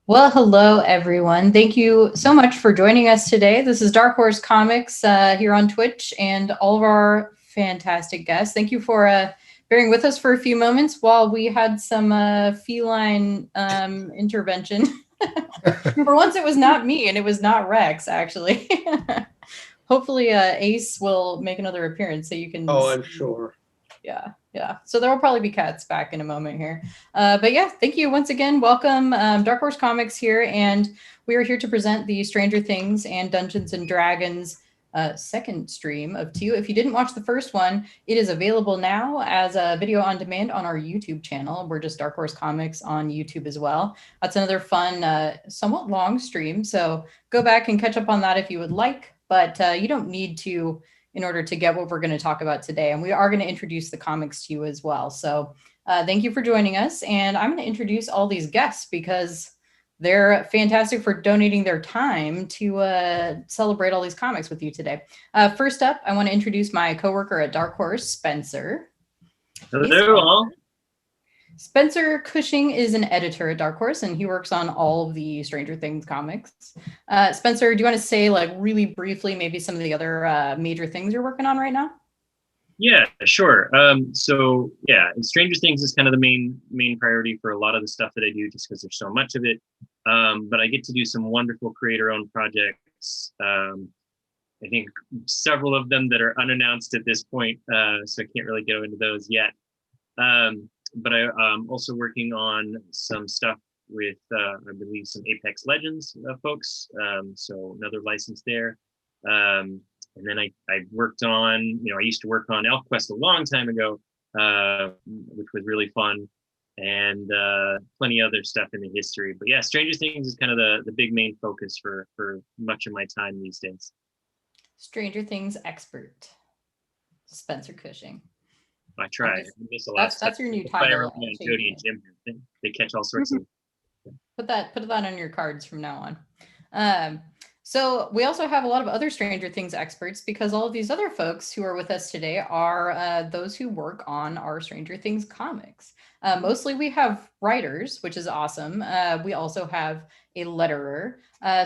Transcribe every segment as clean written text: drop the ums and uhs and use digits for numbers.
Well, hello, everyone. Thank you so much for joining us today. This is Dark Horse Comics here on Twitch and all of our fantastic guests. Thank you for bearing with us for a few moments while we had some feline intervention. For once, it was not me and it was not Rex, actually. Hopefully, Ace will make another appearance so you can. Oh, I'm sure. Yeah. So there will probably be cats back in a moment here. But yeah, thank you once again. Welcome, Dark Horse Comics here. And we are here to present the Stranger Things and Dungeons and Dragons second stream of two. If you didn't watch the first one, it is available now as a video on demand on our YouTube channel. We're just Dark Horse Comics on YouTube as well. That's another fun, somewhat long stream. So go back and catch up on that if you would like. But you don't need to in order to get what we're going to talk about today. And we are going to introduce the comics to you as well. So thank you for joining us. And I'm going to introduce all these guests because they're fantastic for donating their time to celebrate all these comics with you today. First up, I want to introduce my coworker at Dark Horse, Spencer. Hello, all. Spencer Cushing is an editor at Dark Horse, and he works on all of the Stranger Things comics. Spencer, do you want to say, like, really briefly, maybe some of the other major things you're working on right now? Yeah, sure. So yeah, Stranger Things is kind of the main priority for a lot of the stuff that I do, just because there's so much of it. But I get to do some wonderful creator-owned projects. I think several of them that are unannounced at this point, so I can't really go into those yet. But I'm also working on some stuff with, I believe, some Apex Legends folks. So another license there. And then I worked on, I used to work on ElfQuest a long time ago, which was really fun, and plenty of other stuff in the history. But yeah, Stranger Things is kind of the big main focus for much of my time these days. Stranger Things expert, Spencer Cushing. I try. That's your new title. Jody and Jim. They catch all sorts of. Put that on your cards from now on. So we also have a lot of other Stranger Things experts because all of these other folks who are with us today are those who work on our Stranger Things comics. Mostly we have writers, which is awesome. We also have a letterer.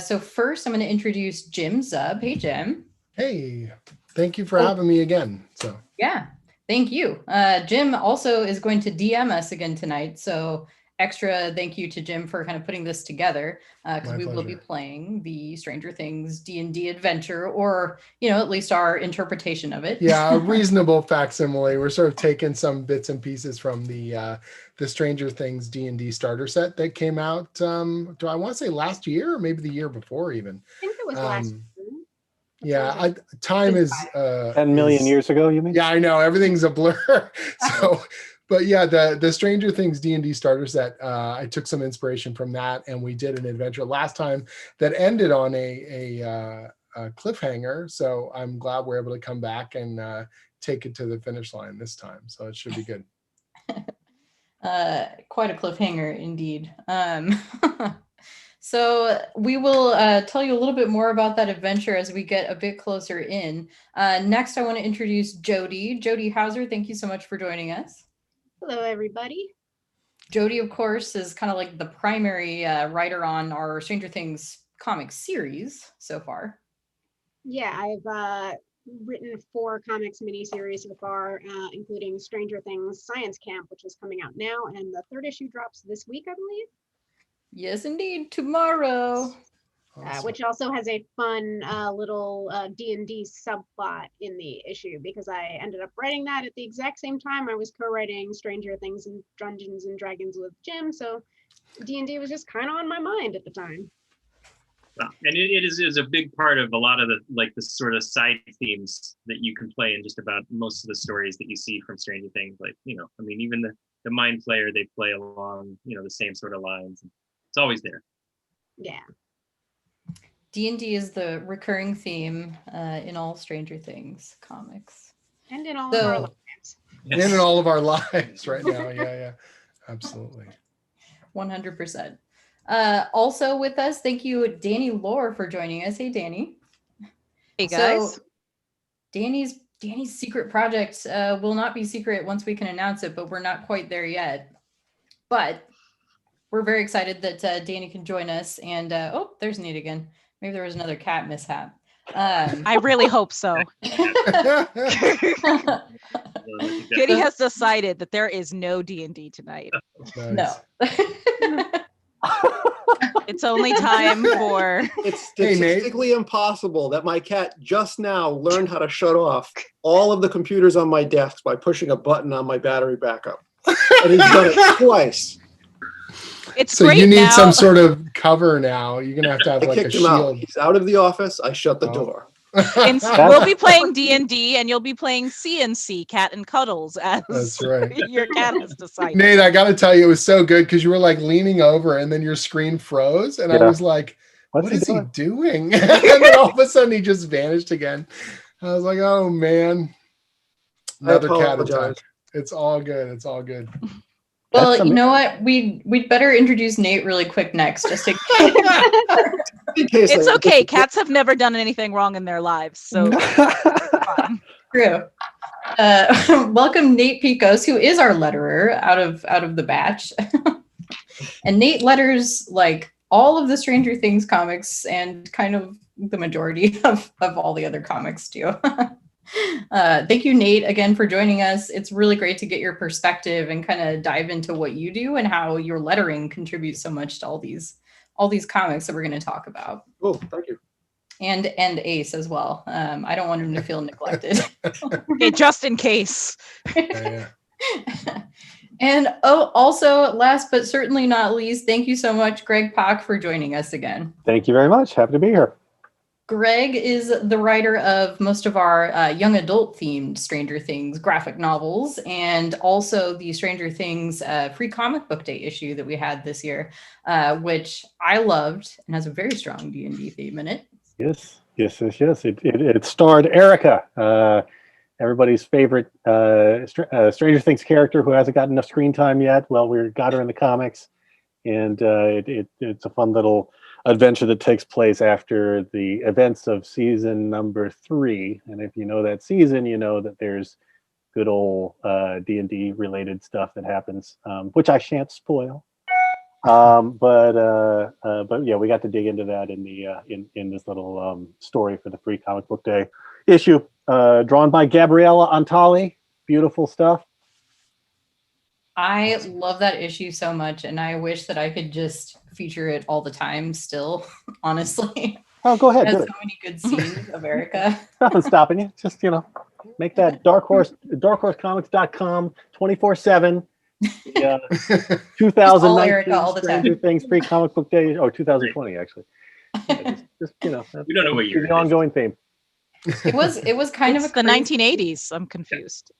So first I'm going to introduce Jim Zub. Hey, Jim. Hey, thank you for having me again. So yeah. Thank you. Jim also is going to DM us again tonight. So extra thank you to Jim for kind of putting this together because we will be playing the Stranger Things D&D adventure, or, at least our interpretation of it. Yeah, a reasonable facsimile. We're sort of taking some bits and pieces from the Stranger Things D&D starter set that came out, do I want to say last year or maybe the year before even? I think it was last year. Yeah, time is 10 million years ago, you mean? Yeah, I know, everything's a blur. So, but yeah, the Stranger Things D&D starter set, I took some inspiration from that, and we did an adventure last time that ended on a cliffhanger. So I'm glad we're able to come back and take it to the finish line this time. So it should be good. Quite a cliffhanger indeed. So we will tell you a little bit more about that adventure as we get a bit closer in. Next, I want to introduce Jody. Jody Houser, thank you so much for joining us. Hello, everybody. Jody, of course, is kind of like the primary writer on our Stranger Things comic series so far. Yeah, I've written 4 comics miniseries so far, including Stranger Things Science Camp, which is coming out now, and the 3rd issue drops this week, I believe. Yes, indeed. Tomorrow. Awesome. Which also has a fun little D&D subplot in the issue, because I ended up writing that at the exact same time I was co-writing Stranger Things and Dungeons and Dragons with Jim, so D&D was just kind of on my mind at the time. And it is a big part of a lot of the sort of side themes that you can play in just about most of the stories that you see from Stranger Things. Like, even the Mind Flayer, they play along, the same sort of lines. It's always there. Yeah. D&D is the recurring theme in all Stranger Things comics. And in all of our lives. And in all of our lives right now. Yeah. Absolutely. 100%. Also with us, thank you, Danny Lore, for joining us. Hey, Danny. Hey, guys. So, Danny's secret project will not be secret once we can announce it, but we're not quite there yet. But we're very excited that Danny can join us. And oh, there's Nate again. Maybe there was another cat mishap. I really hope so. Kitty has decided that there is no D&D tonight. No. It's only time for... It's statistically impossible that my cat just now learned how to shut off all of the computers on my desk by pushing a button on my battery backup. And he's done it twice. It's so great you need now. some sort of cover now. You're going to have I like a kicked him out. shield. He's out of the office. I shut the door. And we'll be playing D&D, and you'll be playing CNC, Cat and Cuddles, as That's right. your cat has decided. Nate, I got to tell you, it was so good because you were like leaning over and then your screen froze. And I was like, what is he doing? And then all of a sudden he just vanished again. I was like, oh man. Another cat attack. It's all good. It's all good. Well, you know what? We'd better introduce Nate really quick next, just in case. It's okay. Cats have never done anything wrong in their lives, so true. Welcome, Nate Piekos, who is our letterer out of the batch, and Nate letters like all of the Stranger Things comics and kind of the majority of all the other comics too. Thank you, Nate, again for joining us. It's really great to get your perspective and kind of dive into what you do and how your lettering contributes so much to all these comics that we're going to talk about. Oh, thank you. And Ace as well. I don't want him to feel neglected. Okay, just in case. And also, last but certainly not least, thank you so much, Greg Pak, for joining us again. Thank you very much. Happy to be here. Greg is the writer of most of our young adult themed Stranger Things graphic novels, and also the Stranger Things free comic book day issue that we had this year, which I loved and has a very strong D&D theme in it. Yes. It starred Erica, everybody's favorite Stranger Things character who hasn't gotten enough screen time yet. Well, we got her in the comics, and it's a fun little adventure that takes place after the events of season number 3. And if you know that season, you know that there's good old D&D related stuff that happens, which I shan't spoil. But yeah, we got to dig into that in the in this little story for the free comic book day issue, drawn by Gabriella Antali. Beautiful stuff. I love that issue so much, and I wish that I could just feature it all the time still, honestly. Oh, go ahead. It has so many good scenes of Erica. Nothing stopping you. Just, make that darkhorsecomics.com 24/7. Yeah, 2019 Stranger Things free comic book day, or 2020 actually. Yeah, just we don't know what year. The ongoing theme. It was kind of the 1980s. I'm confused.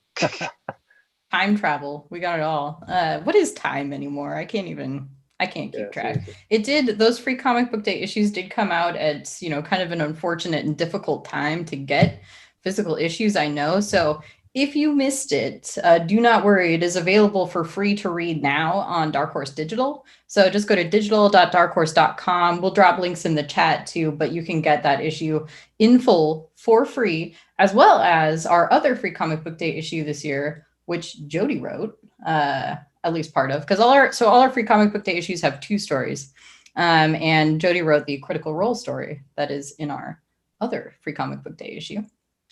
Time travel. We got it all. What is time anymore? I can't keep track. Seriously. Those free comic book day issues did come out at, kind of an unfortunate and difficult time to get physical issues, I know. So if you missed it, do not worry. It is available for free to read now on Dark Horse Digital. So just go to digital.darkhorse.com. We'll drop links in the chat too, but you can get that issue in full for free, as well as our other free comic book day issue this year, which Jody wrote, at least part of, because all our free comic book day issues have 2 stories. And Jody wrote the Critical Role story that is in our other free comic book day issue.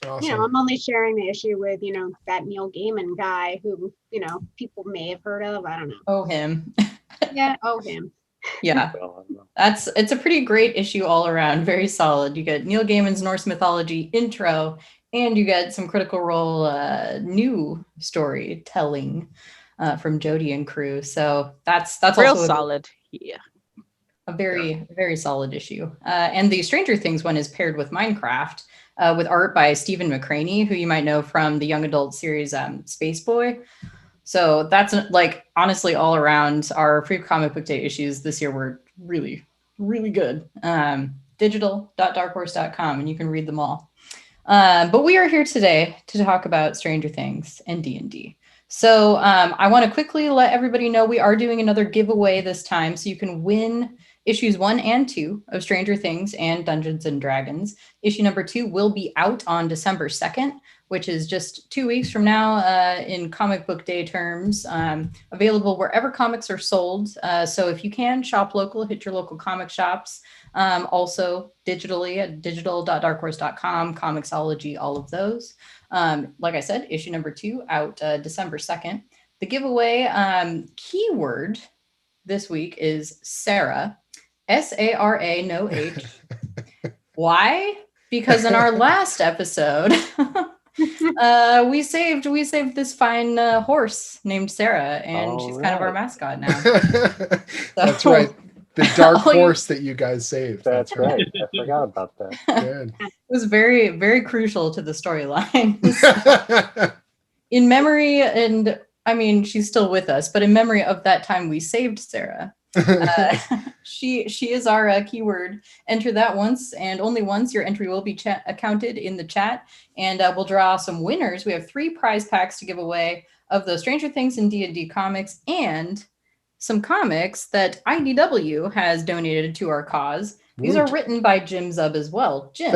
Awesome. I'm only sharing the issue with, that Neil Gaiman guy who, people may have heard of. I don't know. Oh, him. Yeah. Oh, him. Yeah. It's a pretty great issue all around. Very solid. You get Neil Gaiman's Norse mythology intro, and you get some Critical Role new storytelling from Jody and crew. So that's real also solid. Yeah. A very, very solid issue. And the Stranger Things one is paired with Minecraft, with art by Stephen McCraney, who you might know from the young adult series Space Boy. So that's honestly all around our free comic book day issues this year were really, really good. Digital.darkhorse.com, and you can read them all. But we are here today to talk about Stranger Things and D&D. So I want to quickly let everybody know we are doing another giveaway this time, so you can win issues 1 and 2 of Stranger Things and Dungeons and Dragons. Issue number 2 will be out on December 2nd, which is just 2 weeks from now in comic book day terms, available wherever comics are sold. So if you can, shop local, hit your local comic shops. Also digitally at digital.darkhorse.com, Comixology, all of those. Like I said, issue number 2 out December 2nd. The giveaway keyword this week is Sarah, Sara, no H. Why? Because in our last episode, we saved this fine horse named Sarah, and she's kind of our mascot now. That's right. The dark horse that you guys saved. That's right. I forgot about that. Good. It was very, very crucial to the storyline. In memory, and I mean, she's still with us, but in memory of that time we saved Sarah, she is our keyword. Enter that once and only once. Your entry will be counted in the chat, and we'll draw some winners. We have 3 prize packs to give away of the Stranger Things and D&D comics, and some comics that IDW has donated to our cause. These are written by Jim Zub as well. Jim,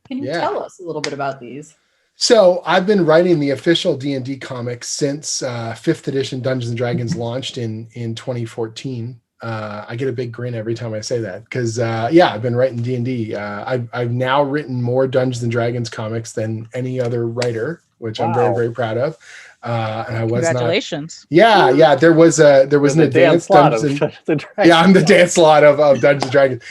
can you tell us a little bit about these? So I've been writing the official D&D comics since 5th edition Dungeons and Dragons launched in 2014. I get a big grin every time I say that because I've been writing D&D. I've now written more Dungeons and Dragons comics than any other writer, which I'm very, very proud of. And I was Congratulations. There was an advanced Dungeons and I'm the Dan Slott of Dungeons and Dragons.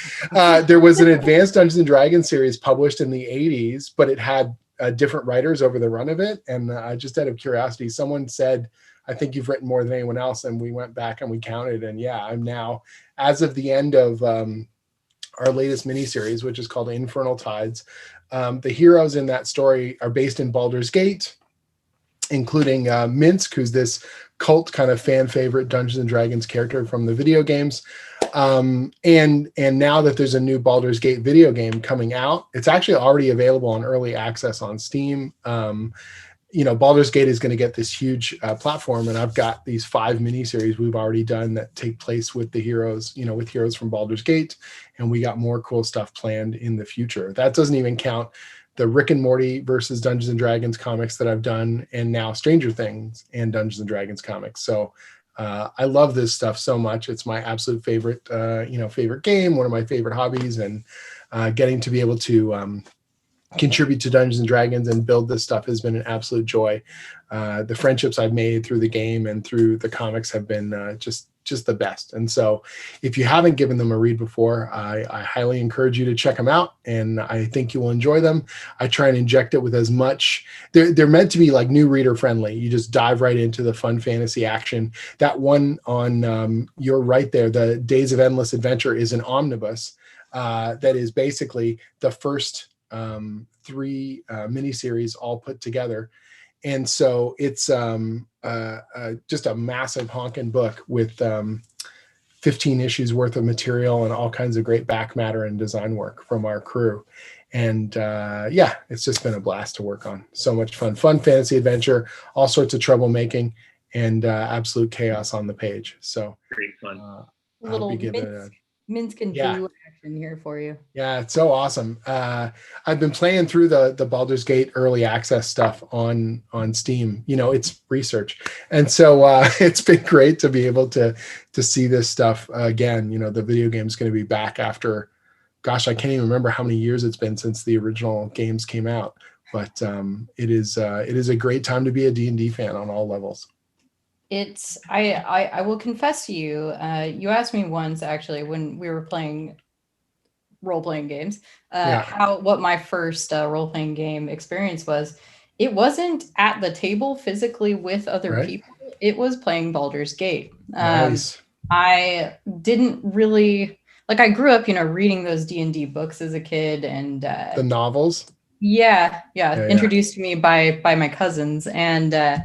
There was an advanced Dungeons and Dragons series published in the 80s, but it had different writers over the run of it. And just out of curiosity, someone said, I think you've written more than anyone else. And we went back and we counted. And I'm now, as of the end of our latest miniseries, which is called Infernal Tides, the heroes in that story are based in Baldur's Gate, including Minsk, who's this cult kind of fan favorite Dungeons and Dragons character from the video games. And now that there's a new Baldur's Gate video game coming out, it's actually already available on early access on Steam. Baldur's Gate is going to get this huge platform, and I've got these 5 miniseries we've already done that take place with the heroes, with heroes from Baldur's Gate, and we got more cool stuff planned in the future. That doesn't even count the Rick and Morty versus Dungeons and Dragons comics that I've done, and now Stranger Things and Dungeons and Dragons comics. So I love this stuff so much. It's my absolute favorite, favorite game, one of my favorite hobbies, and getting to be able to contribute to Dungeons and Dragons and build this stuff has been an absolute joy. The friendships I've made through the game and through the comics have been just the best. And so if you haven't given them a read before, I highly encourage you to check them out, and I think you will enjoy them. I try and inject it with as much, they're meant to be like new reader friendly. You just dive right into the fun fantasy action. That one on you're right there, the Days of Endless Adventure, is an omnibus that is basically the first 3 miniseries all put together. And so it's just a massive honking book with 15 issues worth of material and all kinds of great back matter and design work from our crew. And it's just been a blast to work on. So much fun fantasy adventure, all sorts of troublemaking, and absolute chaos on the page. So great fun. Little Minsk and do action here for you. Yeah, it's so awesome. I've been playing through the Baldur's Gate early access stuff on Steam. It's research, and so it's been great to be able to see this stuff again. The video game is going to be back after, gosh, I can't even remember how many years it's been since the original games came out. But it is a great time to be a D&D fan on all levels. I will confess to you, you asked me once actually when we were playing role-playing games, what my first role-playing game experience was. It wasn't at the table physically with other people. It was playing Baldur's Gate. Nice. I didn't really, I grew up, reading those D&D books as a kid, and the novels. Yeah, introduced to me by my cousins, and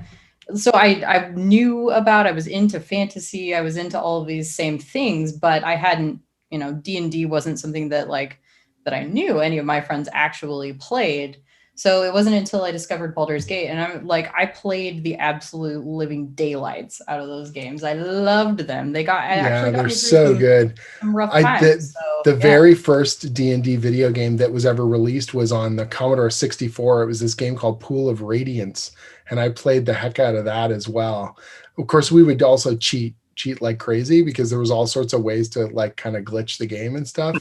so I knew about, I was into fantasy, I was into all of these same things, but I hadn't, D&D wasn't something that that I knew any of my friends actually played. So it wasn't until I discovered Baldur's Gate, and I'm like, I played the absolute living daylights out of those games. I loved them. They got, actually got they're me through so good. some rough I times. the very first D&D video game that was ever released was on the Commodore 64. It was this game called Pool of Radiance, and I played the heck out of that as well. Of course, we would also cheat like crazy because there was all sorts of ways to like kind of glitch the game and stuff.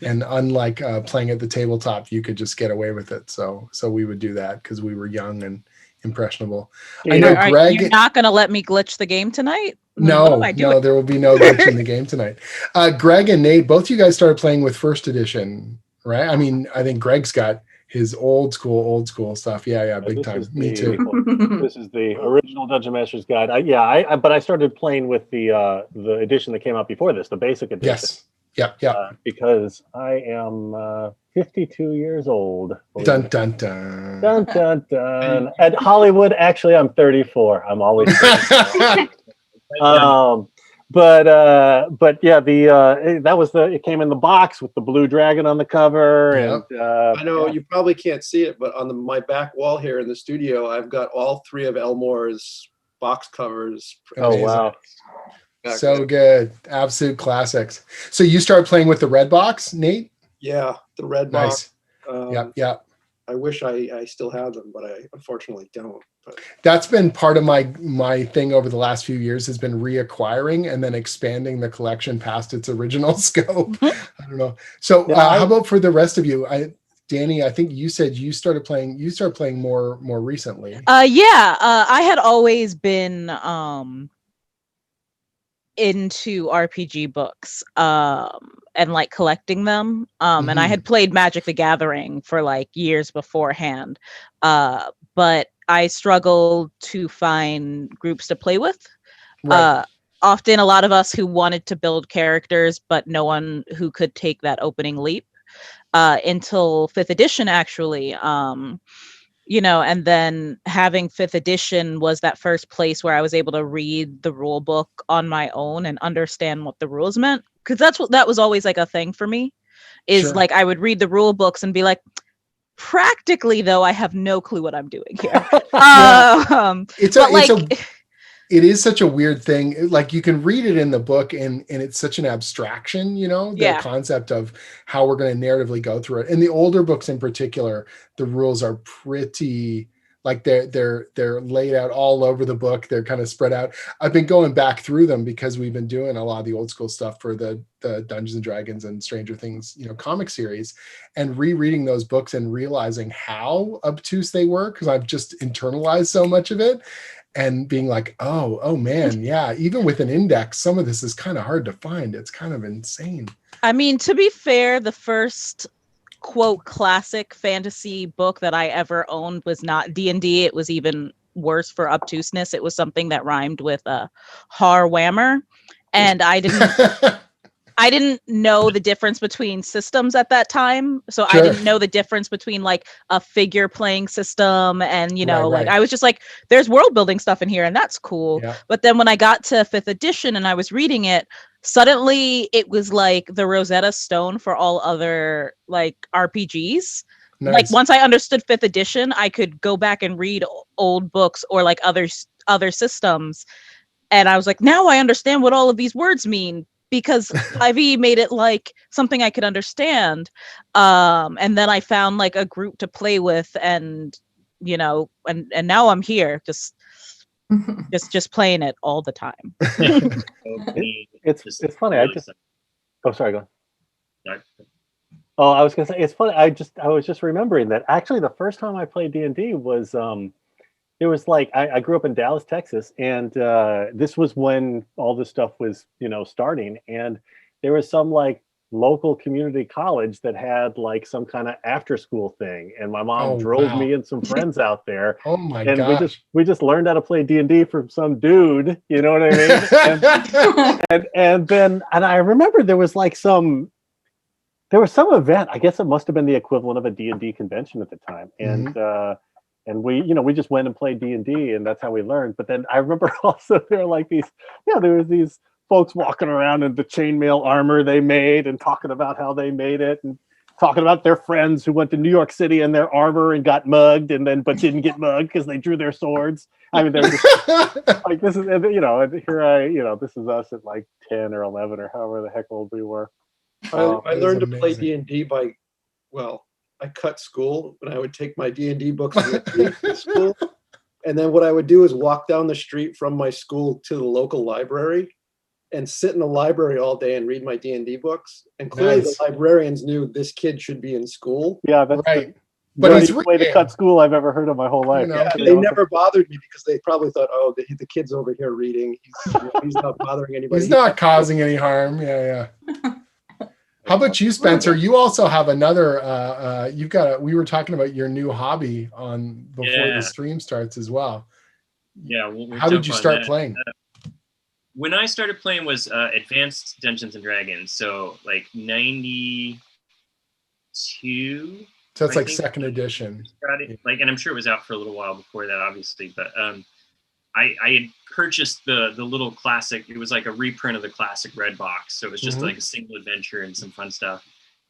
And unlike playing at the tabletop, you could just get away with it. So we would do that because we were young and impressionable. I know Greg. You're not going to let me glitch the game tonight? No, there will be no glitch in the game tonight. Greg and Nate, both you guys started playing with first edition, right? I mean, I think Greg's got his old school stuff. Yeah, big time. Me too. This is the original Dungeon Master's Guide. But I started playing with the edition that came out before this, the basic edition. Yes. Yeah. Because I am 52 years old. Dun dun dun. Dun dun dun. At Hollywood, actually, I'm 34. I'm always 34. But yeah, it came in the box with the blue dragon on the cover. Yep. And I know you probably can't see it, but on my back wall here in the studio, I've got all 3 of Elmore's box covers. Oh, wow. So good. Absolute classics. So you started playing with the red box, Nate? Yeah, the red Nice. box. Yep. I wish I still had them, but I unfortunately don't. But That's been part of my thing over the last few years has been reacquiring and then expanding the collection past its original scope. I don't know. So how about for the rest of you? Danny, I think you said you started playing more recently. I had always been into RPG books and like collecting them. And I had played Magic the Gathering for like years beforehand. But I struggled to find groups to play with. Right. Often a lot of us who wanted to build characters, but no one who could take that opening leap until 5th edition, actually. And then having 5th edition was that first place where I was able to read the rule book on my own and understand what the rules meant. Because that was always like a thing for me, is Sure. like I would read the rule books and be like, practically though, I have no clue what I'm doing here. It is such a weird thing. Like you can read it in the book and it's such an abstraction, the concept of how we're going to narratively go through it. And the older books in particular, the rules are pretty like they're laid out all over the book. They're kind of spread out. I've been going back through them because we've been doing a lot of the old school stuff for the Dungeons and Dragons and Stranger Things, comic series, and rereading those books and realizing how obtuse they were because I've just internalized so much of it. And being like, oh man, yeah, even with an index, some of this is kind of hard to find. It's kind of insane. I mean, to be fair, the first quote classic fantasy book that I ever owned was not D&D. It was even worse for obtuseness. It was something that rhymed with har whammer. And I didn't know the difference between systems at that time. So Sure. I didn't know the difference between like a figure playing system and, Right. I was just like, there's world building stuff in here and that's cool. Yeah. But then when I got to 5th edition and I was reading it, suddenly it was like the Rosetta Stone for all other like RPGs. Nice. Like once I understood 5th edition, I could go back and read old books or like other systems. And I was like, now I understand what all of these words mean. Because IV made it like something I could understand. And then I found like a group to play with and and now I'm here just playing it all the time. It's funny. Sorry, go on. Oh, I was gonna say it's funny. I was just remembering that actually the first time I played D&D was it was like I grew up in Dallas, Texas, and this was when all this stuff was, starting. And there was some like local community college that had like some kind of after school thing, and my mom drove me and some friends out there. Oh my and gosh. we just learned how to play D&D from some dude. You know what I mean? and I remember there was some event. I guess it must have been the equivalent of a D&D convention at the time, and we just went and played D&D, and that's how we learned. But then I remember also there were there was these folks walking around in the chainmail armor they made and talking about how they made it. And talking about their friends who went to New York City in their armor and got mugged, but didn't get mugged because they drew their swords. I mean, they're just like, this is, this is us at like 10 or 11 or however the heck old we were. I learned to play amazing. D&D by, I cut school, and I would take my D&D books with me to school. And then what I would do is walk down the street from my school to the local library and sit in the library all day and read my D&D books. And clearly Nice. the librarians knew this kid should be in school. Yeah, that's Right. the But he's dirtiest way to reading. cut school I've ever heard of my whole life. know, Yeah, You they know, never bothered me because they probably thought, oh, the kid's over here reading. He's not bothering anybody. He's not causing any harm. Yeah. How about you, Spencer? You also have another, we were talking about your new hobby before the stream starts as well. Yeah. How did you start playing? When I started playing was Advanced Dungeons and Dragons. So like 92. So it's I like think. second edition. Like, and I'm sure it was out for a little while before that, obviously, but I had purchased the little classic. It was like a reprint of the classic red box. So it was just like a single adventure and some fun stuff.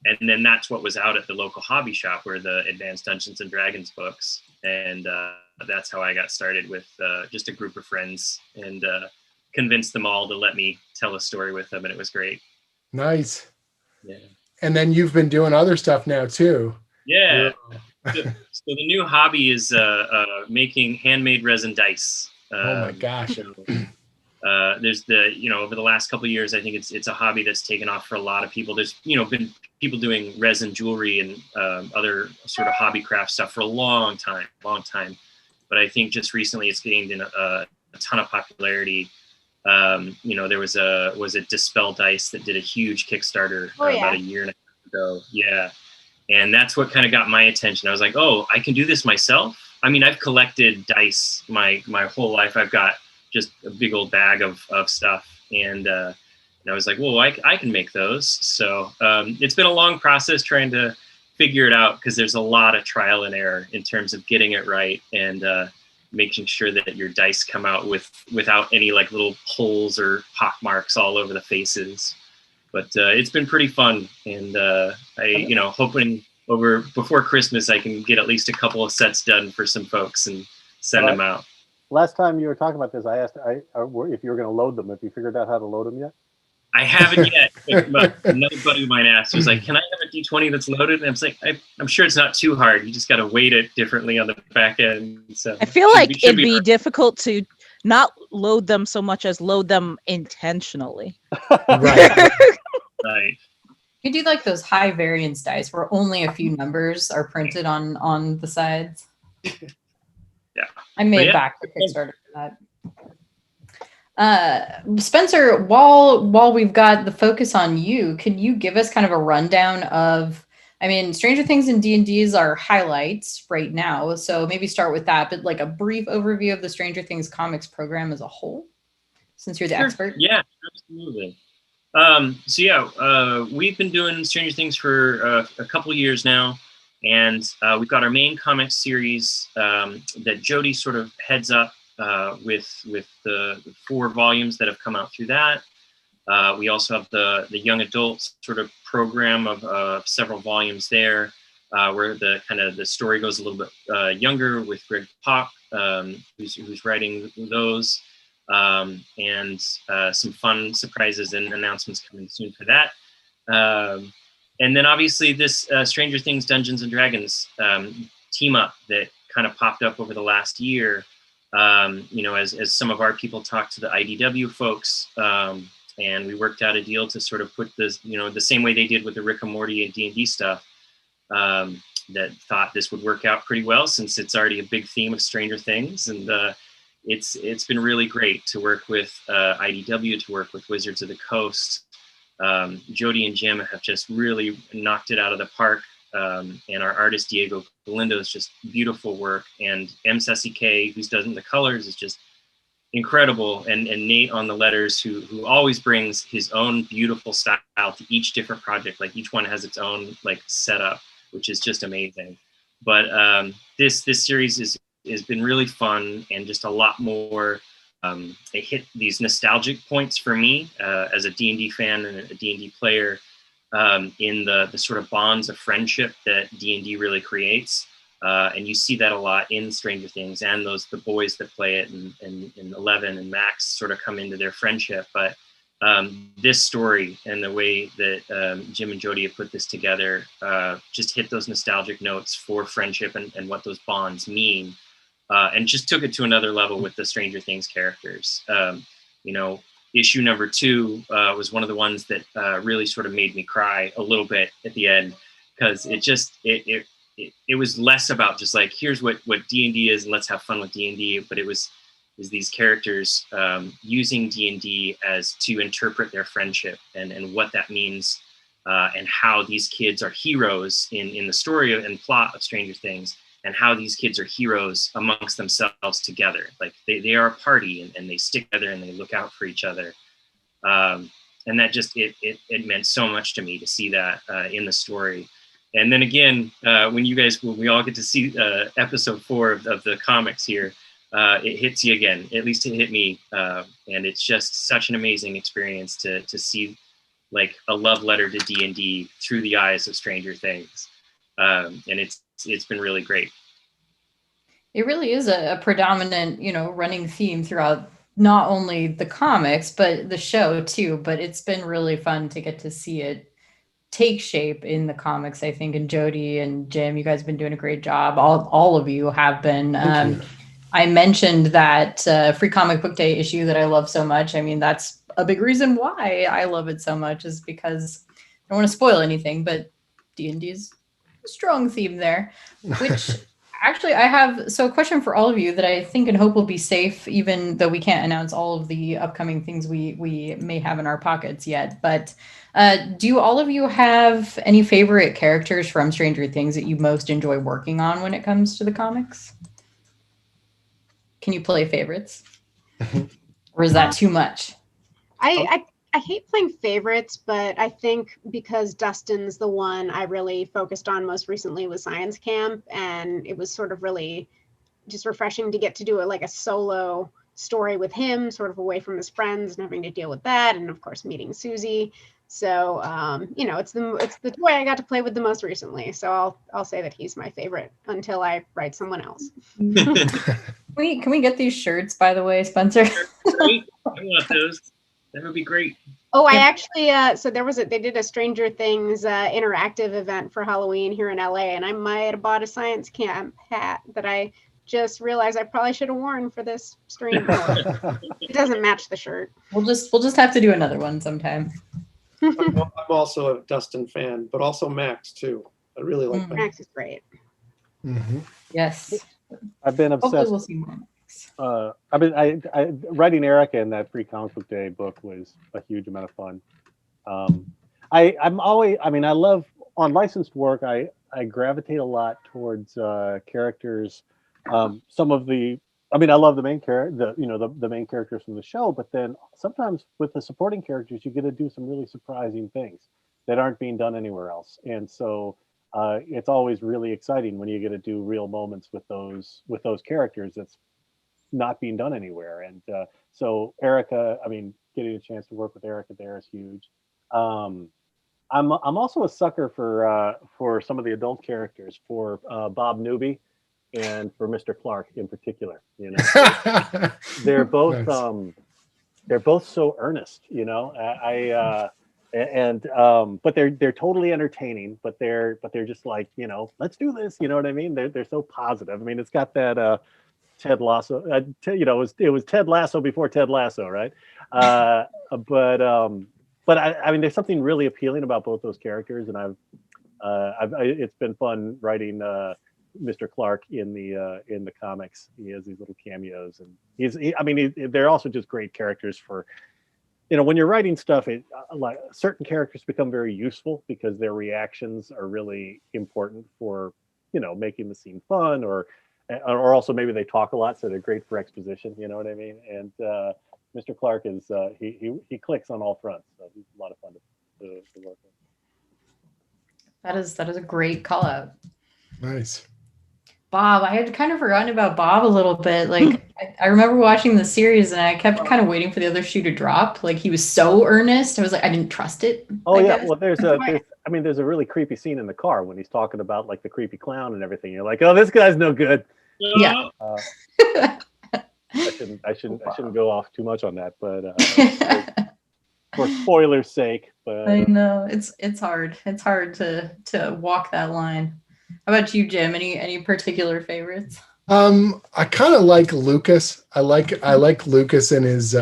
And then that's what was out at the local hobby shop, were the Advanced Dungeons and Dragons books. And that's how I got started with just a group of friends, and convinced them all to let me tell a story with them. And it was great. Nice. Yeah. And then you've been doing other stuff now too. Yeah. So the new hobby is making handmade resin dice. Oh my gosh. So, there's over the last couple of years, I think it's a hobby that's taken off for a lot of people. There's, been people doing resin jewelry and other sort of hobby craft stuff for a long time. But I think just recently it's gained a ton of popularity. There was a Dispel Dice that did a huge Kickstarter about a year and a half ago. Yeah. And that's what kind of got my attention. I was like, oh, I can do this myself. I mean, I've collected dice my whole life. I've got just a big old bag of stuff. And I was like, well, I can make those. So it's been a long process trying to figure it out, because there's a lot of trial and error in terms of getting it right and making sure that your dice come out without any like little holes or pock marks all over the faces. But it's been pretty fun, and hoping before Christmas I can get at least a couple of sets done for some folks and send them out. Last time you were talking about this, I asked if you were going to load them. Have you figured out how to load them yet? I haven't yet. But another buddy of mine asked, was like, "Can I have a D20 that's loaded?" And I was like, "I'm sure it's not too hard. You just got to weight it differently on the back end." So I feel like it'd be difficult to not load them so much as load them intentionally. Right. Right. You do like those high variance dice where only a few numbers are printed on the sides. Yeah. I made back the Kickstarter for that. Spencer, while we've got the focus on you, can you give us kind of a rundown of, I mean, Stranger Things and D&D's are highlights right now, so maybe start with that, but like a brief overview of the Stranger Things comics program as a whole, since you're the expert. Yeah, absolutely. We've been doing Stranger Things for a couple of years now, and we've got our main comic series that Jody sort of heads up with the 4 volumes that have come out through that. We also have the young adult sort of program of several volumes there, where the story goes a little bit younger with Greg Pak, who's writing those. And some fun surprises and announcements coming soon for that. And then obviously this Stranger Things Dungeons and Dragons team up that kind of popped up over the last year. As some of our people talked to the IDW folks, and we worked out a deal to sort of put this, the same way they did with the Rick and Morty and D&D stuff, that thought this would work out pretty well since it's already a big theme of Stranger Things. And it's been really great to work with IDW, to work with Wizards of the Coast. Jody and Jim have just really knocked it out of the park. And our artist, Diego Galindo's just beautiful work. And M. Ceci K, who's done the colors, is just incredible. And Nate on the letters, who always brings his own beautiful style to each different project. Like each one has its own like setup, which is just amazing. But this series has been really fun and just a lot more. It hit these nostalgic points for me as a D&D fan and a D&D player. in the sort of bonds of friendship that D&D really creates. And you see that a lot in Stranger Things, and the boys that play it, and 11 and Max sort of come into their friendship. But this story and the way that Jim and Jody have put this together just hit those nostalgic notes for friendship and what those bonds mean, and just took it to another level with the Stranger Things characters. You know, issue number 2 was one of the ones that really sort of made me cry a little bit at the end, because it was less about just like, here's what D&D is and let's have fun with D&D, but it was these characters using D&D as to interpret their friendship and what that means, and how these kids are heroes in the story and plot of Stranger Things, and how these kids are heroes amongst themselves together. Like they are a party, and they stick together and they look out for each other. And that just, it meant so much to me to see that in the story. And then again, when we all get to see episode 4 of the comics here, it hits you again. At least it hit me. And it's just such an amazing experience to see like a love letter to D&D through the eyes of Stranger Things. And it's been really great. It really is a predominant, running theme throughout not only the comics, but the show too. But it's been really fun to get to see it take shape in the comics, I think. And Jody and Jim, you guys have been doing a great job. All of you have been. I mentioned that Free Comic Book Day issue that I love so much. I mean, that's a big reason why I love it so much, is because I don't want to spoil anything, but D&D is a strong theme there, which actually I have a question for all of you that I think and hope will be safe, even though we can't announce all of the upcoming things we may have in our pockets yet. But do all of you have any favorite characters from Stranger Things that you most enjoy working on when it comes to the comics? Can you play favorites? Or is that too much? I hate playing favorites, but I think because Dustin's the one I really focused on most recently with Science Camp, and it was sort of really just refreshing to get to do a solo story with him, sort of away from his friends and having to deal with that, and of course meeting Susie. So it's the toy I got to play with the most recently. So I'll say that he's my favorite until I write someone else. Can we get these shirts, by the way, Spencer? Great. I want those. That would be great. Oh, I actually so they did a Stranger Things interactive event for Halloween here in LA, and I might have bought a Science Camp hat that I just realized I probably should have worn for this stream. It doesn't match the shirt. We'll just have to do another one sometime. I'm also a Dustin fan, but also Max too. I really like Max. Max is great. Mm-hmm. Yes. I've been obsessed. Hopefully we'll see more Max. I writing Erica in that Free Comic Book Day book was a huge amount of fun. I love on licensed work. I gravitate a lot towards characters. I love the main character, the main characters from the show, but then sometimes with the supporting characters, you get to do some really surprising things that aren't being done anywhere else. And so it's always really exciting when you get to do real moments with those characters that's not being done anywhere. And so Erica, getting a chance to work with Erica there is huge. I'm also a sucker for some of the adult characters, for Bob Newby and for Mr. Clark in particular. They're both Nice. They're both so earnest. But they're totally entertaining. But they're just like, let's do this. You know what I mean? They're so positive. I mean, it's got that Ted Lasso. It was Ted Lasso before Ted Lasso, right? But there's something really appealing about both those characters, and it's been fun writing Mr. Clark in the comics. He has these little cameos, and they're also just great characters for, when you're writing stuff, like certain characters become very useful because their reactions are really important for, making the scene fun, or also maybe they talk a lot, so they're great for exposition. You know what I mean? And Mr. Clark is he clicks on all fronts, so he's a lot of fun to work with. That is a great call out. Nice. Bob. I had kind of forgotten about Bob a little bit. Like I remember watching the series and I kept kind of waiting for the other shoe to drop. Like he was so earnest. I was like, I didn't trust it. Oh I yeah, guess. well there's a really creepy scene in the car when he's talking about like the creepy clown and everything. You're like, oh, this guy's no good. Yeah. I shouldn't go off too much on that, but for spoilers' sake. But I know it's hard. It's hard to walk that line. How about you, Jim? Any particular favorites? I kind of like Lucas. I like Lucas and his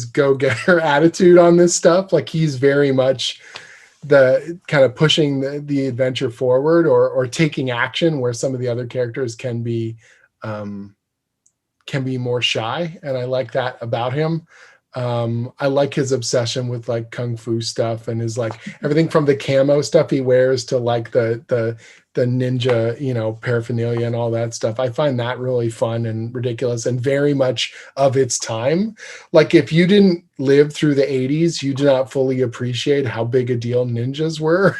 go-getter attitude on this stuff. Like he's very much the kind of pushing the adventure forward or taking action where some of the other characters can be more shy. And I like that about him. I like his obsession with like kung fu stuff and his like everything from the camo stuff he wears to like the ninja, paraphernalia and all that stuff. I find that really fun and ridiculous and very much of its time. Like if you didn't live through the 80s, you do not fully appreciate how big a deal ninjas were.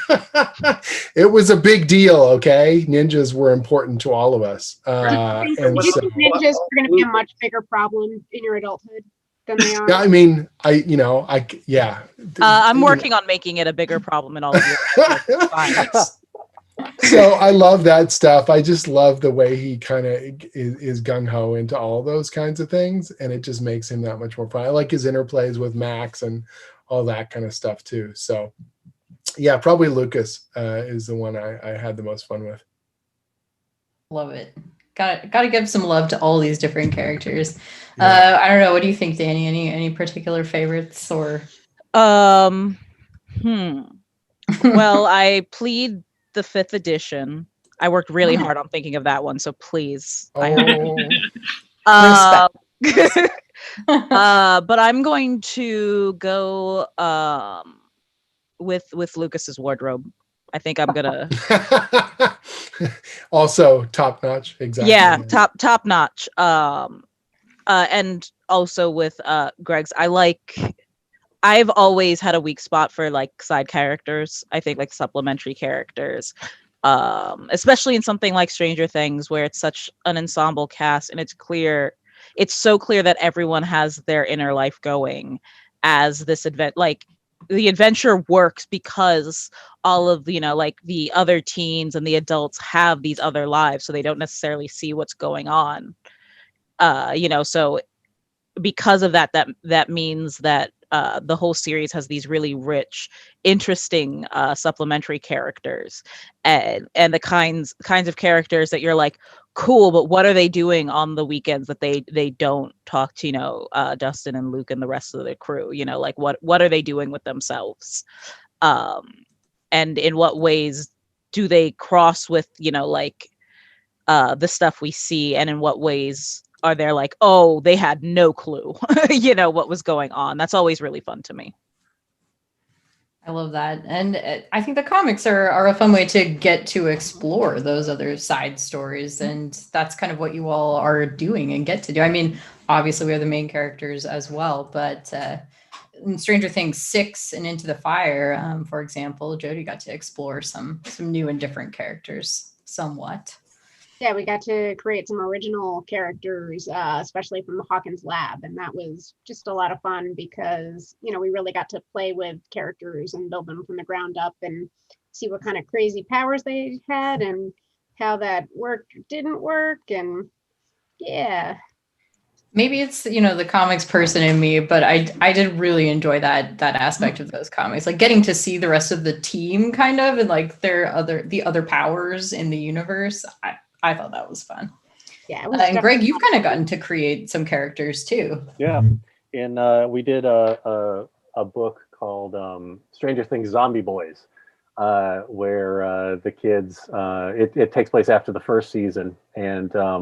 It was a big deal. Okay. Ninjas were important to all of us. You think ninjas are going to be a much bigger problem in your adulthood than they are? Yeah, I mean, I'm working on making it a bigger problem in all of you. So I love that stuff. I just love the way he kind of is gung-ho into all those kinds of things, and it just makes him that much more fun. I like his interplays with Max and all that kind of stuff too. So yeah, probably Lucas is the one I had the most fun with. Love it. Got to give some love to all these different characters. Yeah. I don't know. What do you think, Danny? Any particular favorites or? Well, I plead the 5th edition. I worked really hard on thinking of that one, so please. Oh. But I'm going to go with Lucas's wardrobe. I think I'm gonna. Also top notch, exactly. Yeah, top notch. And also with Greg's, I've always had a weak spot for like side characters. I think like supplementary characters, especially in something like Stranger Things, where it's such an ensemble cast and it's so clear that everyone has their inner life going as this event. Like the adventure works because all of like the other teens and the adults have these other lives, so they don't necessarily see what's going on. So because of that means that the whole series has these really rich, interesting supplementary characters, and the kinds of characters that you're like, cool, but what are they doing on the weekends that they don't talk to Dustin and Luke and the rest of the crew? Like what are they doing with themselves? And in what ways do they cross with the stuff we see, and in what ways are there like, oh, they had no clue, what was going on? That's always really fun to me. I love that. And I think the comics are a fun way to get to explore those other side stories. And that's kind of what you all are doing and get to do. I mean, obviously we are the main characters as well, but in Stranger Things 6 and Into the Fire, for example, Jody got to explore some new and different characters somewhat. Yeah, we got to create some original characters, especially from the Hawkins lab. And that was just a lot of fun because, we really got to play with characters and build them from the ground up and see what kind of crazy powers they had and how that worked or didn't work. And yeah. Maybe it's, the comics person in me, but I did really enjoy that aspect of those comics, like getting to see the rest of the team kind of, and like the other powers in the universe. I thought that was fun. Yeah. And Greg, you've kind of gotten to create some characters too. Yeah. And we did a book called Stranger Things Zombie Boys, where the kids, it takes place after the first season. And I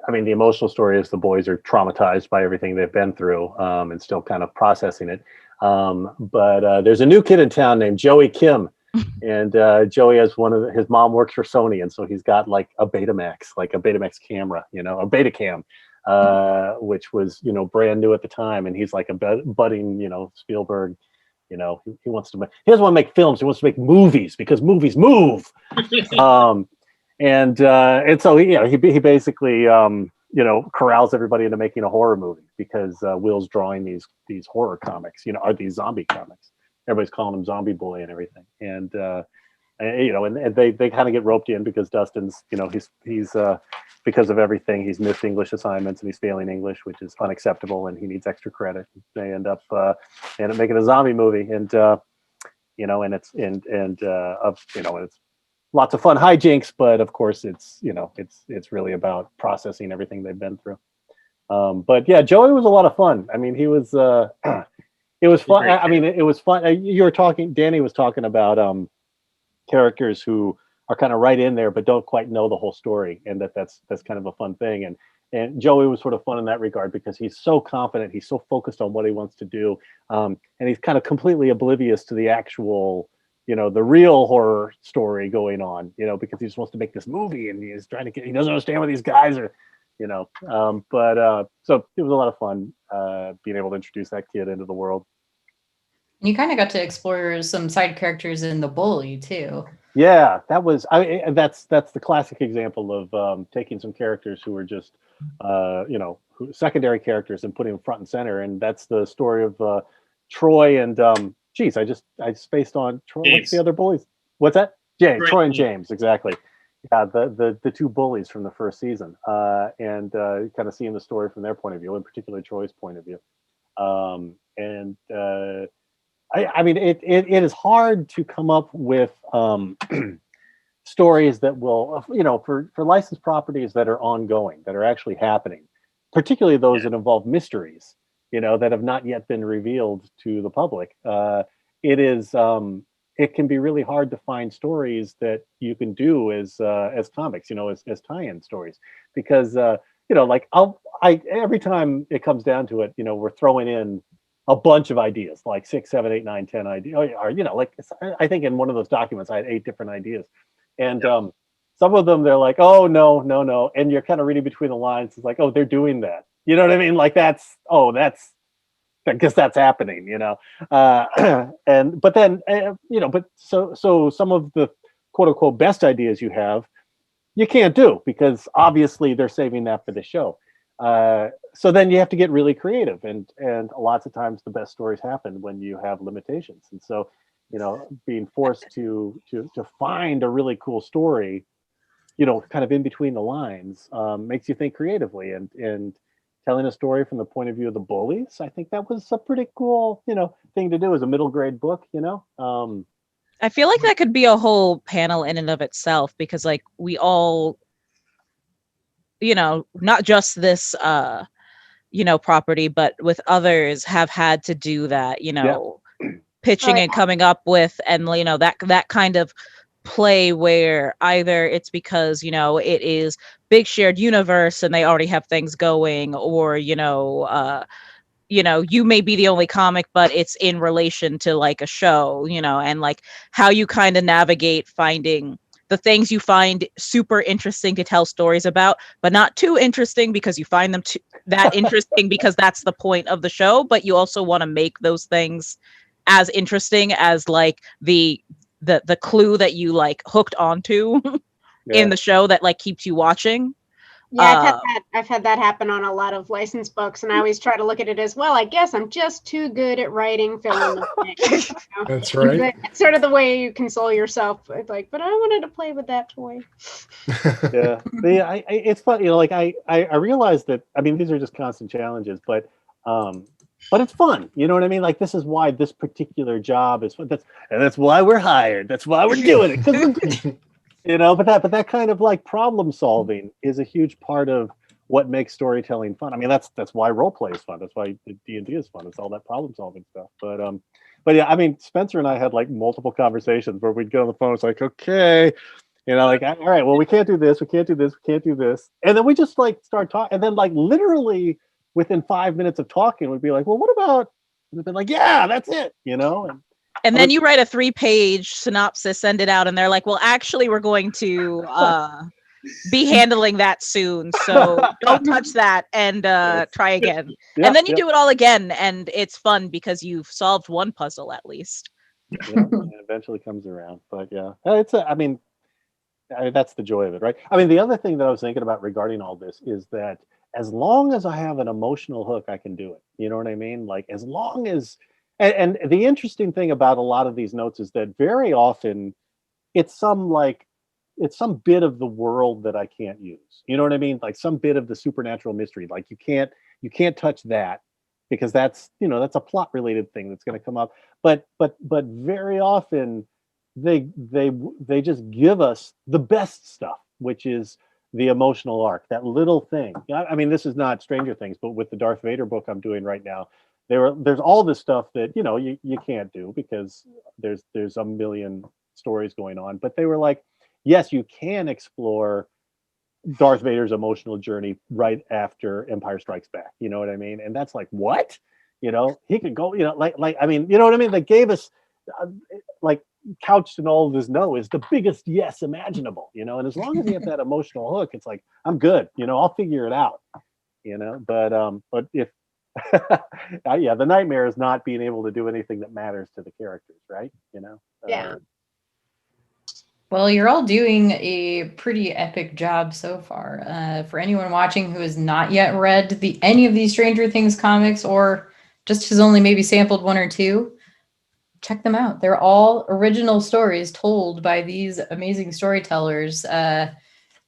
mean, the emotional story is the boys are traumatized by everything they've been through and still kind of processing it. But there's a new kid in town named Joey Kim. And Joey has his mom works for Sony, and so he's got like a Betamax camera, a Betacam, which was brand new at the time, and he's like a budding Spielberg, he doesn't want to make films, he wants to make movies because movies move. And so he basically corrals everybody into making a horror movie because Will's drawing these horror comics, or these zombie comics. Everybody's calling him Zombie Boy and everything, and they kind of get roped in because Dustin's, he's because of everything, he's missed English assignments and he's failing English, which is unacceptable, and he needs extra credit. They end up making a zombie movie, and it's lots of fun hijinks, but of course it's really about processing everything they've been through. But yeah, Joey was a lot of fun. I mean, he was it was fun. I mean, it was fun. Danny was talking about characters who are kind of right in there but don't quite know the whole story, and that's kind of a fun thing. And Joey was sort of fun in that regard because he's so confident, he's so focused on what he wants to do, and he's kind of completely oblivious to the actual, the real horror story going on, because he's supposed to make this movie and he's trying to he doesn't understand what these guys are, so it was a lot of fun being able to introduce that kid into the world. You kind of got to explore some side characters in The Bully too. Yeah, that's the classic example of taking some characters who are just secondary characters and putting them front and center, and that's the story of Troy and I spaced on Troy. James. What's the other bullies? What's that? Troy and James, exactly. Yeah, the two bullies from the first season, and kind of seeing the story from their point of view, in particular Troy's point of view. I mean, it is hard to come up with stories that will, for licensed properties that are ongoing, that are actually happening, particularly those that involve mysteries, that have not yet been revealed to the public. It can be really hard to find stories that you can do as comics, as tie-in stories, because every time it comes down to it, we're throwing in a bunch of ideas, like 6, 7, 8, 9, 10 ideas, or I think in one of those documents I had 8 different ideas, and some of them they're like, oh no, and you're kind of reading between the lines. It's like, oh, they're doing that, you know what I mean? Like I guess that's happening, so some of the quote unquote best ideas you have, you can't do because obviously they're saving that for the show. So then you have to get really creative, and lots of times the best stories happen when you have limitations. And so, being forced to find a really cool story, kind of in between the lines, makes you think creatively, and telling a story from the point of view of the bullies, I think that was a pretty cool, thing to do as a middle grade book, I feel like that could be a whole panel in and of itself, because like we all, not just this property, but with others have had to do that, pitching and coming up with, and that kind of play where either it's because it is big shared universe and they already have things going, or you may be the only comic but it's in relation to like a show, and like how you kind of navigate finding the things you find super interesting to tell stories about, but not too interesting because you find them that interesting because that's the point of the show, but you also want to make those things as interesting as like the clue that you like hooked onto in the show that like keeps you watching. Yeah, I've had that happen on a lot of licensed books, and I always try to look at it as, well, I guess I'm just too good at writing fill in the blank. That's right. It's sort of the way you console yourself. It's like, but I wanted to play with that toy. Yeah, it's fun. I realize that. I mean, these are just constant challenges, but it's fun. You know what I mean? Like, this is why this particular job is fun. That's why we're hired. That's why we're doing it. But that kind of like problem solving is a huge part of what makes storytelling fun. I mean, that's why role play is fun. That's why D&D is fun. It's all that problem solving stuff. But yeah, I mean, Spencer and I had like multiple conversations where we'd get on the phone. It's like, okay, like, all right, well, we can't do this. We can't do this. We can't do this. And then we just like start talking. And then like literally within 5 minutes of talking, we'd be like, well, what about? And they'd be like, yeah, that's it. And then you write a 3-page synopsis, send it out, and they're like, well, actually, we're going to be handling that soon. So don't touch that and try again. Yeah, and then you do it all again. And it's fun because you've solved one puzzle at least. Yeah, it eventually comes around. But yeah, That's the joy of it, right? I mean, the other thing that I was thinking about regarding all this is that as long as I have an emotional hook, I can do it. You know what I mean? Like as long as, and the interesting thing about a lot of these notes is that very often it's it's some bit of the world that I can't use. You know what I mean? Like some bit of the supernatural mystery. Like you can't touch that because that's, that's a plot related thing that's going to come up. But very often they just give us the best stuff, which is the emotional arc, that little thing. I mean, this is not Stranger Things, but with the Darth Vader book I'm doing right now, there's all this stuff that you can't do because there's a million stories going on. But they were like, yes, you can explore Darth Vader's emotional journey right after Empire Strikes Back. You know what I mean? And that's like, what? He could go, like I mean, you know what I mean? They gave us like couched in all of this is the biggest yes imaginable, and as long as you have that emotional hook, it's like, I'm good, I'll figure it out, but if yeah, the nightmare is not being able to do anything that matters to the characters, right? Yeah. Well, you're all doing a pretty epic job so far. For anyone watching who has not yet read any of these Stranger Things comics, or just has only maybe sampled one or two, check them out. They're all original stories told by these amazing storytellers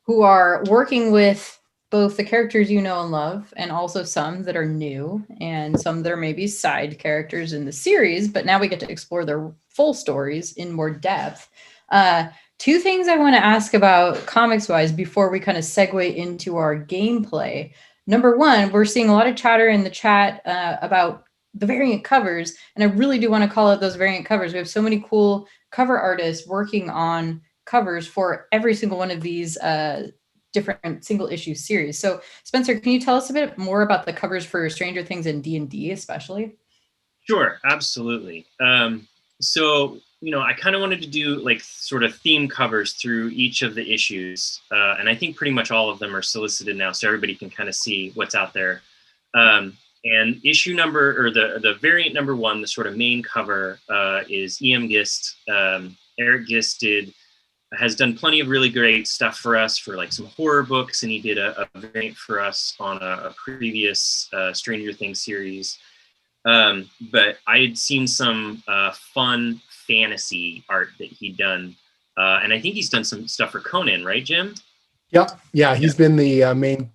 who are working with both the characters you know and love, and also some that are new and some that are maybe side characters in the series, but now we get to explore their full stories in more depth. Two things I want to ask about comics-wise before we kind of segue into our gameplay. Number one, we're seeing a lot of chatter in the chat about the variant covers, and I really do want to call out those variant covers. We have so many cool cover artists working on covers for every single one of these different single issue series. So Spencer, can you tell us a bit more about the covers for Stranger Things and D&D especially? Sure, absolutely. So, I kind of wanted to do like sort of theme covers through each of the issues. And I think pretty much all of them are solicited now, so everybody can kind of see what's out there. And issue number, or the variant number one, the sort of main cover is E.M. Gist. Eric Gist has done plenty of really great stuff for us for like some horror books, and he did a variant for us on a previous Stranger Things series. But I had seen some fun fantasy art that he'd done, and I think he's done some stuff for Conan, right, Jim? Yep. Yeah, he's been the main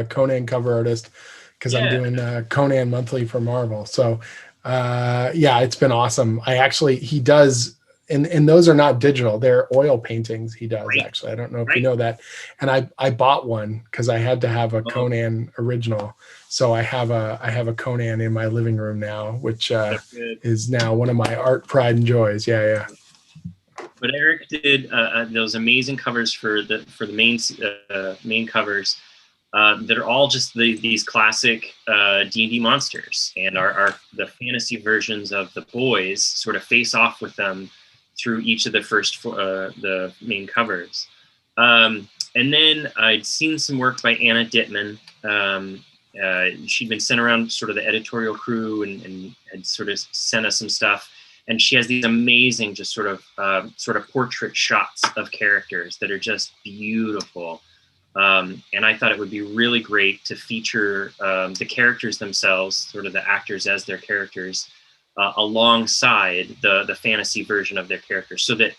Conan cover artist because I'm doing Conan monthly for Marvel. So yeah, it's been awesome. He does, and those are not digital, they're oil paintings he does, right. Actually. I don't know if you know that. And I bought one because I had to have a Conan original. So I have a Conan in my living room now, which is now one of my art pride and joys. Yeah. But Eric did those amazing covers for the main covers that are all just these classic D&D monsters, and are the fantasy versions of the boys sort of face off with them through each of the main covers. And then I'd seen some work by Anna Dittman. She'd been sent around sort of the editorial crew and had sort of sent us some stuff. And she has these amazing, just sort of portrait shots of characters that are just beautiful. And I thought it would be really great to feature the characters themselves, sort of the actors as their characters, alongside the fantasy version of their characters, so that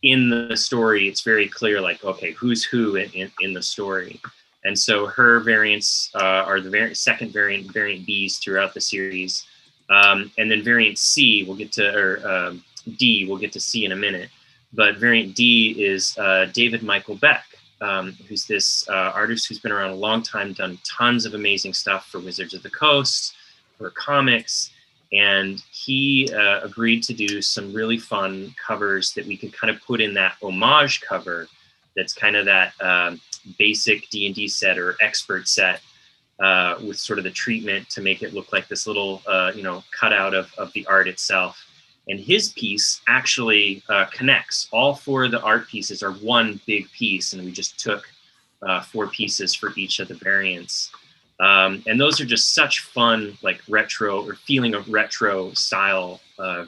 in the story it's very clear, like, okay, who's who in the story. And so her variants are the second variant Bs throughout the series. And then variant C we'll get to, or D we'll get to see in a minute. But variant D is David Michael Beck, who's this artist who's been around a long time, done tons of amazing stuff for Wizards of the Coast, for comics. And he agreed to do some really fun covers that we could kind of put in that homage cover that's kind of that basic D&D set or expert set, with sort of the treatment to make it look like this little, cutout of the art itself. And his piece actually connects. All four of the art pieces are one big piece, and we just took 4 pieces for each of the variants. And those are just such fun, like retro or feeling of retro style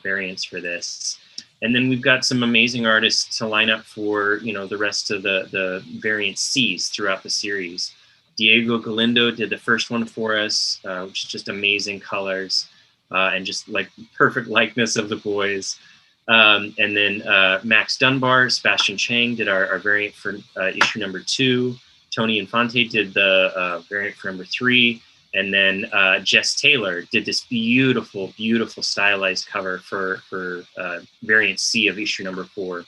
variants for this. And then we've got some amazing artists to line up for, you know, the rest of the variant Cs throughout the series. Diego Galindo did the first one for us, which is just amazing colors and just like perfect likeness of the boys. And then Max Dunbar, Sebastian Chang did our variant for issue number 2. Tony Infante did the variant for number 3. And then Jess Taylor did this beautiful, beautiful stylized cover for variant C of issue number 4.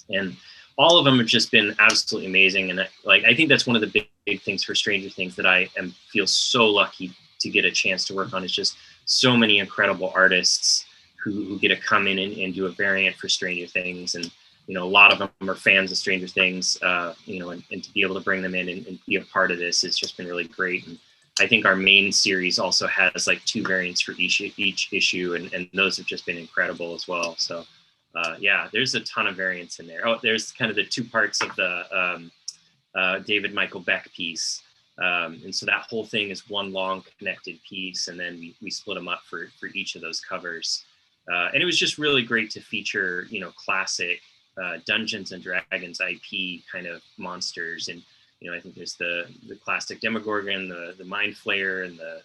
And all of them have just been absolutely amazing. And I think that's one of the big things for Stranger Things that I feel so lucky to get a chance to work on, is just so many incredible artists who get to come in and do a variant for Stranger Things. And, you know, a lot of them are fans of Stranger Things, you know, and to be able to bring them in and be a part of this has just been really great. And I think our main series also has like 2 variants for each issue, and those have just been incredible as well. So yeah, there's a ton of variants in there. Oh, there's kind of the 2 parts of the David Michael Beck piece. And so that whole thing is one long connected piece, and then we split them up for each of those covers. And it was just really great to feature, you know, classic Dungeons and Dragons IP kind of monsters. And, you know, I think there's the classic Demogorgon, the Mind Flayer, and the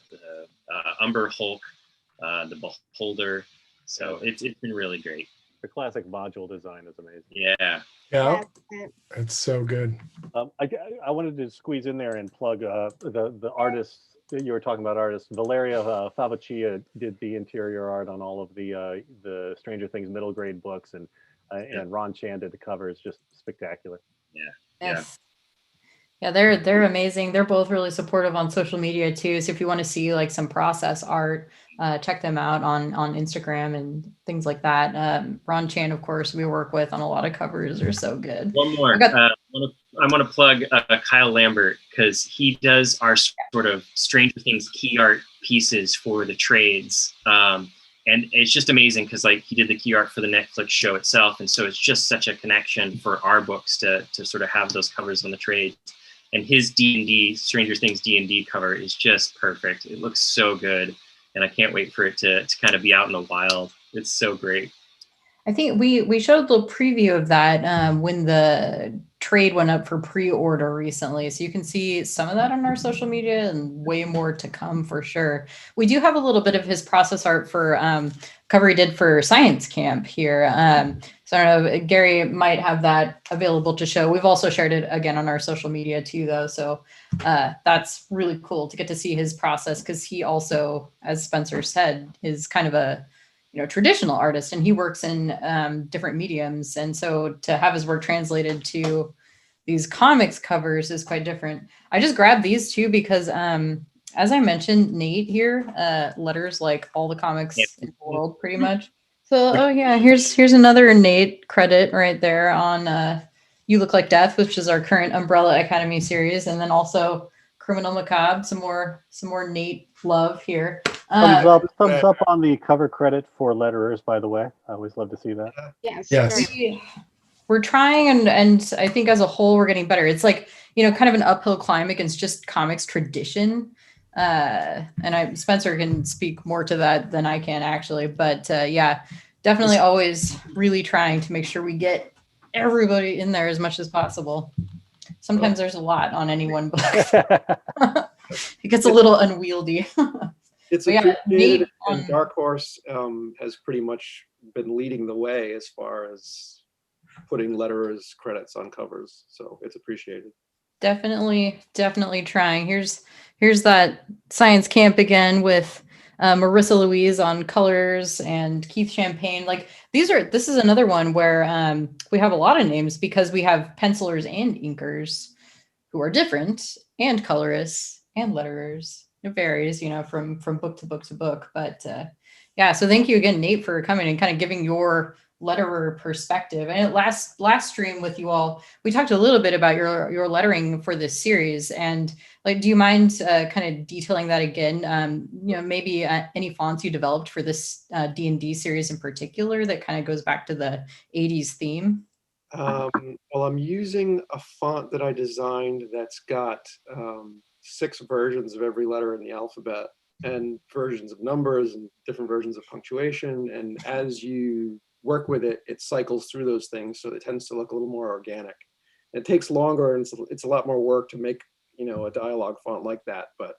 Umber Hulk, the Beholder. So it's been really great. The classic module design is amazing. Yeah. Yeah, it's so good. I wanted to squeeze in there and plug the artists that you were talking about. Artists Valeria Favaccia did the interior art on all of the Stranger Things middle grade books, and Ron Chan did the covers. Just spectacular. Yeah. Yes. Yeah, they're amazing. They're both really supportive on social media too. So if you want to see like some process art, check them out on Instagram and things like that. Ron Chan, of course, we work with on a lot of covers. Are so good. One more. I want to plug Kyle Lambert, because he does our sort of Stranger Things key art pieces for the trades. And it's just amazing because like he did the key art for the Netflix show itself. And so it's just such a connection for our books to sort of have those covers on the trade. And his D&D, Stranger Things D&D cover is just perfect. It looks so good. And I can't wait for it to kind of be out in the wild. It's so great. I think we showed a little preview of that when the trade went up for pre-order recently. So you can see some of that on our social media and way more to come for sure. We do have a little bit of his process art for cover he did for Science Camp here. So I don't know, Gary might have that available to show. We've also shared it again on our social media too, though. So that's really cool to get to see his process, because he also, as Spencer said, is kind of a traditional artist, and he works in different mediums. And so to have his work translated to these comics covers is quite different. I just grabbed these two because, as I mentioned, Nate here letters like all the comics in the world pretty much. So, oh yeah, here's another Nate credit right there on You Look Like Death, which is our current Umbrella Academy series, and then also Criminal Macabre, some more Nate love here. Thumbs up on the cover credit for letterers, by the way. I always love to see that. Yes. We're trying, and I think as a whole we're getting better. It's like, kind of an uphill climb against just comics tradition. And Spencer can speak more to that than I can actually, but yeah, definitely always really trying to make sure we get everybody in there as much as possible. Sometimes there's a lot on any one book. It gets a little unwieldy. It's appreciated, and Dark Horse has pretty much been leading the way as far as putting letterers credits on covers, so it's appreciated. Definitely trying. Here's that Science Camp again with Marissa Louise on colors and Keith Champagne. Like this is another one where we have a lot of names because we have pencilers and inkers who are different, and colorists and letterers. It varies, from book to book to book. But yeah, so thank you again, Nate, for coming and kind of giving your letterer perspective. And last stream with you all, we talked a little bit about your lettering for this series. And like, do you mind kind of detailing that again? Maybe any fonts you developed for this D&D series in particular that kind of goes back to the 80s theme? Well, I'm using a font that I designed that's got 6 versions of every letter in the alphabet, and versions of numbers and different versions of punctuation. And as you work with it, it cycles through those things, so it tends to look a little more organic. It takes longer, and it's a lot more work to make, you know, a dialogue font like that, but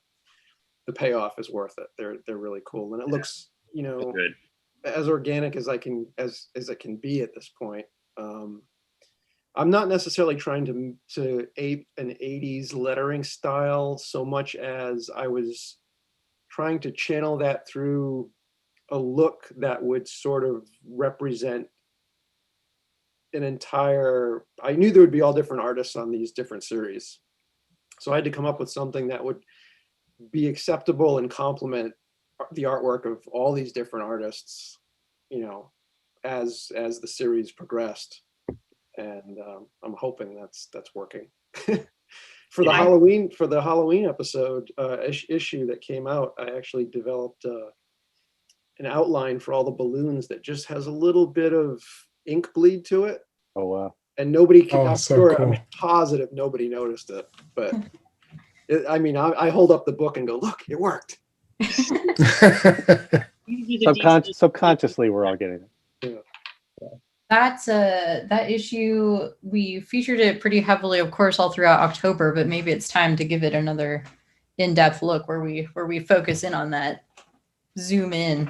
the payoff is worth it. They're really cool, and it looks, you know, Good. as organic as as it can be at this point. I'm not necessarily trying to ape an 80s lettering style so much as I was trying to channel that through a look that would sort of represent an entire, I knew there would be all different artists on these different series. So I had to come up with something that would be acceptable and complement the artwork of all these different artists, you know, as the series progressed. And I'm hoping that's working. For the Halloween episode issue that came out, I actually developed an outline for all the balloons that just has a little bit of ink bleed to it. Oh wow! And nobody can. I'm so sure. cool. I'm positive nobody noticed it, but I mean, I hold up the book and go, "Look, it worked." Subconsciously, we're all getting it. Yeah. That issue, we featured it pretty heavily, of course, all throughout October, but maybe it's time to give it another in-depth look where we focus in on that, zoom in.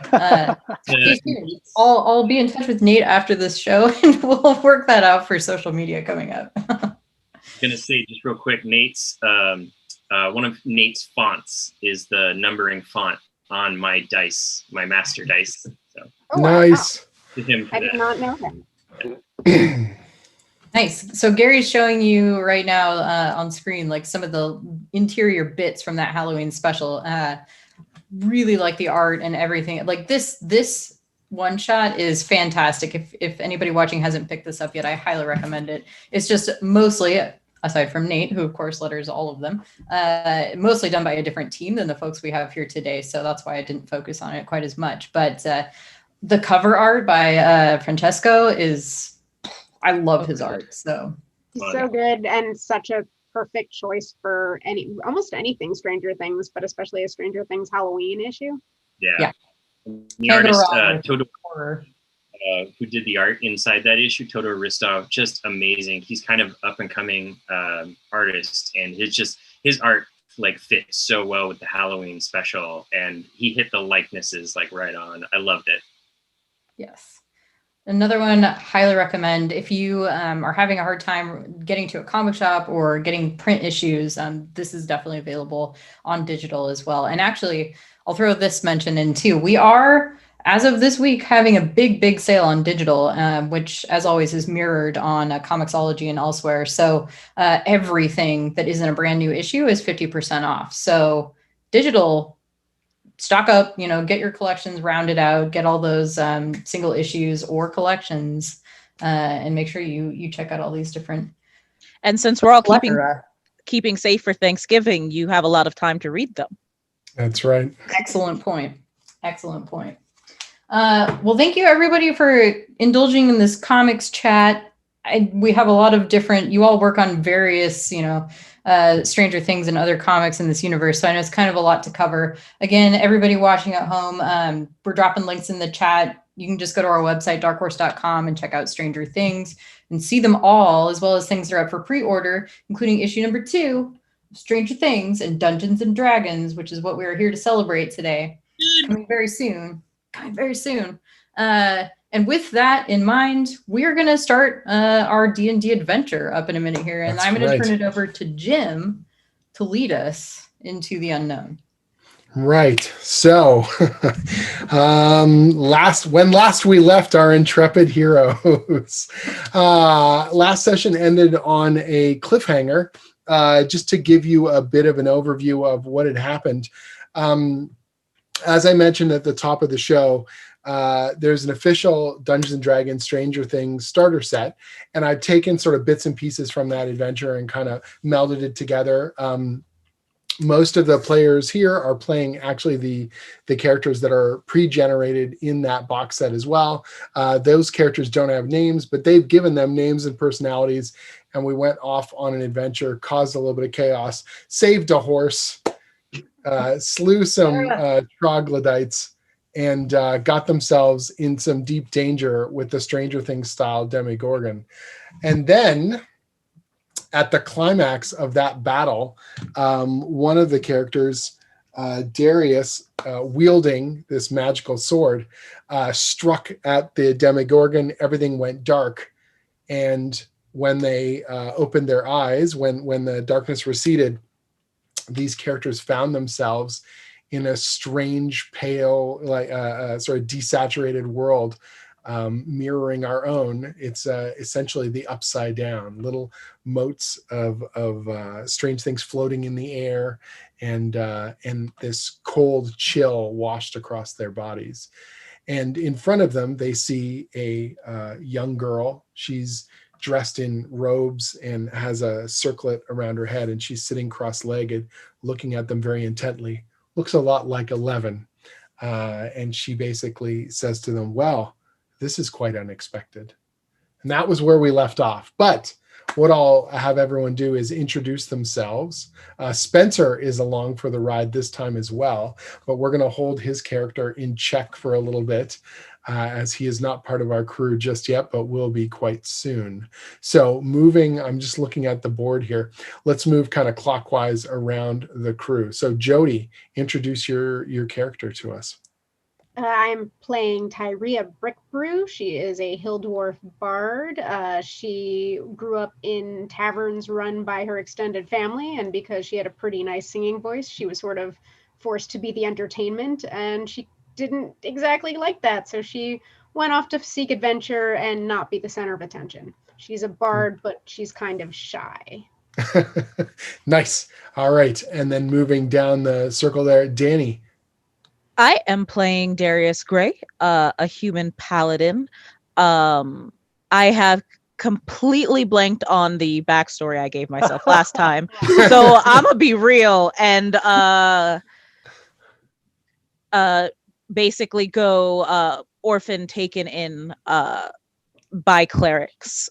I'll be in touch with Nate after this show, and we'll work that out for social media coming up. Gonna say just real quick, Nate's one of Nate's fonts is the numbering font on my dice, my master dice. So Nice. to him for I did that. not know that. Nice. So Gary's showing you right now on screen like some of the interior bits from that Halloween special. Really like the art and everything. Like this one shot is fantastic. If anybody watching hasn't picked this up yet, I highly recommend it. It's just mostly, aside from Nate, who of course letters all of them, mostly done by a different team than the folks we have here today. So that's why I didn't focus on it quite as much. But the cover art by Francesco is, I love his art. So He's so good and such a perfect choice for almost anything Stranger Things, but especially a Stranger Things Halloween issue. Yeah. The Can't go artist wrong with Toto, horror. who did the art inside that issue, Toto Ristov, just amazing. He's kind of up and coming artist, and his art like fits so well with the Halloween special, and he hit the likenesses like right on. I loved it. Yes. Another one, highly recommend if you are having a hard time getting to a comic shop or getting print issues. This is definitely available on digital as well. And actually, I'll throw this mention in too. We are, as of this week, having a big sale on digital, which, as always, is mirrored on Comixology and elsewhere. So everything that isn't a brand new issue is 50% off. So digital, stock up, get your collections rounded out, get all those single issues or collections, and make sure you check out all these different. And since we're all keeping safe for Thanksgiving, you have a lot of time to read them. That's right. Excellent point. Well, thank you everybody for indulging in this comics chat. We have a lot of different, you all work on various, Stranger Things and other comics in this universe. So I know it's kind of a lot to cover. Again, everybody watching at home, we're dropping links in the chat. You can just go to our website, darkhorse.com, and check out Stranger Things and see them all, as well as things that are up for pre-order, including issue number 2, Stranger Things and Dungeons and Dragons, which is what we are here to celebrate today. Coming very soon. And with that in mind, we are going to start our D&D adventure up in a minute here. And I'm going to turn it over to Jim to lead us into the unknown. Right. So last we left our intrepid heroes, last session ended on a cliffhanger, just to give you a bit of an overview of what had happened. As I mentioned at the top of the show, there's an official Dungeons & Dragons Stranger Things starter set, and I've taken sort of bits and pieces from that adventure and kind of melded it together. Most of the players here are playing actually the characters that are pre-generated in that box set as well. Those characters don't have names, but they've given them names and personalities, and we went off on an adventure, caused a little bit of chaos, saved a horse, slew some troglodytes, and got themselves in some deep danger with the Stranger Things style Demogorgon. And then at the climax of that battle, one of the characters, Darius, wielding this magical sword, struck at the Demogorgon. Everything went dark. And when they opened their eyes, when the darkness receded, these characters found themselves in a strange, pale, like sort of desaturated world, mirroring our own. It's essentially the upside down, little motes of strange things floating in the air, and this cold chill washed across their bodies. And in front of them, they see a young girl. She's dressed in robes and has a circlet around her head, and she's sitting cross-legged, looking at them very intently. Looks a lot like 11. And she basically says to them, well, this is quite unexpected. And that was where we left off. But what I'll have everyone do is introduce themselves. Spencer is along for the ride this time as well, but we're going to hold his character in check for a little bit, as he is not part of our crew just yet, but will be quite soon. So moving, I'm just looking at the board here. Let's move kind of clockwise around the crew. So Jody, introduce your character to us. I'm playing Tyria Brickbrew. She is a hill dwarf bard. She grew up in taverns run by her extended family, and because she had a pretty nice singing voice, she was sort of forced to be the entertainment, and she didn't exactly like that, so she went off to seek adventure and not be the center of attention. She's a bard, but she's kind of shy. Nice. All right. And then moving down the circle there, Danny. I am playing Darius Gray, a human paladin. I have completely blanked on the backstory I gave myself last time, so I'm gonna be real and basically go orphan taken in by clerics.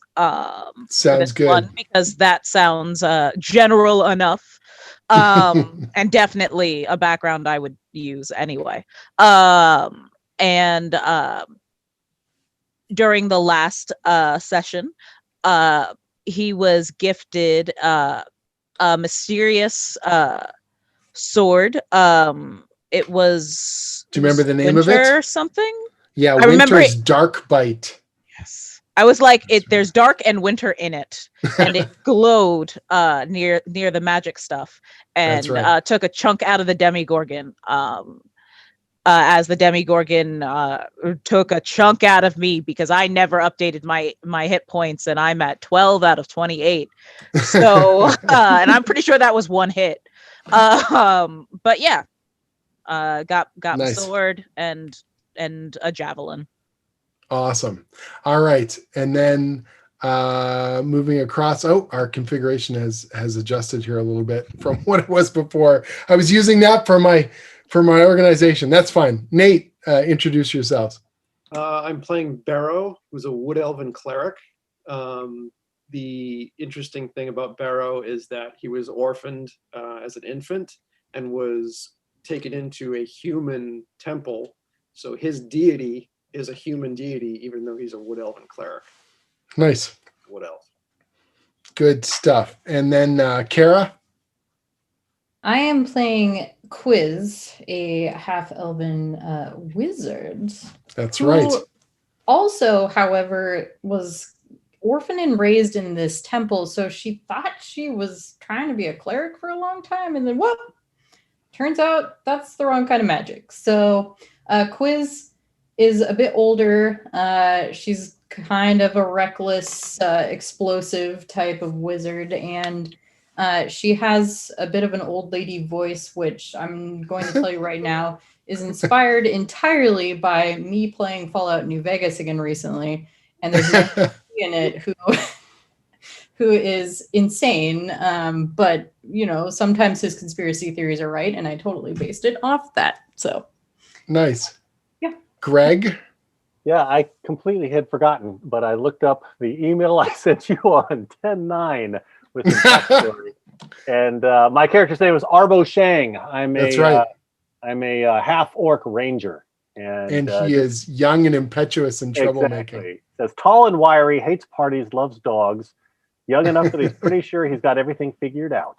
Sounds good. Because that sounds general enough. And definitely a background I would use anyway. And during the last session, he was gifted a mysterious sword. It was. Do you remember the name of it? Or something? Yeah, I remember Winter's Dark Bite. Yes. I was like, there's dark and winter in it, and it glowed near the magic stuff, and right. Took a chunk out of the Demogorgon. As the Demogorgon took a chunk out of me because I never updated my hit points, and I'm at 12 out of 28. So, and I'm pretty sure that was one hit. But yeah, got nice. The sword and a javelin. Awesome. All right. And then moving across. Oh, our configuration has adjusted here a little bit from what it was before. I was using that for my organization. That's fine. Nate, introduce yourselves. I'm playing Barrow, who's a wood elven cleric. The interesting thing about Barrow is that he was orphaned as an infant and was taken into a human temple. So his deity is a human deity, even though he's a wood elven cleric. Nice. Wood elf. Good stuff. And then Kara? I am playing Quiz, a half-elven wizard. That's right. Also, however, was orphaned and raised in this temple, so she thought she was trying to be a cleric for a long time, and then whoop! Turns out that's the wrong kind of magic. So Quiz is a bit older. She's kind of a reckless, explosive type of wizard, and she has a bit of an old lady voice, which I'm going to tell you right now is inspired entirely by me playing Fallout New Vegas again recently. And there's an in it who is insane, but sometimes his conspiracy theories are right, and I totally based it off that. So nice. Greg? Yeah, I completely had forgotten, but I looked up the email I sent you on 10/9 with the backstory. And my character's name was Arbo Shang. I'm a half-orc ranger. And he is young and impetuous and troublemaking. Exactly. Says tall and wiry, hates parties, loves dogs. Young enough that he's pretty sure he's got everything figured out.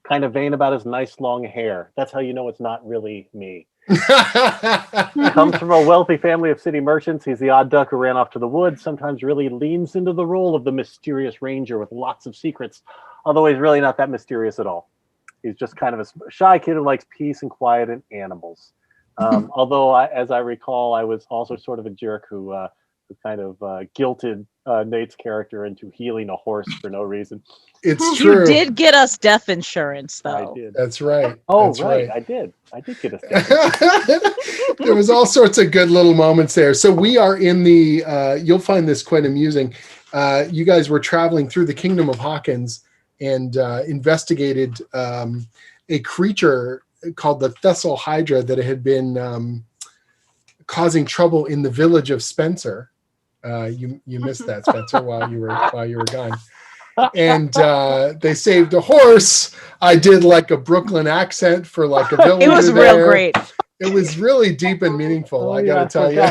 Kind of vain about his nice long hair. That's how you know it's not really me. Comes from a wealthy family of city merchants. He's the odd duck who ran off to the woods. Sometimes really leans into the role of the mysterious ranger with lots of secrets, although he's really not that mysterious at all. He's just kind of a shy kid who likes peace and quiet and animals. Although, as I recall, I was also sort of a jerk who kind of guilted Nate's character into healing a horse for no reason. It's true. You did get us death insurance, though. I did. That's right. Oh, That's right. I did get us death. There was all sorts of good little moments there. So we are in the, you'll find this quite amusing. You guys were traveling through the kingdom of Hawkins and investigated a creature called the Thessal Hydra that had been causing trouble in the village of Spencer. You missed that, Spencer, while you were gone. And they saved a horse. I did like a Brooklyn accent for like a villager. It was real great. It was really deep and meaningful. I gotta tell you.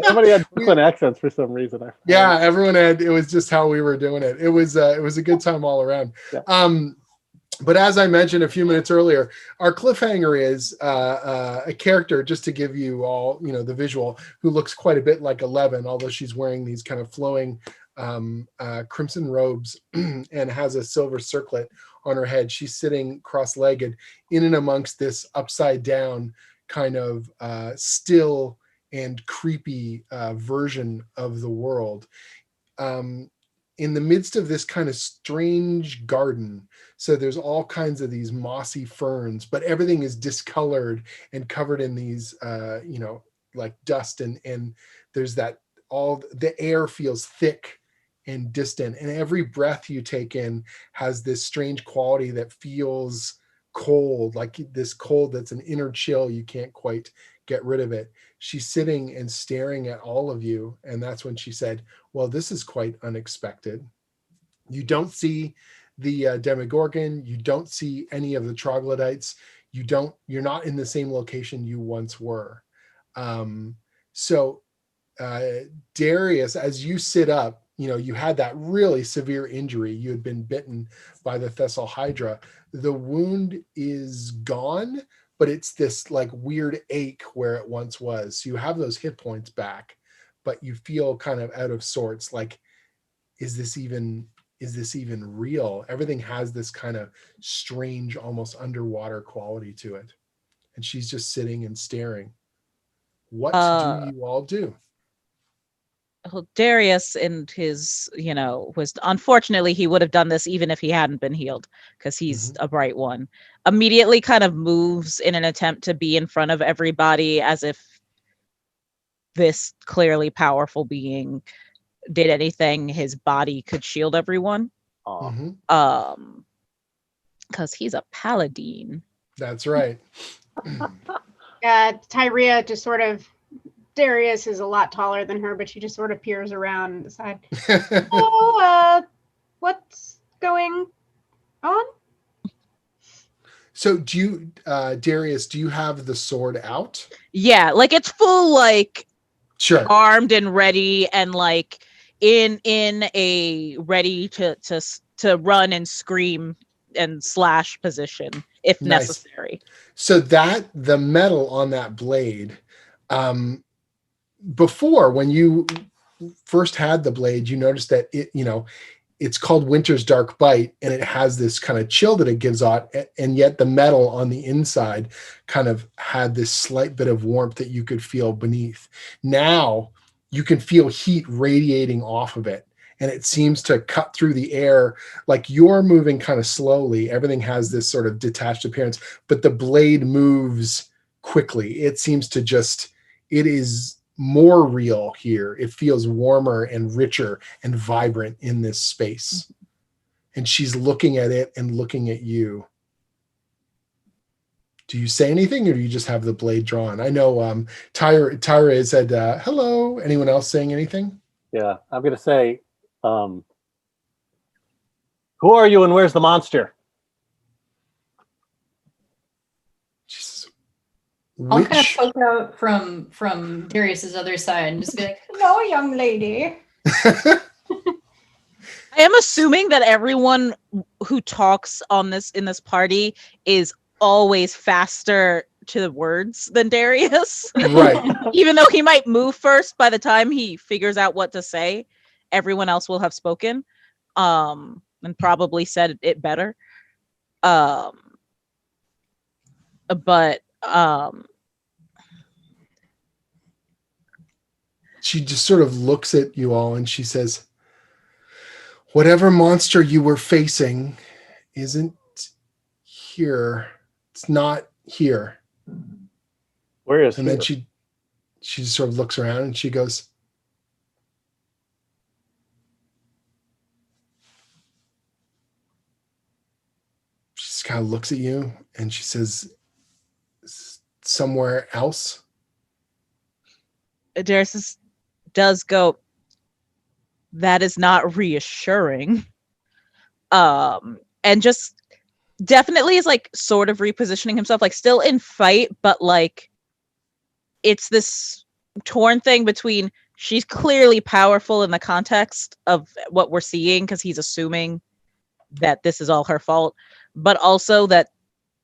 Everybody had Brooklyn accents for some reason. Yeah, everyone had. It was just how we were doing it. It was a good time all around. Yeah. But as I mentioned a few minutes earlier, our cliffhanger is a character, just to give you all, the visual, who looks quite a bit like Eleven, although she's wearing these kind of flowing crimson robes and has a silver circlet on her head. She's sitting cross-legged in and amongst this upside down kind of still and creepy version of the world. In the midst of this kind of strange garden. So there's all kinds of these mossy ferns, but everything is discolored and covered in these, like dust. And there's that, all the air feels thick and distant. And every breath you take in has this strange quality that feels cold, like this cold that's an inner chill. You can't quite get rid of it. She's sitting and staring at all of you. And that's when she said, well, this is quite unexpected. You don't see the Demogorgon. You don't see any of the troglodytes. You're not in the same location you once were. So Darius, as you sit up, you had that really severe injury. You had been bitten by the Thessal Hydra. The wound is gone, but it's this like weird ache where it once was. So you have those hit points back, but you feel kind of out of sorts. Like, is this even real? Everything has this kind of strange, almost underwater quality to it. And she's just sitting and staring. What do you all do? Well, Darius and his, was unfortunately he would have done this even if he hadn't been healed, because he's a bright one. Immediately kind of moves in an attempt to be in front of everybody as if this clearly powerful being did anything his body could shield everyone. Because he's a paladin. That's right. Tyria just sort of, Darius is a lot taller than her, but she just sort of peers around the side. What's going on? So do you, Darius, do you have the sword out? Yeah, like it's full, like sure, armed and ready, and like in a ready to run and scream and slash position if necessary. So that the metal on that blade, before, when you first had the blade, you noticed that it, it's called Winter's Dark Bite, and it has this kind of chill that it gives out, and yet the metal on the inside kind of had this slight bit of warmth that you could feel beneath. Now you can feel heat radiating off of it, and it seems to cut through the air. Like you're moving kind of slowly. Everything has this sort of detached appearance, but the blade moves quickly. It seems to it is more real here. It feels warmer and richer and vibrant in this space. And she's looking at it and looking at you. Do you say anything, or do you just have the blade drawn? I know Tyra said, hello. Anyone else saying anything? Yeah, I'm going to say, who are you and where's the monster? Jesus. I'll kind of Which poke out from Darius's other side and just be like, "Hello, young lady." I am assuming that everyone who talks in this party is always faster to the words than Darius. right. Even though he might move first, by the time he figures out what to say, everyone else will have spoken, and probably said it better. But She just sort of looks at you all and she says, whatever monster you were facing isn't here. It's not here. Where is And here? then she just sort of looks around and she goes, she just kind of looks at you and she says, somewhere else. Darius does go, that is not reassuring. And just definitely is like sort of repositioning himself, like still in fight, but like it's this torn thing between she's clearly powerful in the context of what we're seeing because he's assuming that this is all her fault, but also that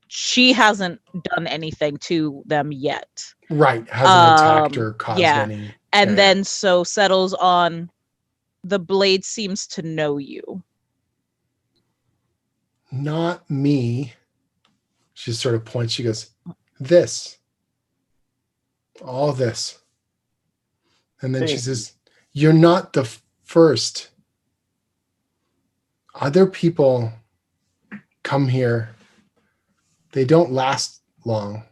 she hasn't done anything to them yet. Right. Hasn't attacked or caused yeah. any. And yeah. then so settles on the blade seems to know you. Not me. She sort of points. She goes, this. All this. And then she says, you're not the first. Other people come here. They don't last long.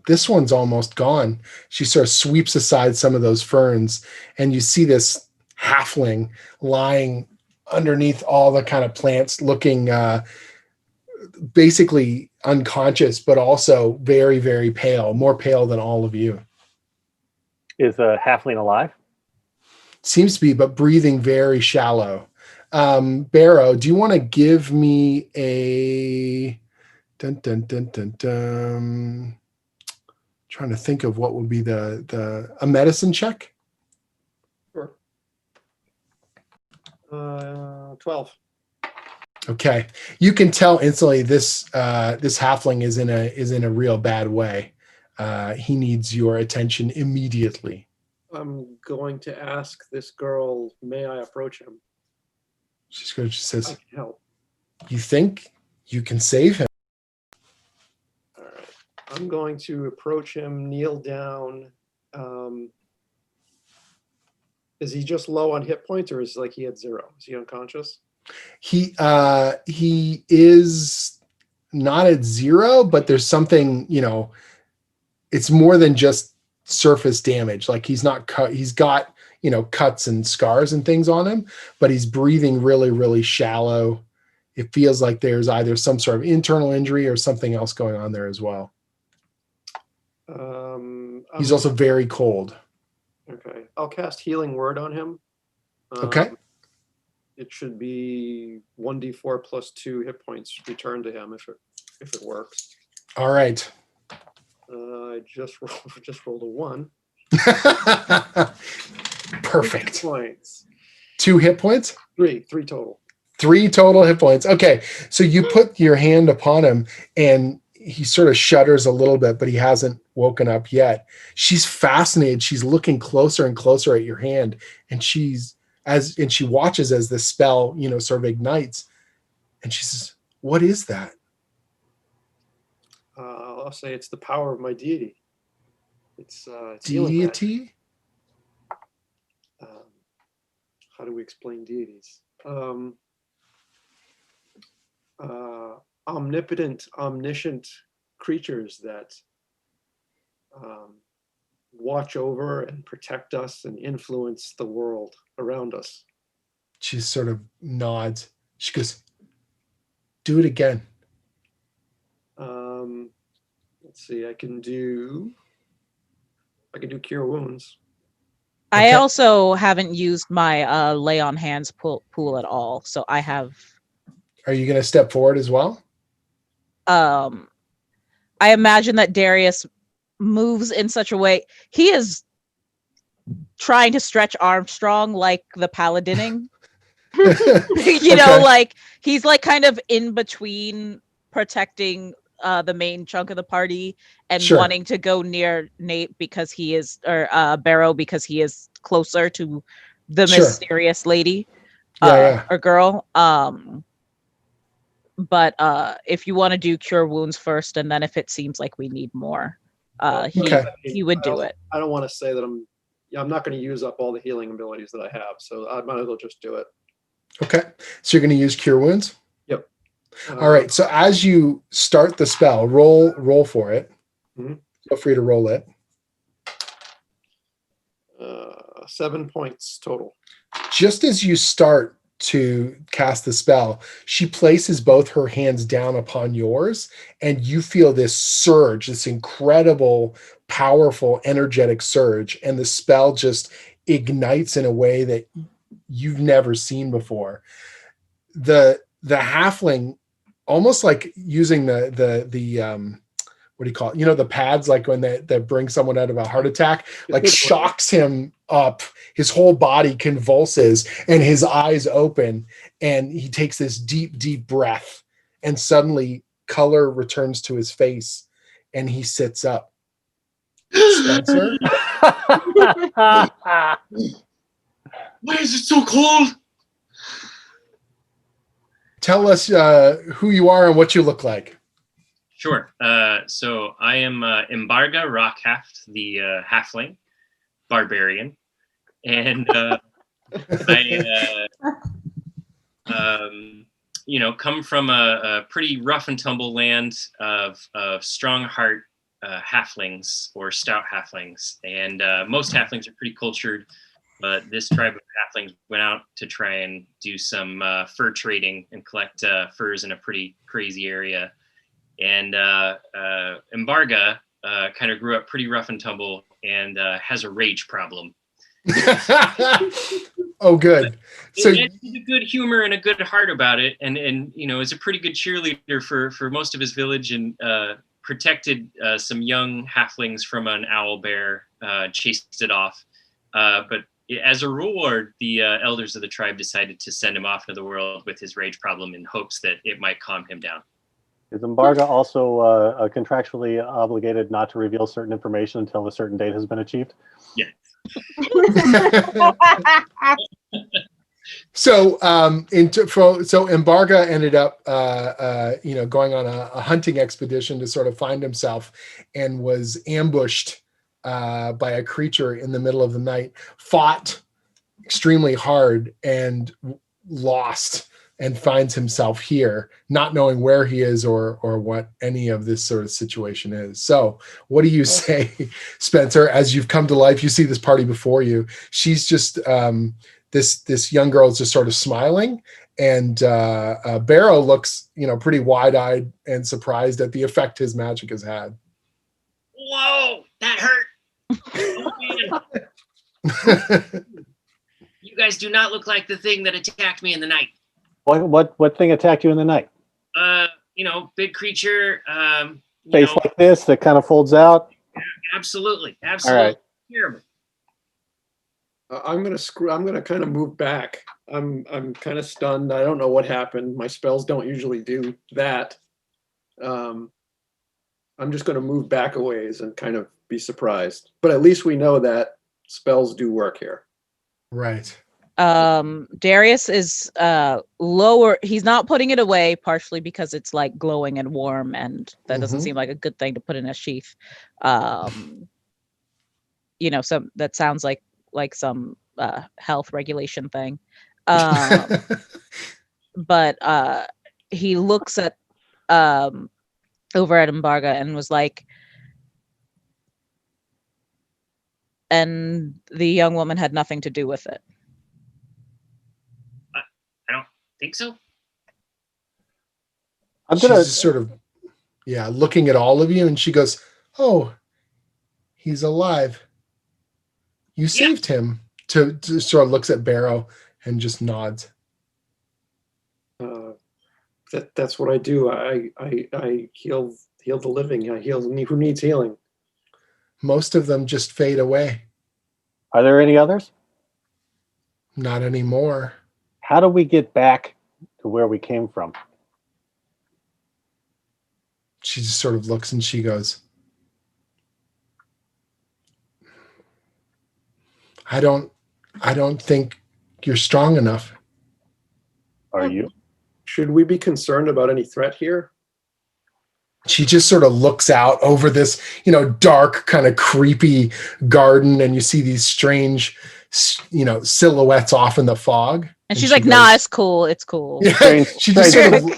This one's almost gone. She sort of sweeps aside some of those ferns, and you see this halfling lying underneath all the kind of plants, looking basically unconscious, but also very, very pale, more pale than all of you. Is a halfling alive? Seems to be, but breathing very shallow. Barrow, do you want to give me a trying to think of what would be a medicine check? Sure. 12. Okay, you can tell instantly this halfling is in a real bad way. He needs your attention immediately. I'm going to ask this girl, may I approach him? She says, I can help. you think you can save him? All right. I'm going to approach him, kneel down. Is he just low on hit points, or is it like he had 0? Is he unconscious? He is not at 0, but there's something, it's more than just surface damage. Like he's not cut. He's got, cuts and scars and things on him, but he's breathing really, really shallow. It feels like there's either some sort of internal injury or something else going on there as well. He's also very cold. Okay. I'll cast Healing Word on him. Okay. It should be 1d4 plus 2 hit points returned to him if it works. All right. I just rolled a 1. Perfect. 2 points. 2 hit points? 3 total. 3 total hit points. Okay. So you put your hand upon him and he sort of shudders a little bit, but he hasn't woken up yet. She's fascinated. She's looking closer and closer at your hand, and she watches as the spell, sort of ignites, and she says, what is that? I'll say it's the power of my deity. It's deity? How do we explain deities? Omnipotent, omniscient creatures that watch over and protect us and influence the world around us. She sort of nods. She goes, do it again. Let's see, I can do Cure Wounds. I also haven't used my lay on hands pool at all, so I have. Are you going to step forward as well? I imagine that Darius moves in such a way. He is trying to stretch Armstrong like the paladining. Okay. Like he's like kind of in between protecting the main chunk of the party and Sure. wanting to go near Nate because he is, or Barrow because he is closer to the Sure. mysterious lady Yeah. or girl. But if you want to do cure wounds first, and then if it seems like we need more, Okay. he would do it. I don't want to say that I'm not going to use up all the healing abilities that I have, so I might as well just do it. Okay. So you're going to use cure wounds? Yep. All right. So as you start the spell, roll for it. Mhm. Feel free to roll it. 7 points total. Just as you start to cast the spell, she places both her hands down upon yours, and you feel this surge, this incredible, powerful, energetic surge, and the spell just ignites in a way that you've never seen before. The halfling, almost like using the what do you call it? The pads, like when that bring someone out of a heart attack, like shocks him up. His whole body convulses and his eyes open, and he takes this deep, deep breath, and suddenly color returns to his face and he sits up. Spencer? Why is it so cold? Tell us who you are and what you look like. Sure. So I am Embarga Rockhaft, the halfling barbarian, and I, come from a pretty rough and tumble land of strong heart halflings or stout halflings, and most halflings are pretty cultured, but this tribe of halflings went out to try and do some fur trading and collect furs in a pretty crazy area. And Embarga kind of grew up pretty rough and tumble and has a rage problem. Oh, good. So he has a good humor and a good heart about it, and is a pretty good cheerleader for most of his village, and protected some young halflings from an owl bear, chased it off. But as a reward, the elders of the tribe decided to send him off into the world with his rage problem in hopes that it might calm him down. Is Embarga also contractually obligated not to reveal certain information until a certain date has been achieved? Yeah. So Embarga ended up going on a hunting expedition to sort of find himself, and was ambushed by a creature in the middle of the night, fought extremely hard and lost, and finds himself here, not knowing where he is or what any of this sort of situation is. So what do you say, Spencer, as you've come to life? You see this party before you. She's just this young girl is just sort of smiling, and Barrow looks pretty wide-eyed and surprised at the effect his magic has had. Whoa, that hurt. Oh, man. You guys do not look like the thing that attacked me in the night. What thing attacked you in the night? Big creature. Face like this that kind of folds out. Absolutely. All right. Terrible. I'm gonna kind of move back. I'm kind of stunned. I don't know what happened. My spells don't usually do that. I'm just gonna move back a ways and kind of be surprised. But at least we know that spells do work here. Right. Darius is lower. He's not putting it away, partially because it's like glowing and warm, and that doesn't seem like a good thing to put in a sheath. Some that sounds like some health regulation thing. But he looks at over at Embarga and was like, and the young woman had nothing to do with it. I don't think so. She's just sort of, looking at all of you, and she goes, "Oh, he's alive. You saved him." To sort of looks at Barrow and just nods. That's what I do. I heal Heal the living. Heal who needs healing. Most of them just fade away. Are there any others? Not anymore. How do we get back to where we came from? She just sort of looks and she goes, I don't think you're strong enough. Are you? Should we be concerned about any threat here? She just sort of looks out over this, dark, kind of creepy garden, and you see these strange, silhouettes off in the fog. And she's like, nah, it's cool. It's cool. Yeah, she just sort of,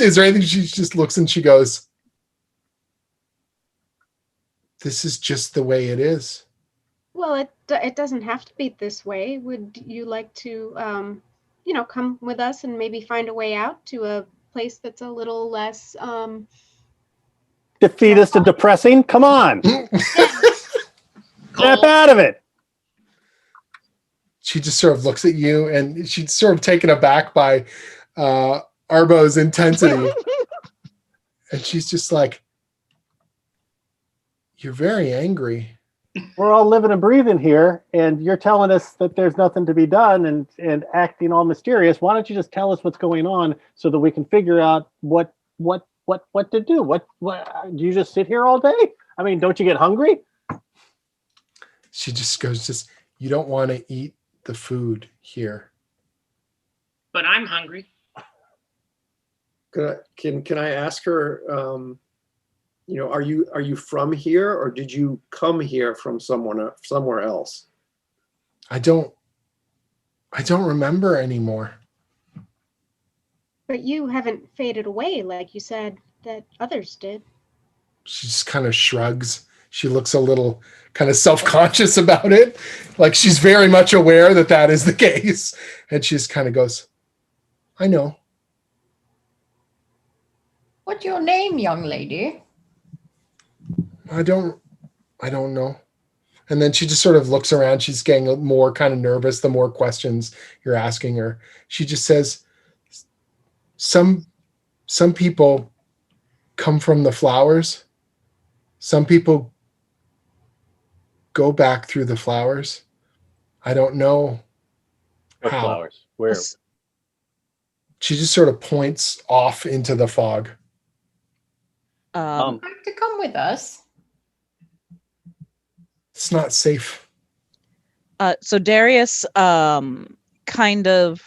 is there anything? She just looks and she goes, this is just the way it is. Well, it doesn't have to be this way. Would you like to, come with us and maybe find a way out to a place that's a little less Defeatist and depressing? Come on. Snap out of it. She just sort of looks at you, and she's sort of taken aback by Arbo's intensity. And she's just like, you're very angry. We're all living and breathing here, and you're telling us that there's nothing to be done and acting all mysterious. Why don't you just tell us what's going on so that we can figure out what to do? What do you just sit here all day? I mean, don't you get hungry? She just goes, you don't want to eat the food here. But I'm hungry. Can I ask her, are you from here, or did you come here from somewhere else? I don't remember anymore. But you haven't faded away like you said that others did. She just kind of shrugs. She looks a little kind of self-conscious about it. Like she's very much aware that is the case. And she just kind of goes, I know. What's your name, young lady? I don't know. And then she just sort of looks around. She's getting more kind of nervous the more questions you're asking her. She just says, some people come from the flowers. Some people go back through the flowers. I don't know What how. flowers? Where? She just sort of points off into the fog. Like to come with us. It's not safe. So Darius kind of,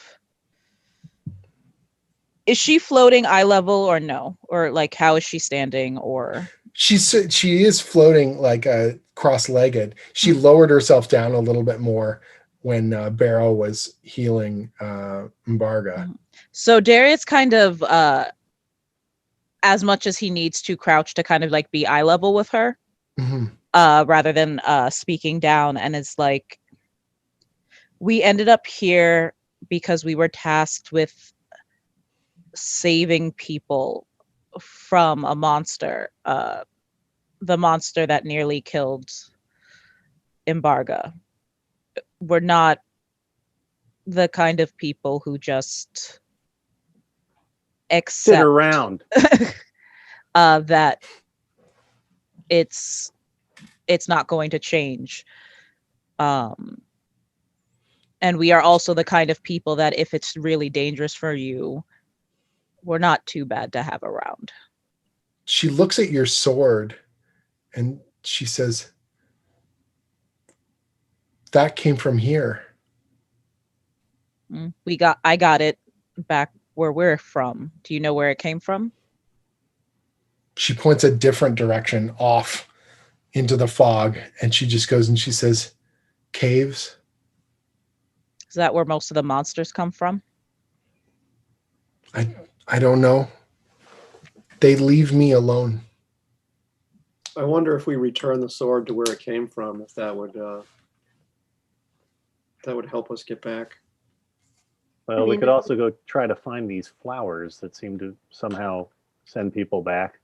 is she floating eye level or no? Or like how is she standing or? She is floating like cross-legged. She lowered herself down a little bit more when Barrow was healing Mbarga. So Darius kind of, as much as he needs to crouch to kind of like be eye level with her, rather than speaking down, and is like, we ended up here because we were tasked with saving people from a monster, the monster that nearly killed Mbarga. We're not the kind of people who just accept Sit around. that it's not going to change. And we are also the kind of people that if it's really dangerous for you, we're not too bad to have around. She looks at your sword and she says, that came from here. I got it back where we're from. Do you know where it came from? She points a different direction off into the fog, and she just goes and she says, caves. Is that where most of the monsters come from? I don't know. They leave me alone. I wonder if we return the sword to where it came from, if that would help us get back. Well, we could also go try to find these flowers that seem to somehow send people back.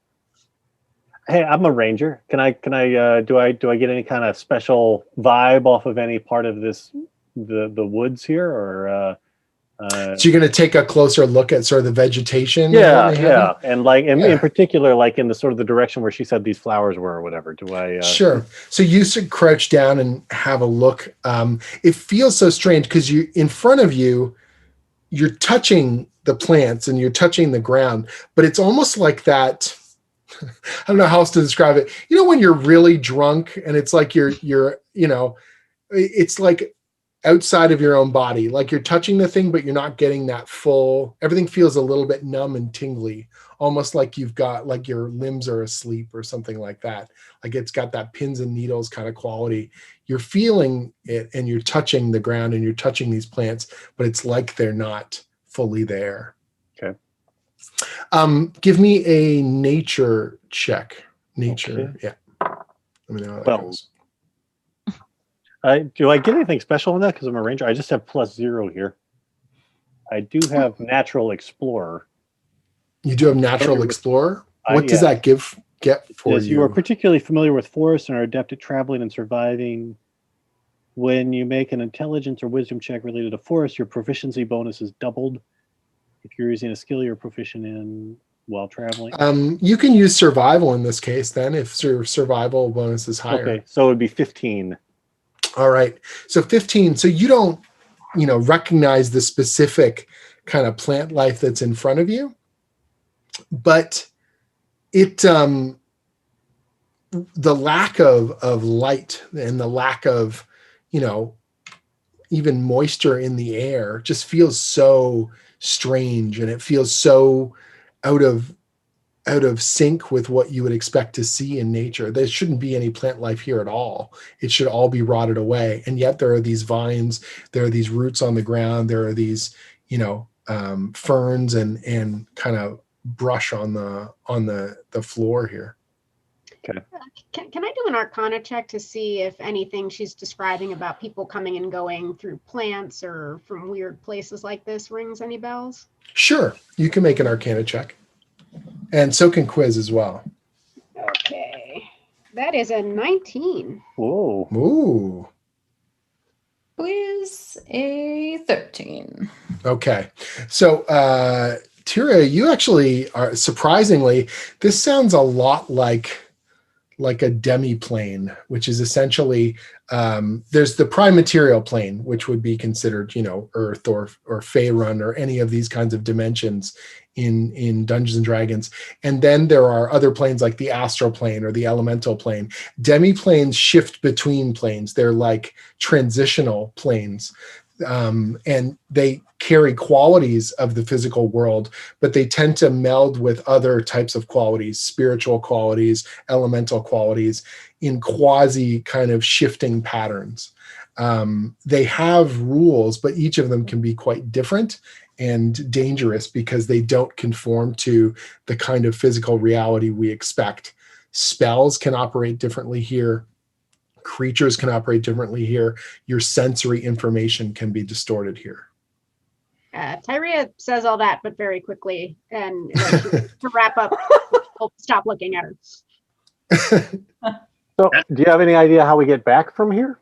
Hey, I'm a ranger. Do I get any kind of special vibe off of any part of this, the woods here, or So you're going to take a closer look at sort of the vegetation. Yeah. And like, in Yeah. particular, like in the sort of the direction where she said these flowers were or whatever. Do I? Sure. So you should crouch down and have a look. It feels so strange because in front of you, you're touching the plants and you're touching the ground, but it's almost like that. I don't know how else to describe it. You know, when you're really drunk and it's like you're, it's like outside of your own body, like you're touching the thing, but you're not getting that full, everything feels a little bit numb and tingly, almost like you've got, like your limbs are asleep or something like that. Like it's got that pins and needles kind of quality. You're feeling it and you're touching the ground and you're touching these plants, but it's like they're not fully there. Okay. Give me a nature check. Nature. Okay. Yeah. Let me know how that Well, goes. Do I get anything special in that because I'm a ranger? I just have +0 here. I do have natural explorer. You do have natural explorer. What does yeah. that get for you? You are particularly familiar with forests and are adept at traveling and surviving. When you make an intelligence or wisdom check related to forest, your proficiency bonus is doubled. If you're using a skill you're proficient in while traveling. You can use survival in this case then if your survival bonus is higher. Okay, so it would be 15. All right. So 15. So you don't, recognize the specific kind of plant life that's in front of you, but the lack of light and the lack of, even moisture in the air just feels so strange, and it feels so out of sync with what you would expect to see in nature. There shouldn't be any plant life here at all. It should all be rotted away. And yet there are these vines, there are these roots on the ground, there are these, ferns and kind of brush on the floor here. Okay. Can I do an Arcana check to see if anything she's describing about people coming and going through plants or from weird places like this rings any bells? Sure. You can make an Arcana check. And so can Quiz as well. Okay. That is a 19. Whoa. Ooh. Quiz a 13. Okay. So, Tyria, you actually are, surprisingly, this sounds a lot like a demi-plane, which is essentially, there's the prime material plane, which would be considered, Earth or Faerun or any of these kinds of dimensions in Dungeons and Dragons. And then there are other planes like the astral plane or the elemental plane. Demi-planes shift between planes. They're like transitional planes. And they carry qualities of the physical world, but they tend to meld with other types of qualities, spiritual qualities, elemental qualities, in quasi kind of shifting patterns. They have rules, but each of them can be quite different and dangerous because they don't conform to the kind of physical reality we expect. Spells can operate differently here. Creatures can operate differently here. Your sensory information can be distorted here. Tyria says all that, but very quickly. And to wrap up, I'll stop looking at her. So, do you have any idea how we get back from here?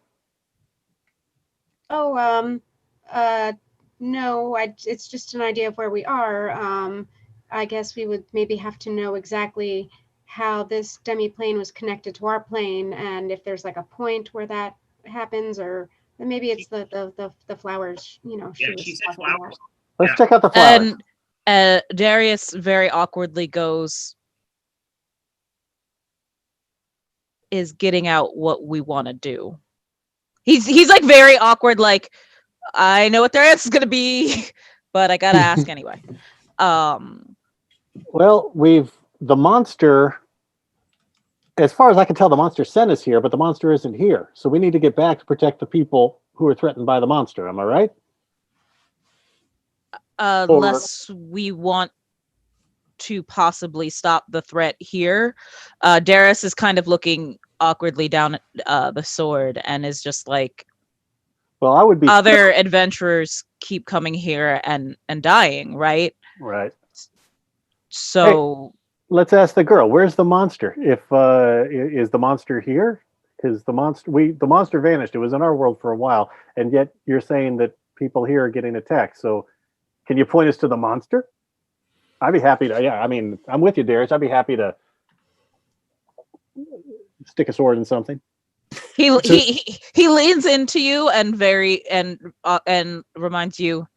Oh, no, it's just an idea of where we are. I guess we would maybe have to know exactly how this demi-plane was connected to our plane, and if there's like a point where that happens, or maybe it's the flowers, She said flowers. Let's check out the flowers. And Darius very awkwardly goes, is getting out what we want to do. He's like very awkward, like, I know what their answer's gonna be, but I gotta ask anyway. Well, the monster, as far as I can tell, the monster sent us here, but the monster isn't here. So we need to get back to protect the people who are threatened by the monster. Am I right? Unless we want to possibly stop the threat here. Darius is kind of looking awkwardly down at the sword and is just like, well, I would be other adventurers keep coming here and dying, right? Right. So let's ask the girl, where's the monster? If is the monster here? Because the monster vanished. It was in our world for a while, and yet you're saying that people here are getting attacked. So Can you point us to the monster? I'd be happy to. Yeah, I mean, I'm with you, Darius. I'd be happy to stick a sword in something. He leans into you and reminds you,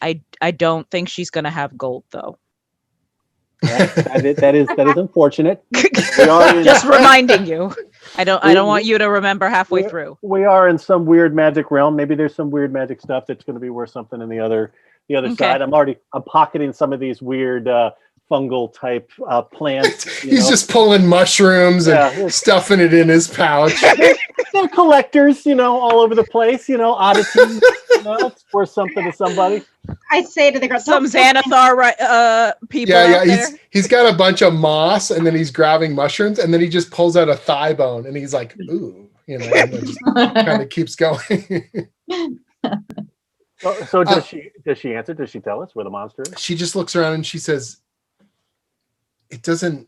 I don't think she's gonna have gold though. That is unfortunate. Just reminding you. I don't want you to remember halfway through. We are in some weird magic realm. Maybe there's some weird magic stuff that's going to be worth something in the other side. I'm pocketing some of these weird fungal type plants. He's just pulling mushrooms and stuffing it in his pouch. They're collectors, all over the place. Oddities. It's worth something to somebody. I say to the girl, some Xanathar people. Yeah. He's got a bunch of moss, and then he's grabbing mushrooms, and then he just pulls out a thigh bone, and he's like, "Ooh," and then just kind of keeps going. So does she answer? Does she tell us where the monster is? She just looks around and she says, it's in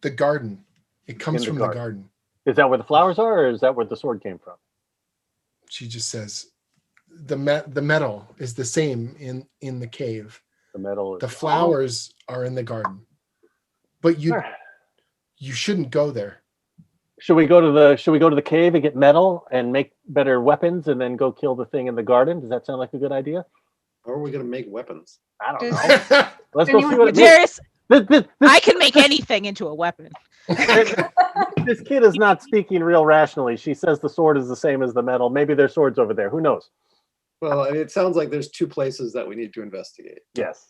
the garden. It comes from the garden. Is that where the flowers are, or is that where the sword came from? She just says, the metal is the same in the cave. The flowers are in the garden, but you shouldn't go there. Should we go to the cave and get metal and make better weapons and then go kill the thing in the garden? Does that sound like a good idea? How are we going to make weapons? I don't know. Let's go see what Darius, I can make anything into a weapon. This kid is not speaking real rationally. She says the sword is the same as the metal. Maybe there's swords over there. Who knows? Well, it sounds like there's two places that we need to investigate. Yes.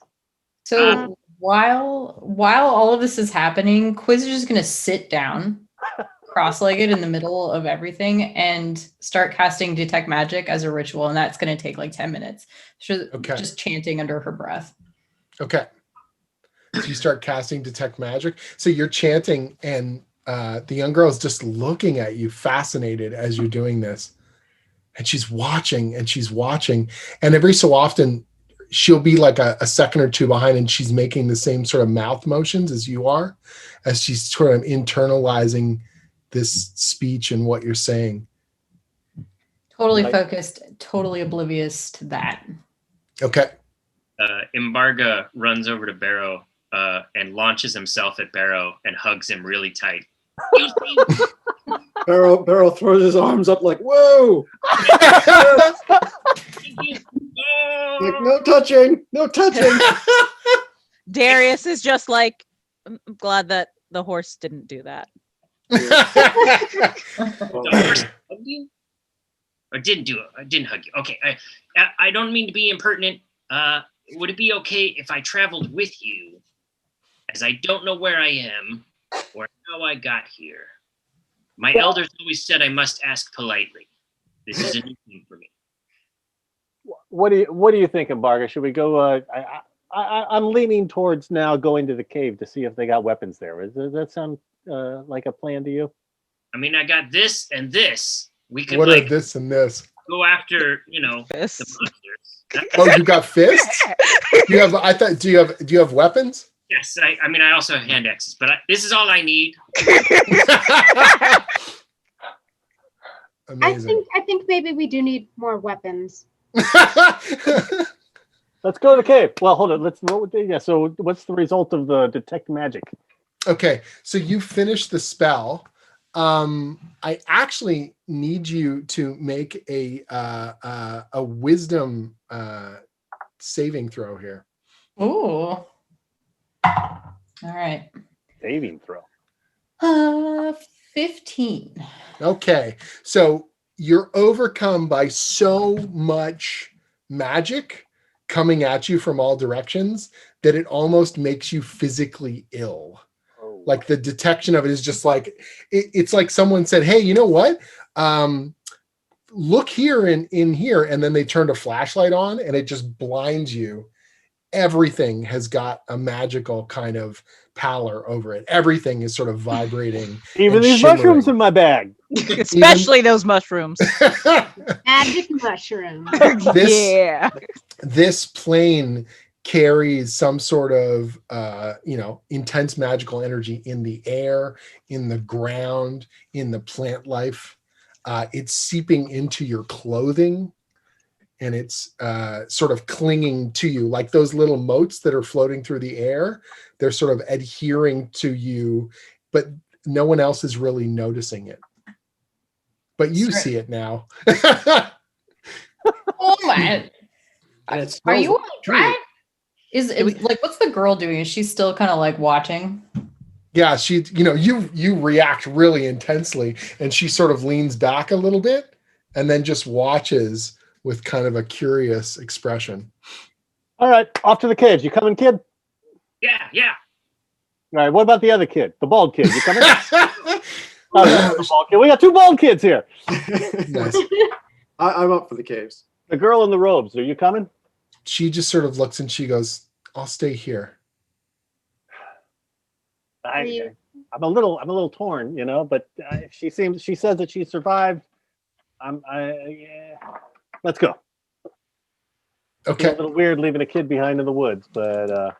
So while all of this is happening, Quiz is just going to sit down, cross-legged in the middle of everything, and start casting Detect Magic as a ritual, and that's going to take like 10 minutes. Just chanting under her breath. Okay. So you start casting Detect Magic. So you're chanting, and the young girl is just looking at you, fascinated as you're doing this. And she's watching, and every so often she'll be like a second or two behind, and she's making the same sort of mouth motions as you are, as she's sort of internalizing this speech and what you're saying. Totally focused, totally oblivious to that. Okay. Embarga runs over to Barrow and launches himself at Barrow and hugs him really tight. Barrow throws his arms up like, whoa! Like, no touching. Darius is just like, I'm glad that the horse didn't do that. The horse hugged you? Or didn't do it? I didn't hug you. Okay, I don't mean to be impertinent. Would it be okay if I traveled with you, as I don't know where I am or how I got here? My elders always said I must ask politely. This is a new thing for me. What do you think, Embarga? Should we go? I'm leaning towards now going to the cave to see if they got weapons there. Does that sound like a plan to you? I mean, I got this and this. We could what are this and this? Go after, the Fists. monsters. Oh, you got fists? Do you have weapons? Yes, I also have hand axes, but this is all I need. Amazing. I think maybe we do need more weapons. Let's go to the cave. Well, hold on. So what's the result of the Detect Magic? Okay, so you finished the spell. I actually need you to make a wisdom saving throw here. Ooh. All right. Saving throw. 15. Okay, so you're overcome by so much magic coming at you from all directions that it almost makes you physically ill. Oh. Like the detection of it is just like, it's like someone said, hey, you know what? Look here and in here. And then they turned a flashlight on and it just blinds you. Everything has got a magical kind of pallor over it. Everything is sort of vibrating. Even these shimmering. mushrooms in my bag. Especially those mushrooms. Magic mushroom. This plane carries some sort of intense magical energy in the air, in the ground, in the plant life. It's seeping into your clothing. and it's sort of clinging to you, like those little motes that are floating through the air. They're sort of adhering to you, but no one else is really noticing it. But you see it now. Oh my! And it Are smells you like all right? Is like, what's the girl doing? Is she still kind of like watching? Yeah, she, you react really intensely, and she sort of leans back a little bit and then just watches with kind of a curious expression. All right, off to the caves. You coming, kid? Yeah. All right, what about the other kid? The bald kid. You coming? The bald kid. We got 2 bald kids here. Nice. I'm up for the caves. The girl in the robes. Are you coming? She just sort of looks and she goes, I'll stay here. I'm a little torn, but she says that she survived. Yeah. Let's go. Okay. It's a little weird leaving a kid behind in the woods, but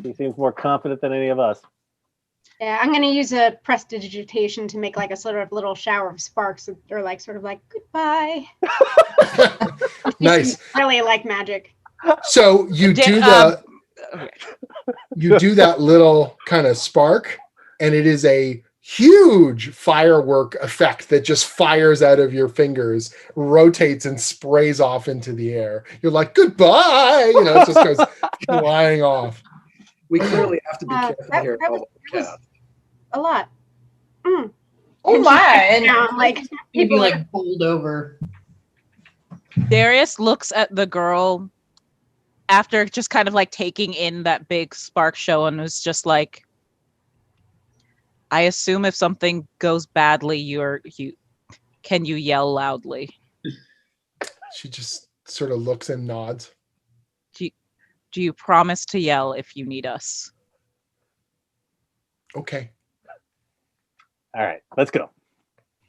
she seems more confident than any of us. Yeah, I'm gonna use a prestidigitation to make like a sort of little shower of sparks, or like sort of like goodbye. Nice. Really like magic. So you do that little kind of spark, and it is a huge firework effect that just fires out of your fingers, rotates and sprays off into the air. You're like, goodbye, it just goes flying off. We clearly have to be careful here. That was a lot. Oh my! And like you'd be people like bowled over. Darius looks at the girl after just kind of like taking in that big spark show and was just like, I assume if something goes badly, can you yell loudly? She just sort of looks and nods. Do you promise to yell if you need us? Okay. All right, let's go.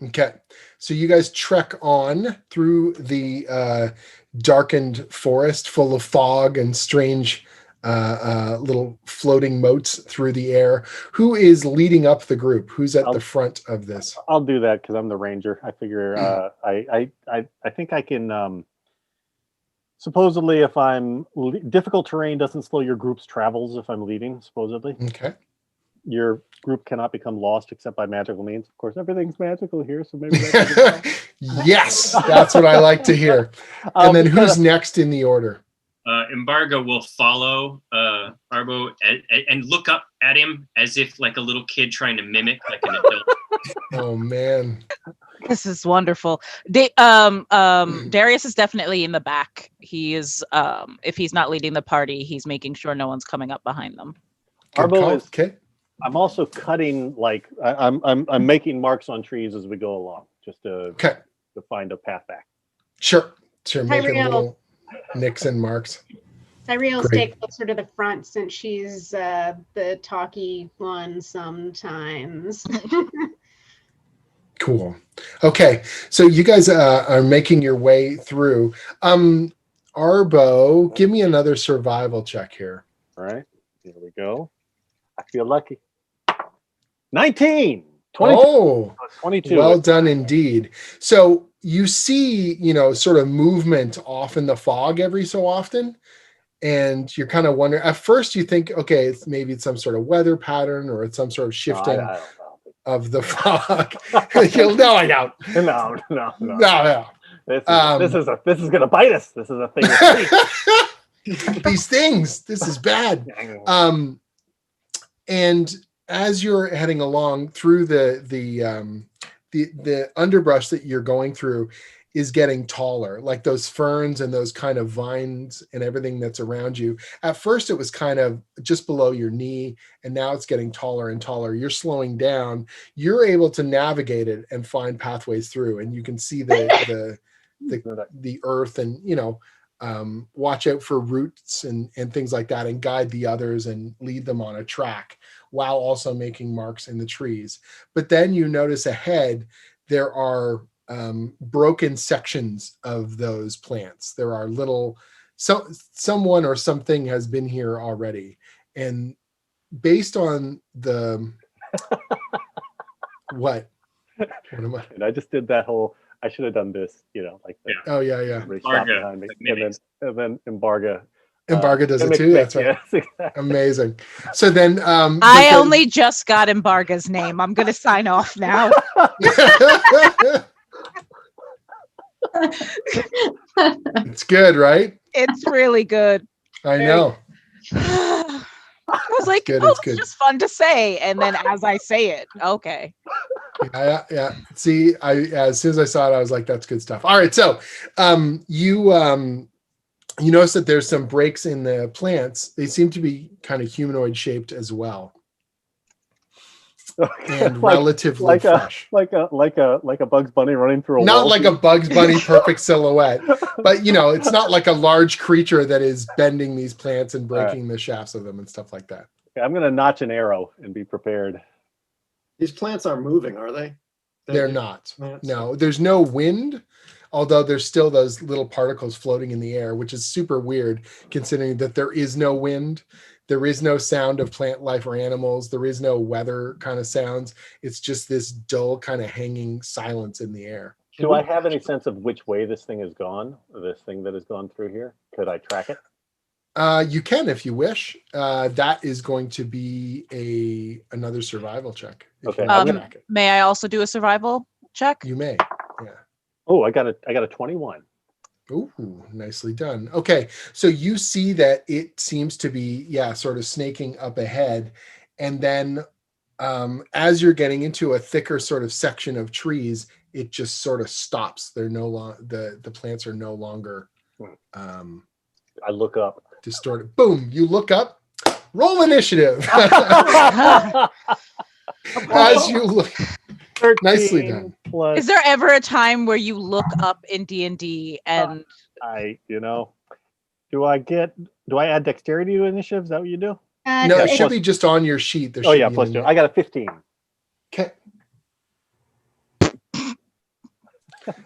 Okay. So you guys trek on through the darkened forest full of fog and strange little floating motes through the air. Who is leading up the group? Who's at the front of this? I'll do that because I'm the ranger. I figure I think I can. Supposedly, if I'm difficult terrain doesn't slow your group's travels if I'm leading. Supposedly, okay. Your group cannot become lost except by magical means. Of course, everything's magical here, so maybe that's yes, that's what I like to hear. And then who's next in the order? Embargo will follow Arbo and look up at him as if like a little kid trying to mimic like an adult. Oh man, this is wonderful. Darius is definitely in the back. He is, if he's not leading the party, he's making sure no one's coming up behind them. Arbo is okay. I'm also cutting, like I'm making marks on trees as we go along, just to find a path back. Sure, making Tyria. little nicks and marks. Tyria will stay closer to the front since she's the talky one sometimes. Cool. Okay, so you guys are making your way through. Arbo, give me another survival check here. All right, here we go. I feel lucky. 19. 22. Oh, 22. Well done indeed. So you see, sort of movement off in the fog every so often. And you're kind of wondering, at first you think, okay, maybe it's some sort of weather pattern or it's some sort of shifting of the fog. No, I don't. No. This is gonna bite us. This is a thing. These things. This is bad. And as you're heading along through the underbrush that you're going through is getting taller, like those ferns and those kind of vines and everything that's around you. At first it was kind of just below your knee, and now it's getting taller and taller. You're slowing down. You're able to navigate it and find pathways through, and you can see the earth and, watch out for roots and things like that, and guide the others and lead them on a track while also making marks in the trees. But then you notice ahead, there are broken sections of those plants. There are someone or something has been here already. And based on the, what am I? And I just did that whole, I should have done this, like the Oh yeah. everybody shot Embargo, behind me. like And mimics. then Embargo. Embargo does it mimic too. me, That's right. yes, exactly. Amazing. So then, I only just got Embarga's name. I'm gonna sign off now. It's good, right? It's really good. I know. I was like, good, oh, it's it's good. just fun to say. And then as I say it, okay. Yeah. See, as soon as I saw it, I was like, that's good stuff. All right. So you notice that there's some breaks in the plants. They seem to be kind of humanoid shaped as well. And relatively fresh. Like a Bugs Bunny running through a not wall. like a Bugs Bunny perfect silhouette, but it's not like a large creature that is bending these plants and breaking the shafts of them and stuff like that. Okay, I'm gonna notch an arrow and be prepared. These plants aren't moving, are they? They're not. Plants? No, there's no wind, although there's still those little particles floating in the air, which is super weird considering that there is no wind. There is no sound of plant life or animals. There is no weather kind of sounds. It's just this dull kind of hanging silence in the air. Do I have any sense of which way this thing has gone? This thing that has gone through here? Could I track it? You can if you wish. That is going to be another survival check. Okay. May I also do a survival check? You may. Yeah. Oh, I got a 21. Ooh, nicely done. Okay, so you see that it seems to be, sort of snaking up ahead. And then as you're getting into a thicker sort of section of trees, it just sort of stops. They're no longer, the plants are no longer I look up. distorted. Boom, you look up, roll initiative. As you look. 13 Nicely done. Plus, Is there ever a time where you look up in D&D and do I add dexterity to initiative? Is that what you do? No, it should plus- be just on your sheet. There Oh should yeah, be plus an- 2. I got a 15. Okay.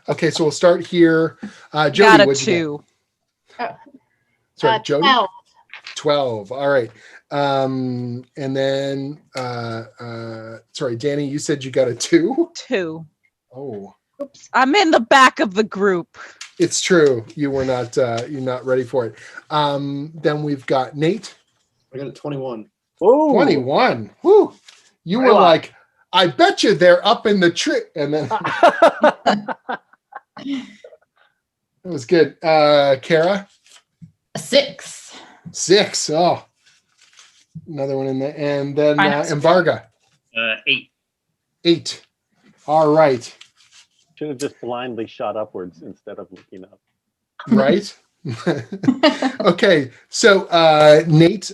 Okay, so we'll start here. Jody, got a what'd you 2? get? Sorry, Jody? 12. 12. All right. And then, sorry, Danny, you said you got a 2? 2. Oh, Oops. I'm in the back of the group. it's true. You were not, you're not ready for it. Then we've got Nate. I got a 21. Ooh. 21. Woo. You were Wow. like, I bet you they're up in the tree. And then it was good. Kara. 6. 6. Oh, another one in there. And then Finance. Embarga. 8. 8. All right. Should have just blindly shot upwards instead of looking up. Right. Okay. So Nate,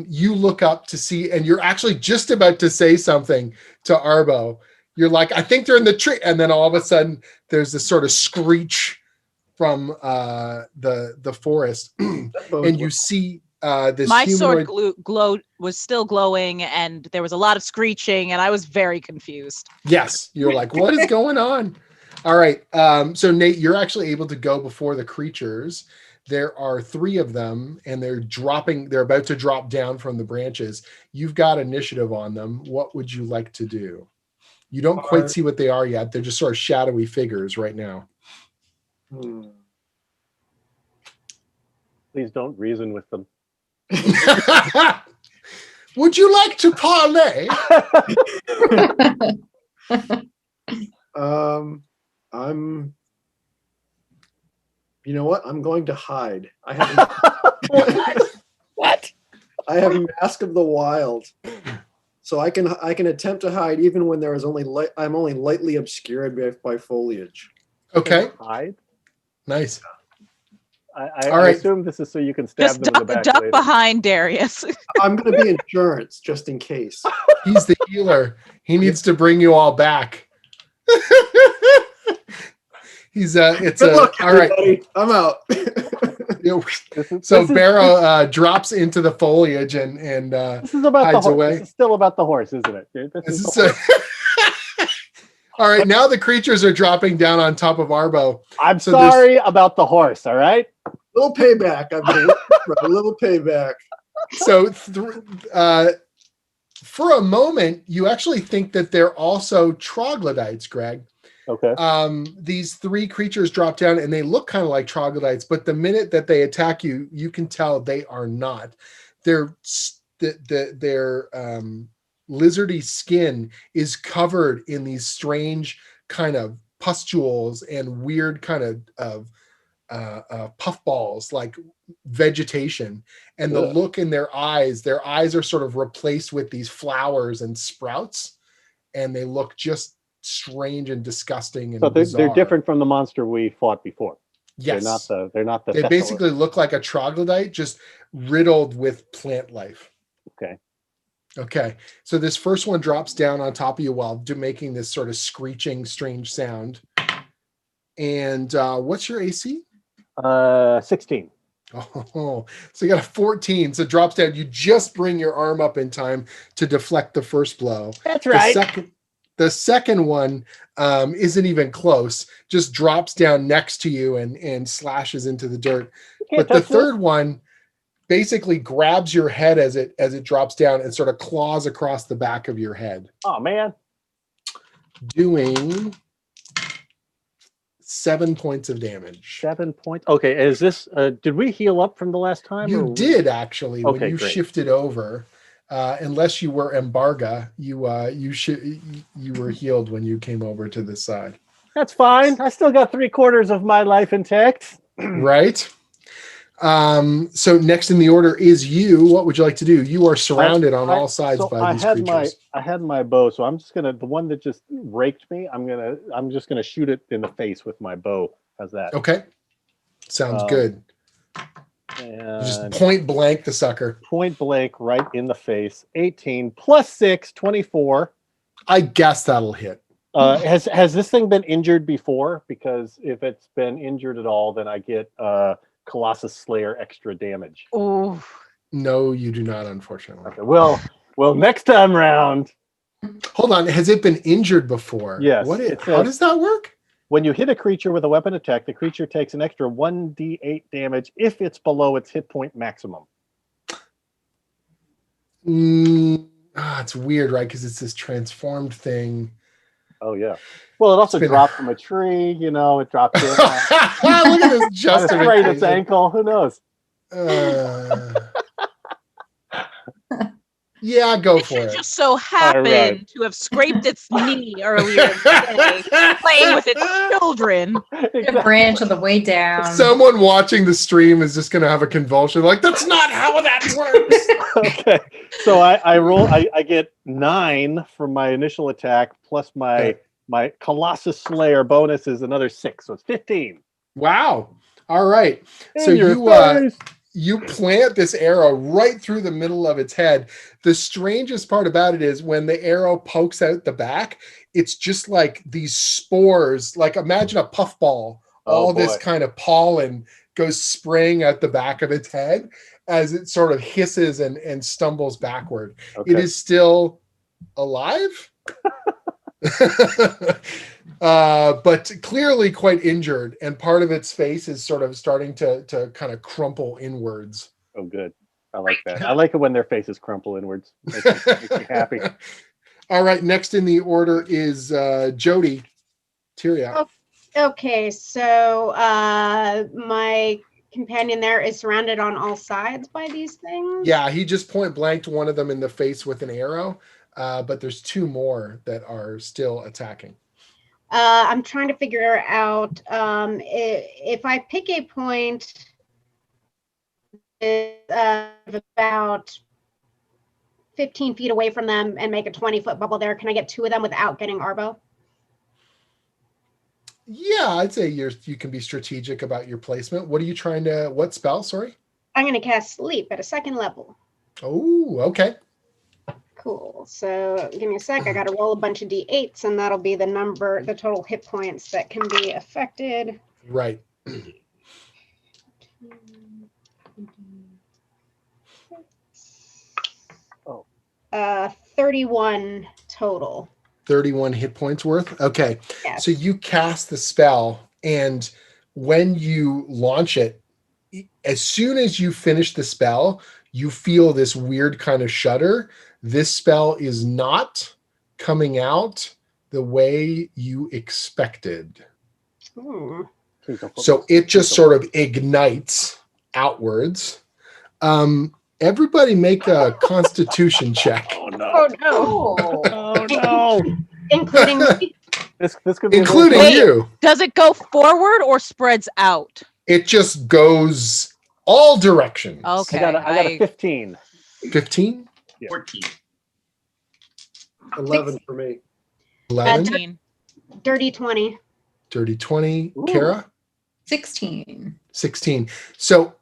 you look up to see, and you're actually just about to say something to Arbo. You're like, I think they're in the tree. And then all of a sudden there's this sort of screech from the forest. And you see this My humanoid. sword was still glowing, and there was a lot of screeching, and I was very confused. Yes, you're like, what is going on? All right. So Nate, you're actually able to go before the creatures. There are 3 of them, and they're about to drop down from the branches. You've got initiative on them. What would you like to do? You don't quite see what they are yet. They're just sort of shadowy figures right now. Please don't reason with them. Would you like to parlay? You know what? I'm going to hide. I have What? I have Mask of the Wild, so I can attempt to hide even when there is I'm only lightly obscured by foliage. Okay. Hide. Nice. I All right. assume this is so you can stab Just them in the back duck later. behind Darius. I'm going to be insurance just in case. He's the healer. He needs to bring you all back. It's Good luck, all right. everybody. I'm out. So Barrow drops into the foliage and This is about the hides horse. away. This is still about the horse, isn't it? This is the horse. All right, now the creatures are dropping down on top of Arbo. I'm So there's- sorry about the horse. All right. Little payback. I've been waiting for a little payback. So for a moment, you actually think that they're also troglodytes, Greg. Okay. These 3 creatures drop down and they look kind of like troglodytes, but the minute that they attack you, you can tell they are not. Their lizardy skin is covered in these strange kind of pustules and weird kind of puffballs, like vegetation. And the look in their eyes are sort of replaced with these flowers and sprouts, and they look just strange and disgusting and So they're bizarre. different from the monster we fought before. Yes, they're not the they Thessalus. basically look like a troglodyte, just riddled with plant life. Okay, so this first one drops down on top of you while making this sort of screeching strange sound. And what's your AC? 16. Oh, so you got a 14. So it drops down. You just bring your arm up in time to deflect the first blow. That's right. The second one isn't even close, just drops down next to you and slashes into the dirt. But the third one basically grabs your head as it drops down and sort of claws across the back of your head. Oh, man. Doing 7 points of damage. 7 points. Okay, is this, did we heal up from the last time? You did, actually, when you great. shifted over. Unless you were Embarga, you were healed when you came over to this side. That's fine. I still got 3/4 of my life intact. Right. So next in the order is you. What would you like to do? You are surrounded on all sides by these creatures. I had my bow, so I'm just gonna, the one that just raked me, I'm just gonna shoot it in the face with my bow. How's that? Okay. Sounds good. And just point blank the sucker. Point blank right in the face. 18 plus 6, 24. I guess that'll hit. Has this thing been injured before? Because if it's been injured at all, then I get Colossus Slayer extra damage. Oh. No, you do not, unfortunately. Okay, well, next time round. Hold on. Has it been injured before? Yes. How does that work? When you hit a creature with a weapon attack, the creature takes an extra 1d8 damage if it's below its hit point maximum. It's weird, right? Because it's this transformed thing. Oh, yeah. Well, it also dropped from a tree, it dropped in. Look at this justification. Sprained its ankle. Who knows? Yeah, go for it. Just so happened to have scraped its knee earlier today, playing with its children. A branch on the way down. Someone watching the stream is just going to have a convulsion. Like, that's not how that works. Okay, so I roll. I get 9 from my initial attack, plus my Colossus Slayer bonus is another 6, so it's 15. Wow. All right. So you plant this arrow right through the middle of its head. The strangest part about it is when the arrow pokes out the back, it's just like these spores, like imagine a puffball. This kind of pollen goes spraying out the back of its head as it sort of hisses and stumbles backward. Okay. It is still alive, but clearly quite injured, and part of its face is sort of starting to kind of crumple inwards. Oh, good. I like that. I like it when their faces crumple inwards. Makes me happy. All right, next in the order is Jody. Tyria. Okay, so my companion there is surrounded on all sides by these things. Yeah, he just point blanked one of them in the face with an arrow, but there's 2 more that are still attacking. I'm trying to figure out if I pick a point about 15 feet away from them and make a 20-foot bubble there, can I get 2 of them without getting Arbo? Yeah, I'd say you can be strategic about your placement. What spell, sorry? I'm going to cast Sleep at a 2nd level. Oh, okay. Cool. So give me a sec. I got to roll a bunch of d8s, and that'll be the total hit points that can be affected. Right. 31 total. 31 hit points worth? Okay. Yes. So you cast the spell, and when you launch it, as soon as you finish the spell, you feel this weird kind of shudder. This spell is not coming out the way you expected. Ooh. So it just sort of ignites outwards. Everybody make a constitution check. Oh no! Oh no. Oh. Oh no! Including me. This could be Including a very- you. Does it go forward or spreads out? It just goes all directions. Okay. I got a 15. 15? 14. 11 for me. 11? 14. Dirty 20. Dirty 20. Ooh. Kara? 16. 16. So,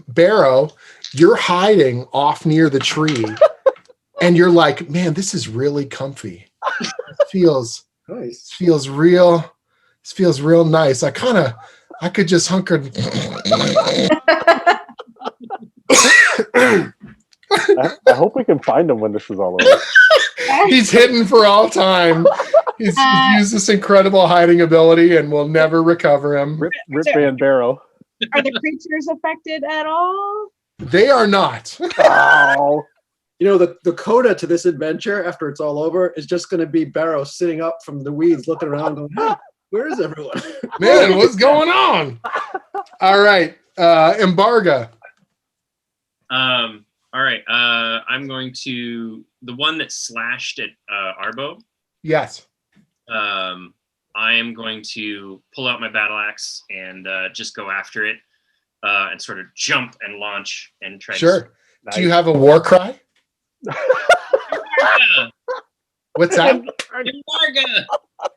Barrow, you're hiding off near the tree, and you're like, man, this is really comfy. It feels Nice. real. This feels real nice. I could just hunker. I hope we can find him when this is all over. He's hidden for all time. He's used this incredible hiding ability, and we'll never recover him. Rip Van Barrow. Are the creatures affected at all? They are not. Oh, You know, the coda to this adventure, after it's all over, is just going to be Barrow sitting up from the weeds, looking around, going, hey, where is everyone? Man, what's going on? All right. Embarga. All right. I'm going to the one that slashed at Arbo. Yes. I am going to pull out my battle axe and just go after it and sort of jump and launch and try. Sure. nice. Do you have a war cry? To... What's that? Embarga!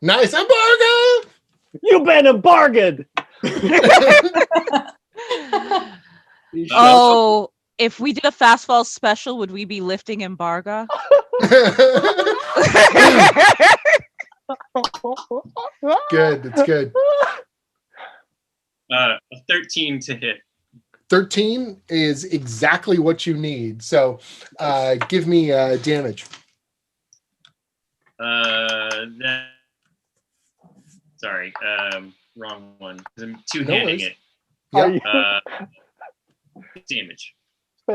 Nice. Embarga. You've been embargoed. Oh, if we did a Fast Falls special, would we be lifting embargo? Good. That's good. A 13 to hit. 13 is exactly what you need. So give me damage. Sorry, wrong one. I'm two No handing worries. it. Yeah. Damage.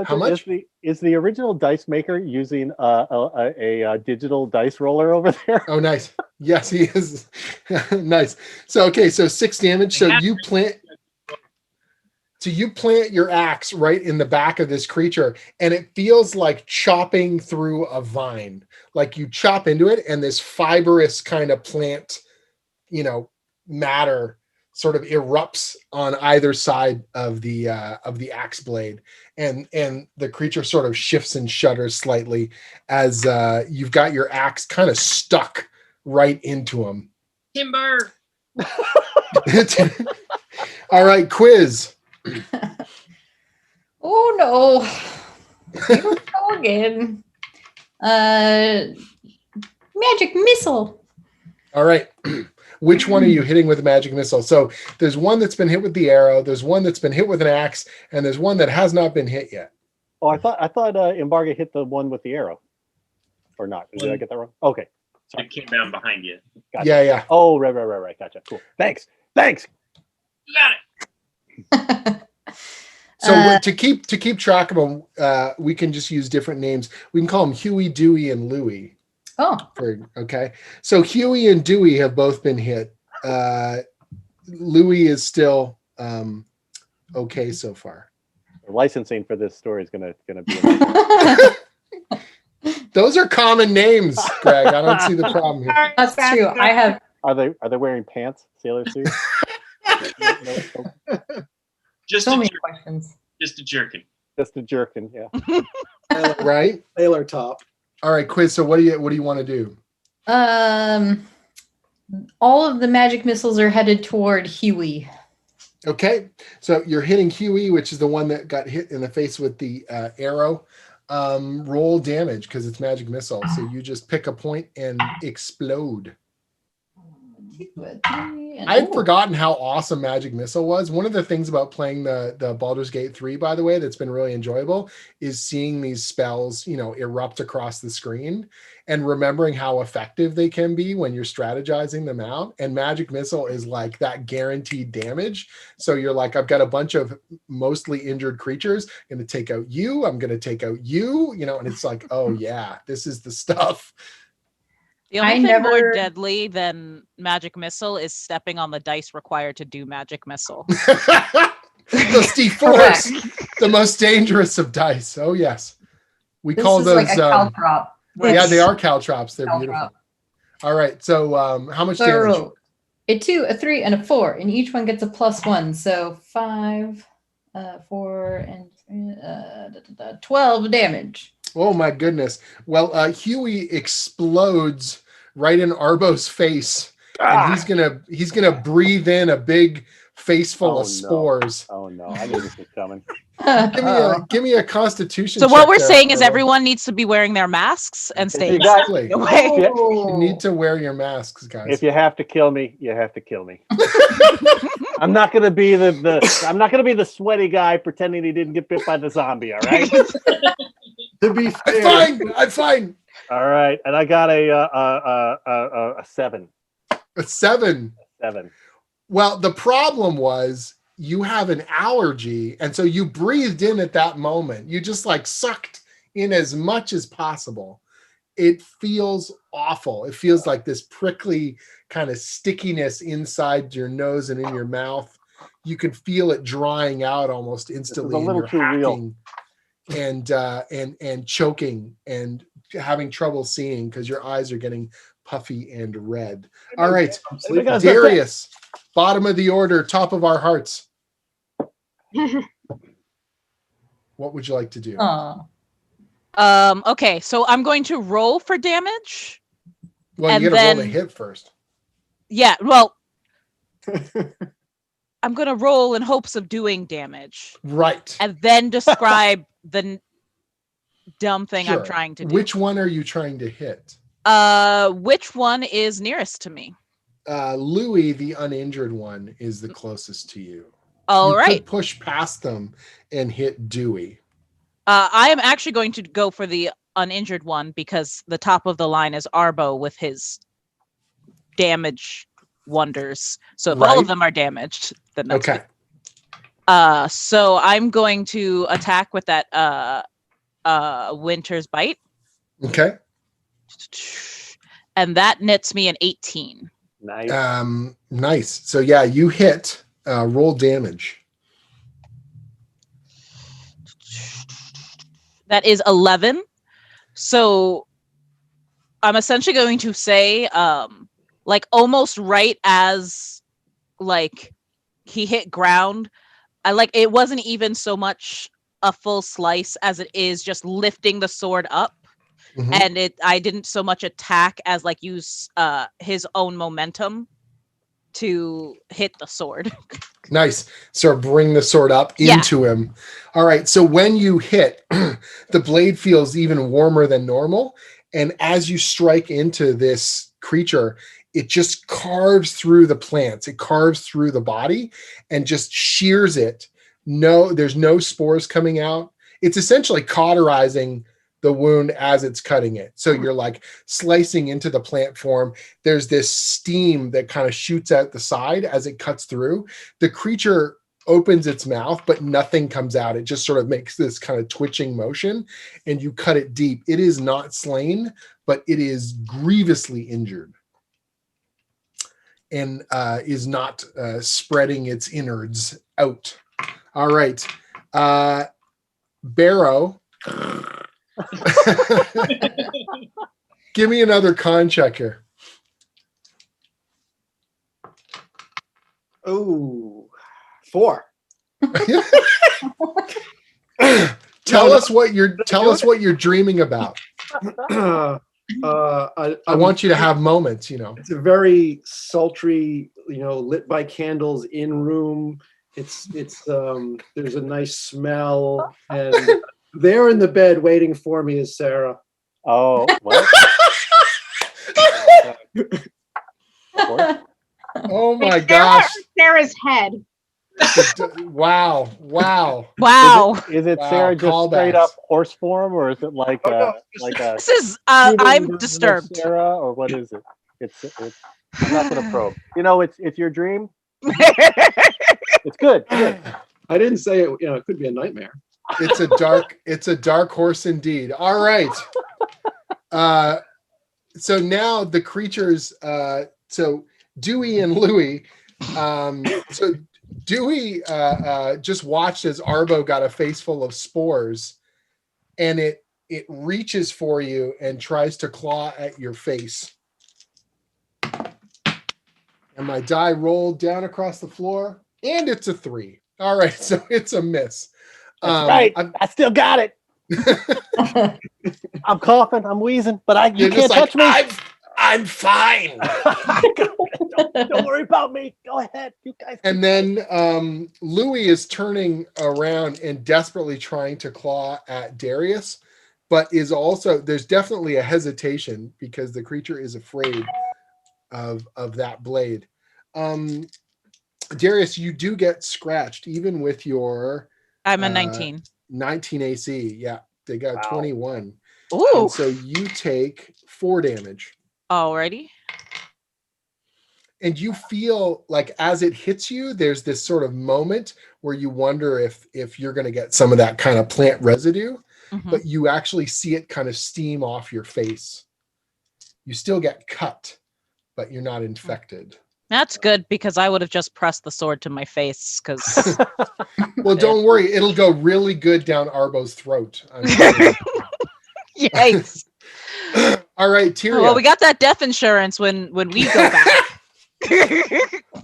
How much? Is the original dice maker using a digital dice roller over there? Oh, nice. Yes, he is. Nice. So, okay. So 6 damage. So you plant your axe right in the back of this creature, and it feels like chopping through a vine. Like you chop into it, and this fibrous kind of plant, matter sort of erupts on either side of the axe blade, and the creature sort of shifts and shudders slightly as you've got your axe kind of stuck right into him. Timber. All right, quiz. Oh no. Here we go again. Magic missile. All right. Which one are you hitting with a magic missile? So there's one that's been hit with the arrow, there's one that's been hit with an axe, and there's one that has not been hit yet. Oh, I thought embargo hit the one with the arrow, or not? Did I get that wrong? Okay. It came down behind you. Gotcha. Yeah. Oh, right. Gotcha. Cool. Thanks. You got it. So to keep track of them, we can just use different names. We can call them Huey, Dewey, and Louie. Oh. Okay. So Huey and Dewey have both been hit. Louie is still okay so far. The licensing for this story is gonna be. Those are common names, Greg. I don't see the problem here. That's true. I have Are they wearing pants, sailor suits? No. Just so a many jerk, questions. just a jerkin. Just a jerkin, yeah. Right? Sailor top. All right, quiz. So what do you want to do? All of the magic missiles are headed toward Huey. Okay. So you're hitting Huey, which is the one that got hit in the face with the arrow. Roll damage because it's magic missile. So you just pick a point and explode. I'd forgotten how awesome Magic Missile was. One of the things about playing the Baldur's Gate 3, by the way, that's been really enjoyable is seeing these spells, erupt across the screen and remembering how effective they can be when you're strategizing them out. And Magic Missile is like that guaranteed damage. So you're like, I've got a bunch of mostly injured creatures. I'm going to take out you. I'm going to take out you, and it's like, oh yeah, this is the stuff. The only I thing more never- deadly than magic missile is stepping on the dice required to do magic missile. Those D4s, the most dangerous of dice. Oh yes, we This call is those. like a caltrop. Yeah, they are caltrops. They're beautiful. Caltrop. All right, so how much So I damage? rolled a 2, a 3, and a 4, and each one gets a +1. So 5, 4, and 12 damage. Oh my goodness. Well, Huey explodes right in Arbo's face, and he's gonna breathe in a big face full of spores. Oh no, I knew this was coming. Give me a Constitution. So what check we're there, saying is Arbo. everyone needs to be wearing their masks and staying Exactly. away. You need to wear your masks, guys. If you have to kill me, you have to kill me. I'm not gonna be I'm not gonna be the sweaty guy pretending he didn't get bit by the zombie. All right. To be I'm fair, fine. I'm fine. All right, and I got a 7. A 7. 7. Well, the problem was you have an allergy, and so you breathed in at that moment. You just like sucked in as much as possible. It feels awful. It feels like this prickly kind of stickiness inside your nose and in your mouth. You can feel it drying out almost instantly. a little and too you're real. hacking and choking and having trouble seeing because your eyes are getting puffy and red. All right, I'm sleeping. Darius, bottom of the order, top of our hearts. What would you like to do? Okay, so I'm going to roll for damage. Well, and you gotta roll then- the hit first. Yeah, well, I'm going to roll in hopes of doing damage Right. and then describe the dumb thing I'm Sure. trying to do. Which one are you trying to hit? Which one is nearest to me? Louis, the uninjured one, is the closest to you. All you right. could push past them and hit Dewey. I am actually going to go for the uninjured one because the top of the line is Arbo with his damage wonders. So if all Right. of them are damaged, then that's Okay. good. So I'm going to attack with that Winter's Bite. Okay. And that nets me an 18. Nice. Nice. So yeah, you hit. Roll damage. That is 11. So I'm essentially going to say, like almost right as like he hit ground, it wasn't even so much a full slice as it is just lifting the sword up. Mhm. And I didn't so much attack as like use his own momentum to hit the sword. Nice. So bring the sword up Yeah. into him. All right. So when you hit, the blade feels even warmer than normal. And as you strike into this creature, it just carves through the plants. It carves through the body and just shears it. There's no spores coming out. It's essentially cauterizing the wound as it's cutting it. So you're like slicing into the plant form. There's this steam that kind of shoots out the side as it cuts through. The creature opens its mouth, but nothing comes out. It just sort of makes this kind of twitching motion, and you cut it deep. It is not slain, but it is grievously injured and is not spreading its innards out. All right. Barrow. Give me another con check here. Oh, 4. Tell us what you're dreaming about. I I want you to have moments, It's a very sultry, lit by candles in room. It's there's a nice smell, and there in the bed waiting for me is Sarah. Oh, what? Oh my gosh. Sarah's head. Wow. Wow. Is it Wow, Sarah just straight callbacks. up horse form, or is it like Oh, no. a This is human I'm version of disturbed. Sarah, or what is it? It's I'm not gonna probe. It's your dream. It's good. Good. I didn't say it. It could be a nightmare. It's a dark horse indeed. All right. so now the creatures, so Dewey and Louie, so Dewey just watched as Arbo got a face full of spores, and it reaches for you and tries to claw at your face. And my die rolled down across the floor, and it's a 3. All right, so it's a miss. That's right. I still got it. I'm coughing. I'm wheezing, but you can't touch me. I'm fine. Don't worry about me. Go ahead, you guys. And then Louis is turning around and desperately trying to claw at Darius, but there's definitely a hesitation because the creature is afraid of that blade. Darius, you do get scratched even with your I'm a 19. 19 AC. Yeah, they got 21. Ooh. And so you take 4 damage. Alrighty. And you feel like as it hits you, there's this sort of moment where you wonder if you're going to get some of that kind of plant residue, but you actually see it kind of steam off your face. You still get cut, but you're not infected. That's good because I would have just pressed the sword to my face because. Well, don't worry. It'll go really good down Arbo's throat. Yikes. All right, Tyria. Well, we got that death insurance when we go back.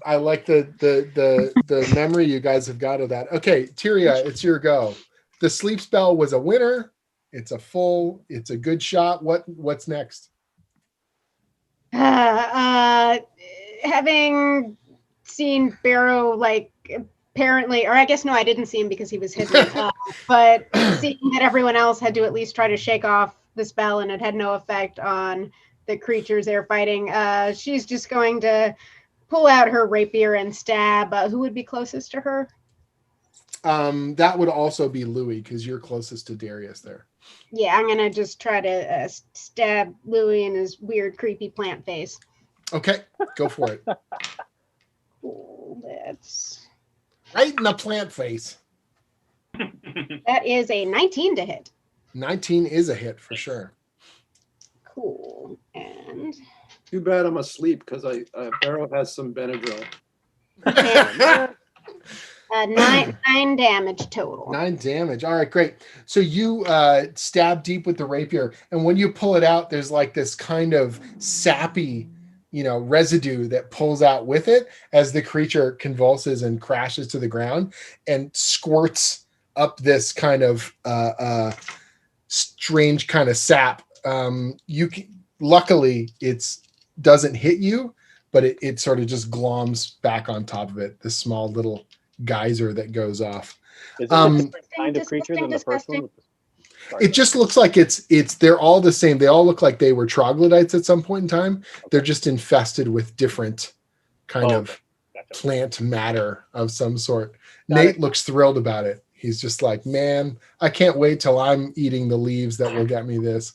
I like the memory you guys have got of that. Okay, Tyria, it's your go. The sleep spell was a winner. It's a good shot. What's next? Having seen Barrow, like, apparently, or I guess no, I didn't see him because he was hidden, but seeing that everyone else had to at least try to shake off the spell and it had no effect on the creatures they're fighting, she's just going to pull out her rapier and stab. Who would be closest to her? That would also be Louis because you're closest to Darius there. Yeah, I'm gonna just try to stab Louis in his weird, creepy plant face. Okay, go for it. Cool, that's right in the plant face. That is a 19 to hit. 19 is a hit for sure. Cool, and too bad I'm asleep because Barrow has some Benadryl. 9 damage total. 9 damage. All right, great. So you stab deep with the rapier, and when you pull it out, there's like this kind of sappy, residue that pulls out with it as the creature convulses and crashes to the ground and squirts up this kind of strange kind of sap. Luckily, it doesn't hit you, but it sort of just gloms back on top of it. This small little geyser that goes off. Is it a different kind of creature than the first one? It just looks like they're all the same. They all look like they were troglodytes at some point in time. Okay. They're just infested with different kind of plant matter of some sort. Nate looks thrilled about it. He's just like, man, I can't wait till I'm eating the leaves that will get me this.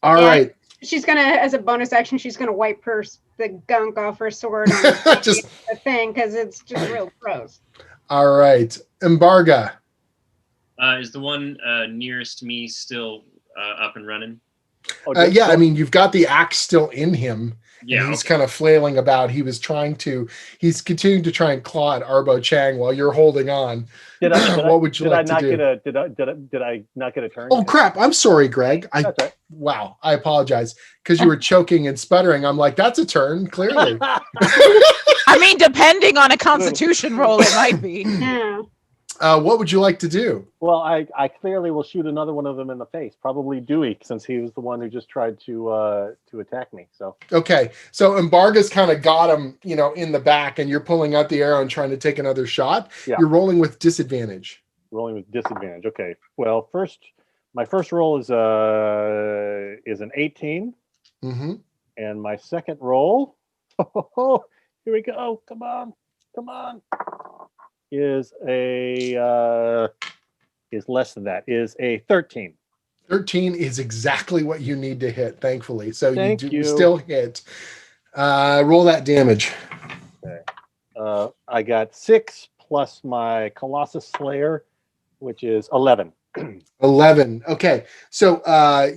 All right. She's gonna, as a bonus action, she's gonna wipe the gunk off her sword on just the thing because it's just real gross. All right, Embarga. Is the one nearest to me still up and running? Yeah, I mean, you've got the axe still in him. Yeah, he's kind of flailing about. He's continuing to try and claw at Arbo Chang while you're holding on. What would you like to do? Did I not get a turn? Oh, crap. I'm sorry, Greg. That's right. Wow. I apologize because you were choking and sputtering. I'm like, that's a turn, clearly. I mean, depending on a constitution roll, it might be. Yeah. What would you like to do? Well, I clearly will shoot another one of them in the face, probably Dewey, since he was the one who just tried to attack me. So okay, so Embarga's kind of got him, in the back, and you're pulling out the arrow and trying to take another shot. Yeah. You're rolling with disadvantage. Rolling with disadvantage. Okay. Well, my first roll is an 18, and my second roll, here we go. Come on. Is less than that. Is a 13. 13 is exactly what you need to hit, thankfully. So you still hit. Roll that damage. Okay. I got 6 plus my Colossus Slayer, which is 11. 11. Okay. So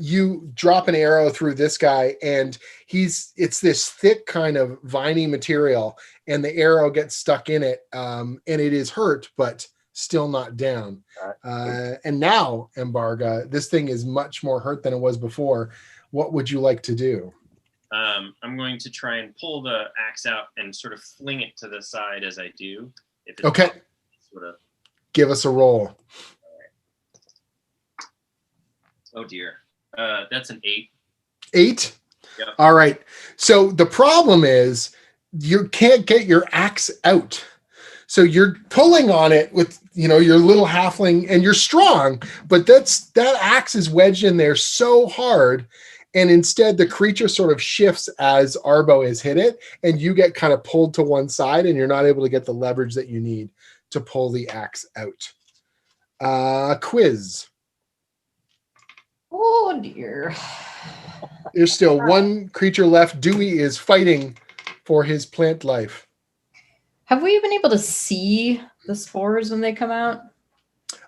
you drop an arrow through this guy, and it's this thick kind of viney material, and the arrow gets stuck in it, and it is hurt, but still not down. And now, Embarga, this thing is much more hurt than it was before. What would you like to do? I'm going to try and pull the axe out and sort of fling it to the side as I do. If it's Okay. Sort of. Give us a roll. Oh dear. That's an 8. 8? Yep. All right. So the problem is you can't get your axe out. So you're pulling on it with, your little halfling, and you're strong, but that axe is wedged in there so hard. And instead the creature sort of shifts as Arbo has hit it, and you get kind of pulled to one side, and you're not able to get the leverage that you need to pull the axe out. Quiz. Oh dear. There's still one creature left. Dewey is fighting for his plant life. Have we been able to see the spores when they come out?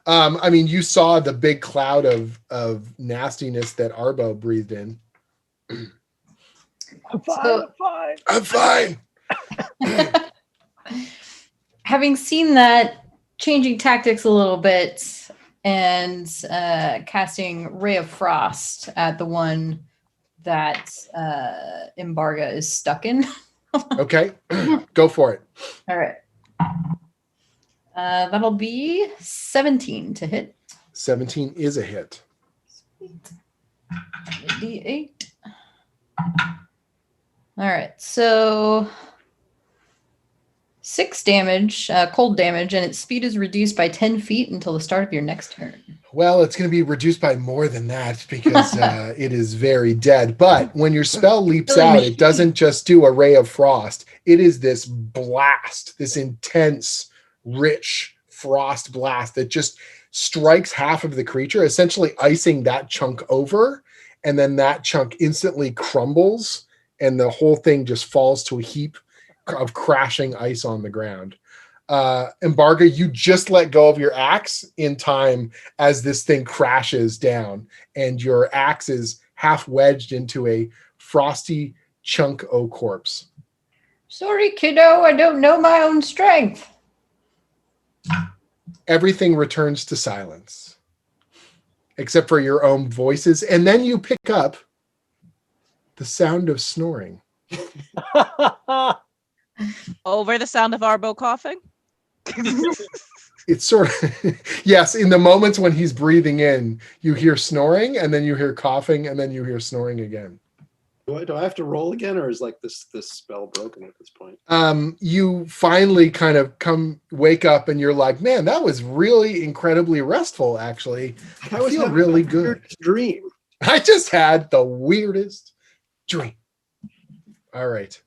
You saw the big cloud of nastiness that Arbo breathed in. I'm fine. Having seen that, changing tactics a little bit and casting Ray of Frost at the one that Embarga is stuck in. Okay, go for it. All right. That'll be 17 to hit. 17 is a hit. Sweet. D8. All right, so 6 damage, cold damage, and its speed is reduced by 10 feet until the start of your next turn. Well, it's going to be reduced by more than that because it is very dead. But when your spell leaps out, it doesn't just do a ray of frost. It is this blast, this intense, rich frost blast that just strikes half of the creature, essentially icing that chunk over. And then that chunk instantly crumbles, and the whole thing just falls to a heap of crashing ice on the ground. Embarga, you just let go of your axe in time as this thing crashes down, and your axe is half wedged into a frosty chunk o' corpse. Sorry, kiddo, I don't know my own strength. Everything returns to silence, except for your own voices, and then you pick up the sound of snoring. Over the sound of Arbo coughing? It's sort of, yes, in the moments when he's breathing in, you hear snoring, and then you hear coughing, and then you hear snoring again. Do I have to roll again, or is like this spell broken at this point? You finally kind of wake up, and you're like, man, that was really incredibly restful, actually. I feel really good. Dream. I just had the weirdest dream. All right.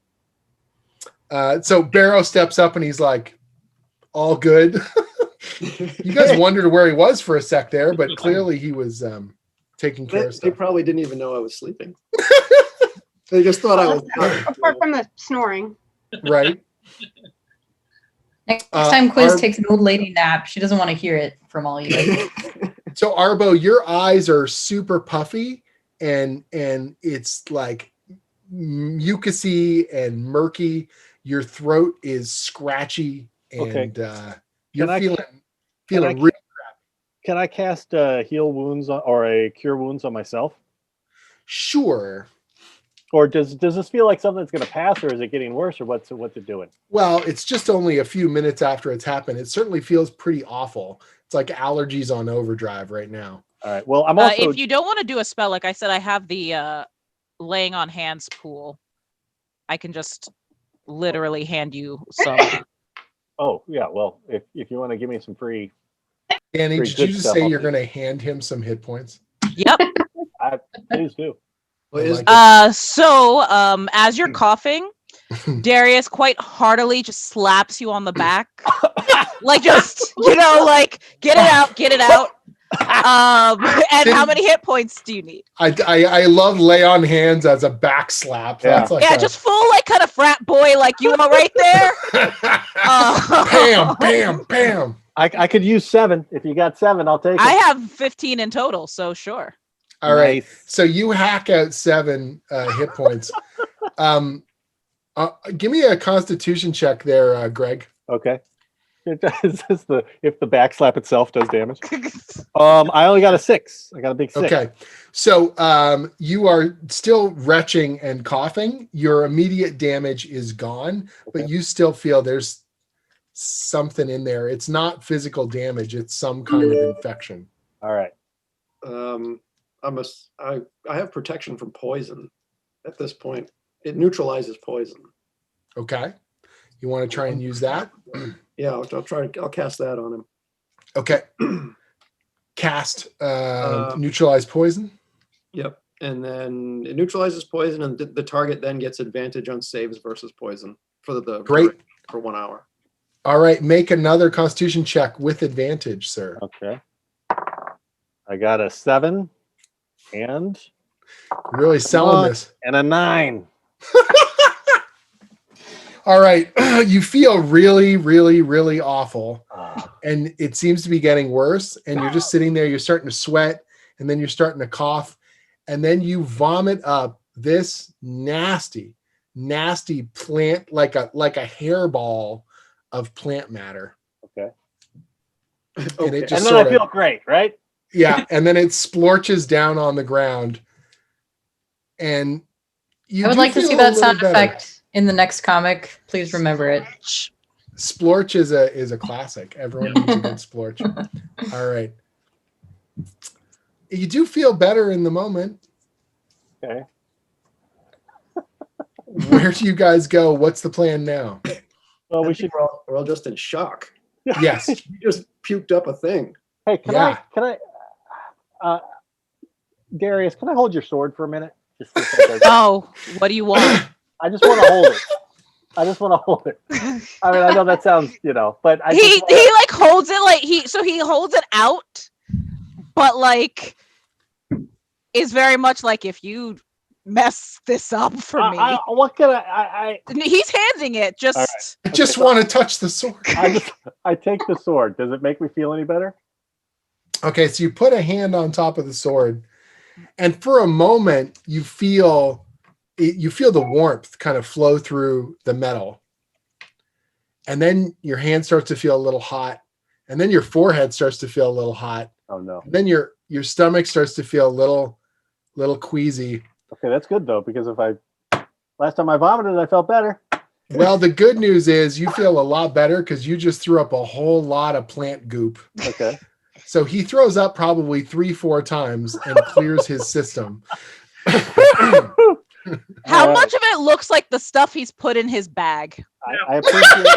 So Barrow steps up, and he's like, all good. You guys wondered where he was for a sec there, but clearly he was taking care of stuff. They probably didn't even know I was sleeping. They just thought I was. Apart from the snoring. Right. Next time Quiz takes an old lady nap, she doesn't want to hear it from all you guys. So Arbo, your eyes are super puffy, and it's like mucusy and murky. Your throat is scratchy, and you're feeling really crappy. Can I cast heal wounds or a cure wounds on myself? Sure. Or does this feel like something that's going to pass, or is it getting worse, or what's it doing? Well, it's just only a few minutes after it's happened. It certainly feels pretty awful. It's like allergies on overdrive right now. All right. Well, I'm also. If you don't want to do a spell, like I said, I have the laying on hands pool. I can just literally hand you some. Oh yeah. Well, if you want to give me some free. Danny, free did you good just stuff, say I'll you're do it. going to hand him some hit points? Yep. Please do. So as you're coughing, Darius quite heartily just slaps you on the back. Like just, like get it out. And how many hit points do you need? I love lay on hands as a back slap. Yeah. That's like Just full like kind of frat boy like you are right there. Bam, bam, bam. I could use 7. If you got 7, I'll take it. I have 15 in total, so sure. All right. Nice. So you hack out 7 hit points. Give me a Constitution check there, Greg. Okay. Is this if the backslap itself does damage? I only got a 6. I got a big 6. Okay. So you are still retching and coughing. Your immediate damage is gone, but you still feel there's something in there. It's not physical damage. It's some kind of infection. All right. I have protection from poison at this point. It neutralizes poison. Okay. You want to try and use that? Yeah, I'll cast that on him. Okay. Cast neutralize poison. Yep. And then it neutralizes poison, and the target then gets advantage on saves versus poison for the Great. for 1 hour. All right. Make another Constitution check with advantage, sir. Okay. I got a 7 and Really selling this. and a 9. All right. You feel really, really, really awful. And it seems to be getting worse. And you're just sitting there, you're starting to sweat, and then you're starting to cough. And then you vomit up this nasty, nasty plant, like a hairball of plant matter. Okay. And it just And then I feel great, right? yeah. And then it splorches down on the ground. And you I would do like to feel see a that little sound better. effect in the next comic. Please remember it. Splorch is a classic. Everyone needs a good splorch. All right. You do feel better in the moment. Okay. Where do you guys go? What's the plan now? Well, I we think should. we're all just in shock. Yes. You just puked up a thing. Hey, can Yeah. Darius, can I hold your sword for a minute? Just see if that does- Oh, what do you want? I just want to hold it. I just want to hold it. I mean, I know that sounds, but I he just wanna- he like holds it like he holds it out, but like is very much like, if you mess this up for me. what can I He's handing it just. All right. I just want to touch the sword. I take the sword. Does it make me feel any better? Okay, so you put a hand on top of the sword, and for a moment you feel the warmth kind of flow through the metal. And then your hand starts to feel a little hot, and then your forehead starts to feel a little hot. Oh no. And then your stomach starts to feel a little queasy. Okay, that's good though, because last time I vomited, I felt better. Well, the good news is you feel a lot better because you just threw up a whole lot of plant goop. Okay. So he throws up probably 3-4 times and clears his system. How All much of it looks like the stuff he's put in his bag? I appreciate.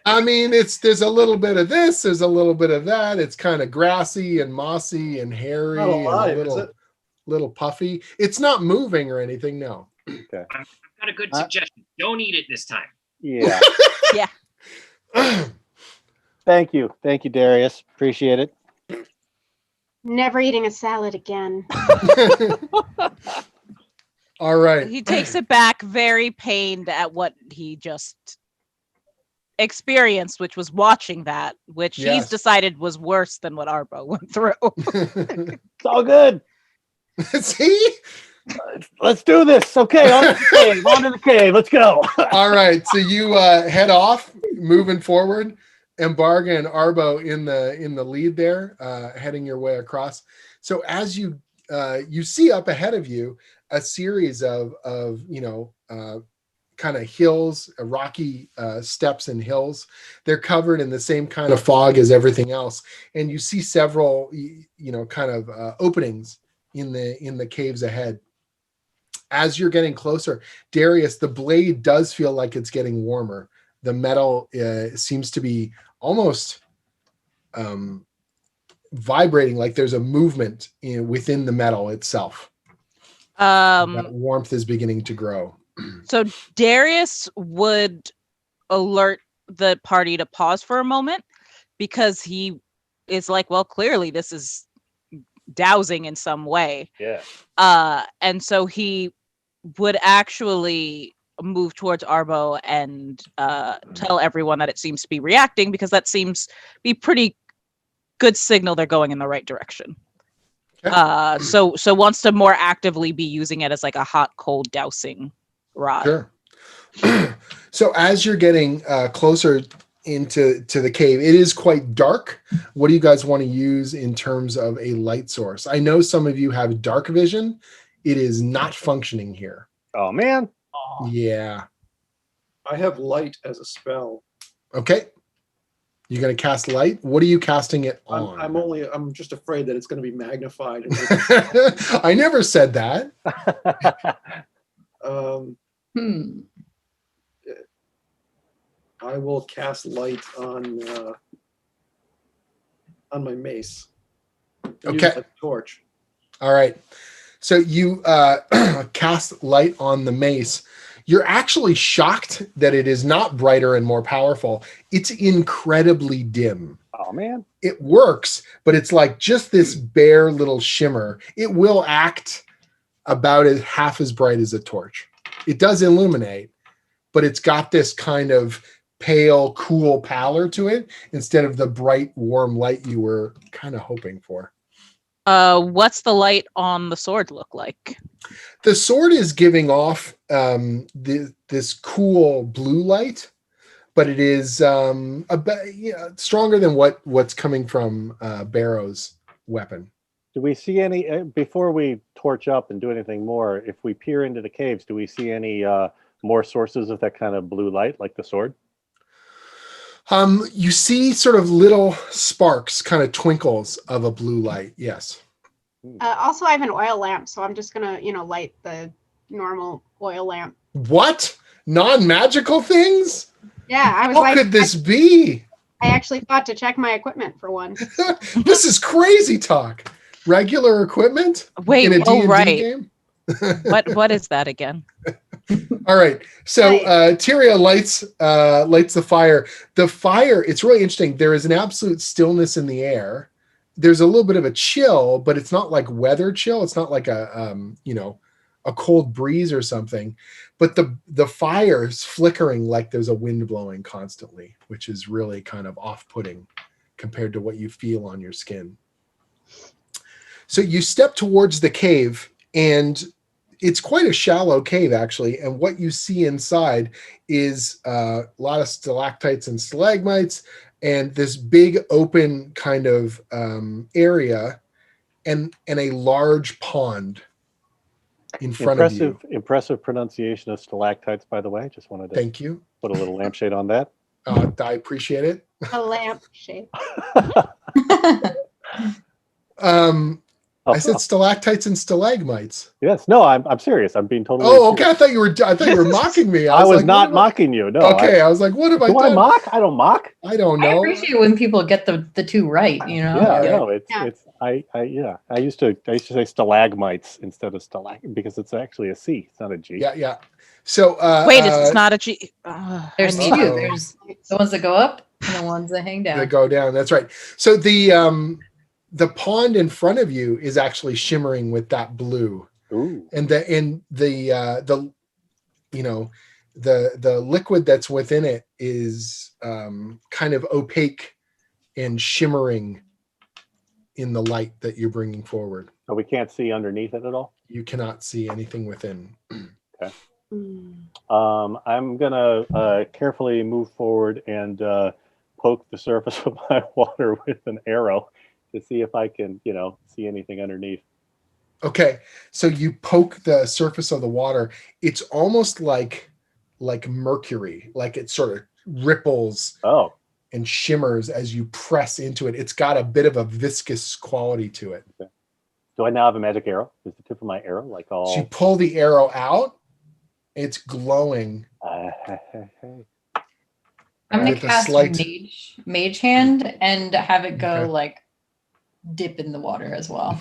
I mean, there's a little bit of this, there's a little bit of that. It's kind of grassy and mossy and hairy Not alive, and is a it? little puffy. It's not moving or anything, no. I've got a good suggestion. Don't eat it this time. Yeah. Yeah. Thank you, Darius. Appreciate it. Never eating a salad again. All right. He takes it back, very pained at what he just experienced, which was watching that, which he's Yes. decided was worse than what Arbo went through. It's all good. See? Let's do this. Okay, on to the cave. Let's go. All right. So you head off, moving forward. Embarga and Arbo in the lead there, heading your way across. So as you see up ahead of you a series of kind of hills, rocky steps and hills. They're covered in the same kind of fog as everything else, and you see several kind of openings in the caves ahead. As you're getting closer, Darius, the blade does feel like it's getting warmer. The metal seems to be almost vibrating, like there's a movement within the metal itself. That warmth is beginning to grow. So Darius would alert the party to pause for a moment, because he is like, well, clearly this is dowsing in some way. Yeah. And so he would actually move towards Arbo and tell everyone that it seems to be reacting, because that seems be pretty good signal they're going in the right direction. Okay. So wants to more actively be using it as like a hot cold dousing rod. Sure. So as you're getting closer into the cave, it is quite dark. What do you guys want to use in terms of a light source? I know some of you have dark vision. It is not functioning here. Oh man. Yeah. I have light as a spell. Okay. You're going to cast light. What are you casting it on? I'm just afraid that it's going to be magnified. I never said that. I will cast light on my mace. Okay. Use a torch. All right. So you cast light on the mace. You're actually shocked that it is not brighter and more powerful. It's incredibly dim. Oh man. It works, but it's like just this bare little shimmer. It will act about half as bright as a torch. It does illuminate, but it's got this kind of pale, cool pallor to it instead of the bright, warm light you were kind of hoping for. What's the light on the sword look like? The sword is giving off this cool blue light, but it is stronger than what's coming from Barrow's weapon. Do we see any, before we torch up and do anything more, if we peer into the caves, do we see any more sources of that kind of blue light, like the sword? You see sort of little sparks, kind of twinkles of a blue light. Yes. Also, I have an oil lamp, so I'm just gonna, light the normal oil lamp. What? Non-magical things? Yeah, I was How could this be? I actually thought to check my equipment for one. This is crazy talk. Regular equipment? Wait, in a D&D right. game? What is that again? All right. So Tyria lights the fire. The fire, it's really interesting. There is an absolute stillness in the air. There's a little bit of a chill, but it's not like weather chill. It's not like a cold breeze or something. But the fire is flickering like there's a wind blowing constantly, which is really kind of off-putting compared to what you feel on your skin. So you step towards the cave, and it's quite a shallow cave, actually. And what you see inside is a lot of stalactites and stalagmites and this big open kind of area and a large pond in front of you. Impressive pronunciation of stalactites, by the way. Just wanted to Thank you. Put a little lampshade on that. I appreciate it. A lampshade. I said stalactites and stalagmites. Yes. No, I'm serious. I'm being totally. Oh, okay. Serious. I thought you were mocking me. I was like, not mocking you. No. Okay. I was like, what have I done? Do I mock? I don't mock. I don't know. I appreciate when people get the two right. Yeah. No. It's. I used to say stalagmites instead of because it's actually a C. It's not a G. Yeah. So wait, it's not a G. There's two. There's the ones that go up and the ones that hang down. That go down. That's right. So the pond in front of you is actually shimmering with that blue. Ooh. And the liquid that's within it is kind of opaque and shimmering in the light that you're bringing forward. So we can't see underneath it at all? You cannot see anything within. Okay. I'm gonna carefully move forward and poke the surface of my water with an arrow to see if I can, see anything underneath. Okay, so you poke the surface of the water. It's almost like mercury, like it sort of ripples and shimmers as you press into it. It's got a bit of a viscous quality to it. Okay. Do I now have a magic arrow? Is the tip of my arrow like all? So you pull the arrow out. It's glowing. I'm gonna cast mage hand and have it go like dip in the water as well.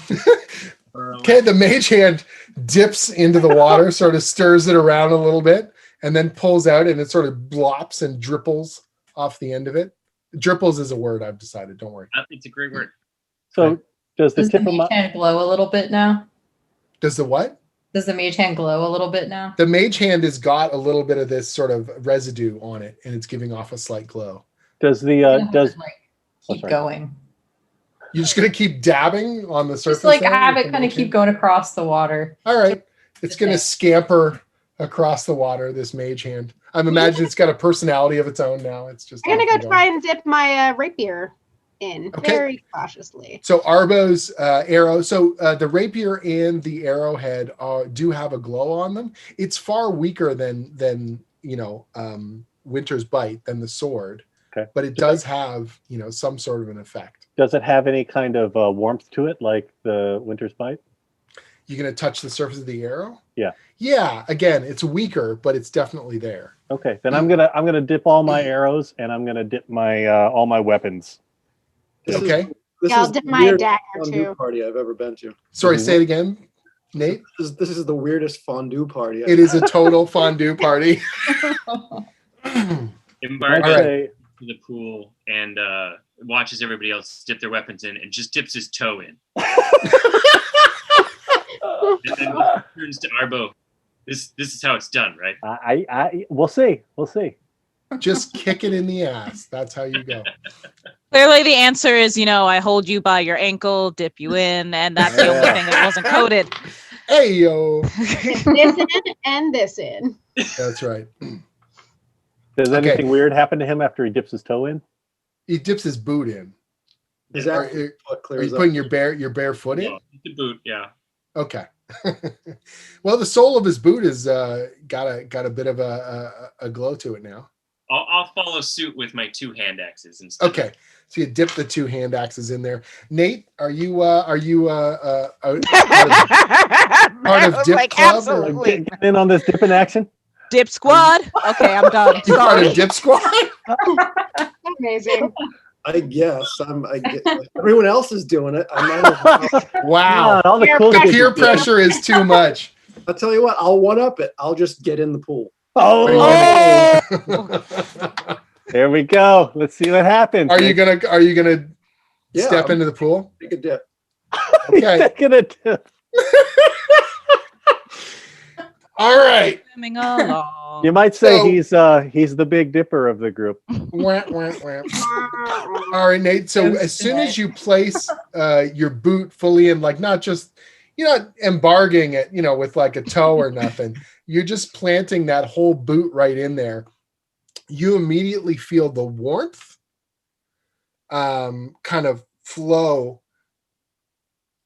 Okay, the mage hand dips into the water, sort of stirs it around a little bit, and then pulls out, and it sort of blops and dripples off the end of it. Dripples is a word I've decided. Don't worry. It's a great word. So does the tip of mage my hand glow a little bit now? Does the what? Does the mage hand glow a little bit now? The mage hand has got a little bit of this sort of residue on it, and it's giving off a slight glow. Does the Keep sorry. going? You're just gonna keep dabbing on the surface. Just like there have with it the kind of mage keep hand? going across the water. All right, it's gonna thing. scamper across the water. This mage hand. I'm imagining it's got a personality of its own now. It's just. I'm gonna off go and try going. and dip my rapier in Okay. very cautiously. So Arbo's arrow. So the rapier and the arrowhead do have a glow on them. It's far weaker than Winter's Bite, than the sword. Okay. But it does have some sort of an effect. Does it have any kind of warmth to it, like the Winter's Bite? You're gonna touch the surface of the arrow. Yeah. Yeah. Again, it's weaker, but it's definitely there. Okay, then I'm gonna dip all my arrows, and I'm gonna dip my all my weapons. This Okay. This Yeah, I'll is dip the my weirdest dagger fondue too. party I've ever been to. Sorry, say it again, Nate. This is the weirdest fondue party. It is a total fondue party. Embark All right. Say, to the pool and watches everybody else dip their weapons in and just dips his toe in. And then turns to Arbo. This is how it's done, right? we'll see. Just kick it in the ass. That's how you go. Clearly, the answer is, I hold you by your ankle, dip you in, and that's the only thing that wasn't coded. Hey yo. This in and this in. That's right. Does Okay. anything weird happen to him after he dips his toe in? He dips his boot in. Is Are, that what are clears you up? putting your bare foot in? No, the boot, yeah. Okay. Well, the sole of his boot is got a bit of a glow to it now. I'll follow suit with my 2 hand axes instead. Okay, so you dip the 2 hand axes in there. Nate, are you part of Dip Like, Club? absolutely. Get in on this dipping action. Dip squad. Okay, I'm done. You part Sorry. of Dip Squad? Amazing. I guess everyone else is doing it. I might as well. Wow. all the Peer cool The kids peer are doing it. pressure is too much. I'll tell you what. I'll one up it. I'll just get in the pool. Oh, there we go. Let's see what happens. Are you gonna Yeah, step I'm- into the pool? Take a dip. Okay. Taking a dip. All right. Swimming along. You might say So- he's the big dipper of the group. Wah, wah, wah. All right, Nate. So as soon as you place your boot fully in, like not just you're not embargoing it, with like a toe or nothing. You're just planting that whole boot right in there. You immediately feel the warmth kind of flow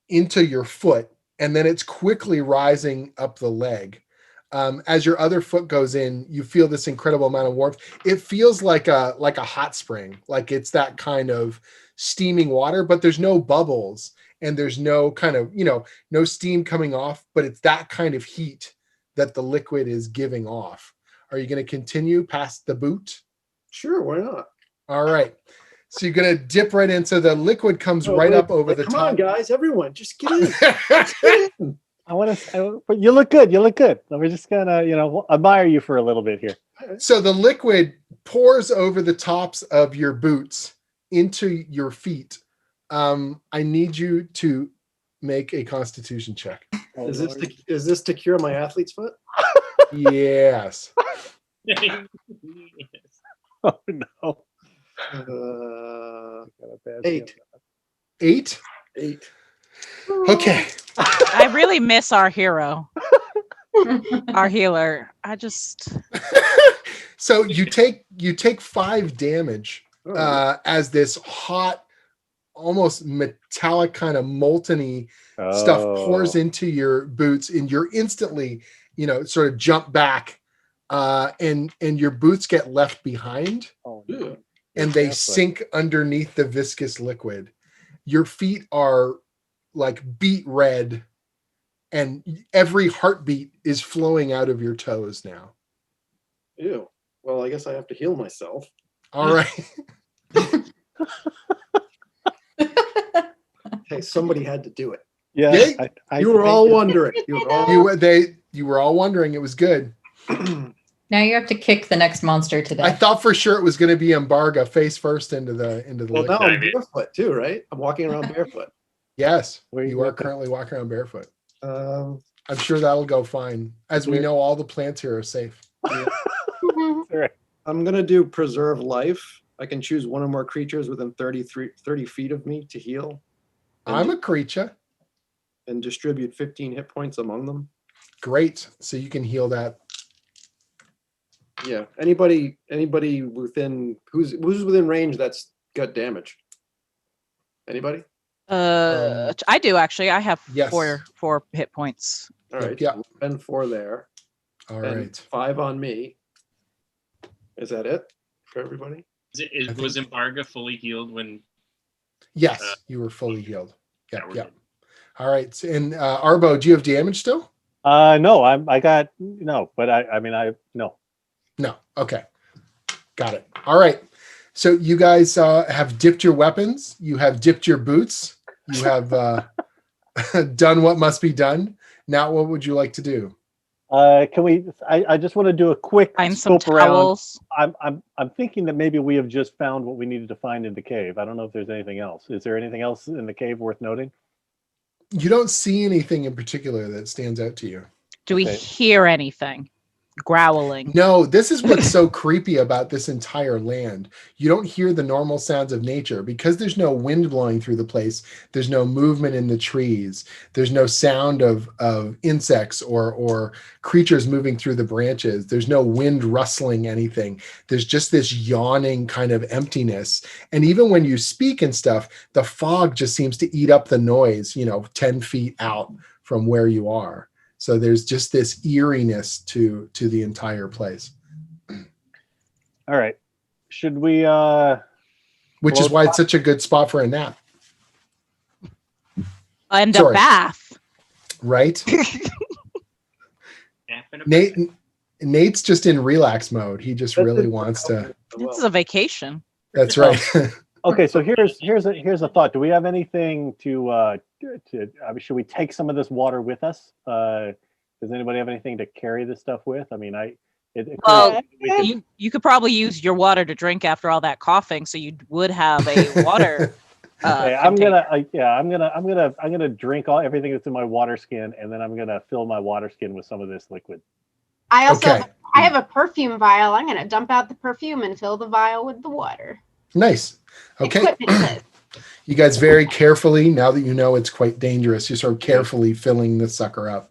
into your foot, and then it's quickly rising up the leg. As your other foot goes in, you feel this incredible amount of warmth. It feels like a hot spring, like it's that kind of steaming water, but there's no bubbles and there's no kind of, no steam coming off, but it's that kind of heat that the liquid is giving off. Are you going to continue past the boot? Sure, why not? All right. So you're going to dip right in. So the liquid comes right up over the Come top. on, guys, everyone, just get in. Just get in. But you look good. We're just gonna, admire you for a little bit here. So the liquid pours over the tops of your boots into your feet. I need you to make a Constitution check. Is this to cure my athlete's foot? Yes. Oh no. Uh, Got a bad 8. feeling. 8. Okay. I really miss our hero, our healer. I just So you take 5 damage as this hot, almost metallic kind of molten-y stuff pours into your boots, and you're instantly, sort of jump back, and your boots get left behind, Oh, Yeah. and they That's right. sink underneath the viscous liquid. Your feet are like beet red, and every heartbeat is flowing out of your toes now. Ew. Well, I guess I have to heal myself. All right. Hey, somebody had to do it. Yeah. Yeah, You were all wondering. You were all You were all wondering. It was good. Now you have to kick the next monster to I death. thought for sure it was going to be Embarga face first into the Well, now liquid. I'm barefoot too, right? I'm walking around barefoot. Yes, Where you you are at the- currently walking around barefoot. I'm sure that'll go fine. As we Yeah. know, all the plants here are safe. All right. I'm gonna do preserve life. I can choose one or more creatures within 30 feet of me to heal. I'm a creature. And distribute 15 hit points among them. Great. So you can heal that. Yeah. Anybody within who's within range that's got damage? Anybody? I do actually. I have Yes. four hit points. All right. Yep. And 4 there. All And right. 5 on me. Is that it for everybody? Was Embarga fully healed when? Yes, you were fully healed. Yeah, Yep. we're Yep. good. All right. And Arbo, do you have damage still? No, I got no, but I mean no. No. Okay. Got it. All right. So you guys have dipped your weapons. You have dipped your boots. You have done what must be done. Now, what would you like to do? Can we? I just want to do a quick Find some scope around. towels. I'm thinking that maybe we have just found what we needed to find in the cave. I don't know if there's anything else. Is there anything else in the cave worth noting? You don't see anything in particular that stands out to you. Do we Okay. hear anything? Growling. No, this is what's so creepy about this entire land. You don't hear the normal sounds of nature because there's no wind blowing through the place. There's no movement in the trees. There's no sound of insects or creatures moving through the branches. There's no wind rustling anything. There's just this yawning kind of emptiness. And even when you speak and stuff, the fog just seems to eat up the noise, 10 feet out from where you are. So there's just this eeriness to the entire place. All right. Should we? Which is why it's such a good spot for a nap, And Sorry. a bath. right? Nap in a Nate's just in relax mode. He just really That's wants to. This is a vacation. That's right. Okay, so here's a thought. Do we have anything to? I mean, should we take some of this water with us? Does anybody have anything to carry this stuff with? I mean, Well, we could- you could probably use your water to drink after all that coughing, so you would have a water. Okay, I'm container. gonna drink everything that's in my water skin, and then I'm gonna fill my water skin with some of this liquid. I also Okay. I have a perfume vial. I'm gonna dump out the perfume and fill the vial with the water. Nice. Okay. Equipment list. You guys very carefully, now that you know it's quite dangerous, you're sort of carefully filling the sucker up.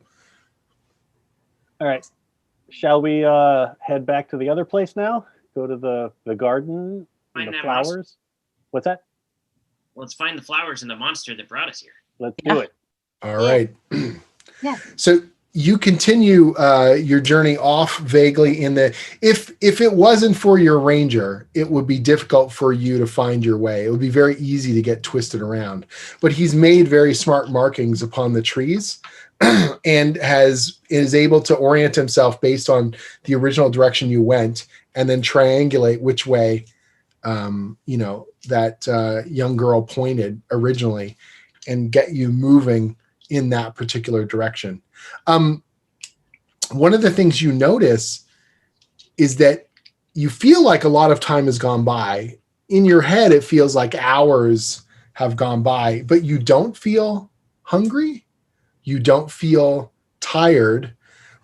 All right, shall we head back to the other place now? Go to the garden, Find and the that monster. flowers. What's that? Let's find the flowers and the monster that brought us here. Let's Yeah. do it. All right. Yeah. So you continue your journey off vaguely in the if it wasn't for your ranger, it would be difficult for you to find your way. It would be very easy to get twisted around. But he's made very smart markings upon the trees and is able to orient himself based on the original direction you went and then triangulate which way that young girl pointed originally and get you moving in that particular direction. One of the things you notice is that you feel like a lot of time has gone by. In your head, it feels like hours have gone by, but you don't feel hungry. You don't feel tired,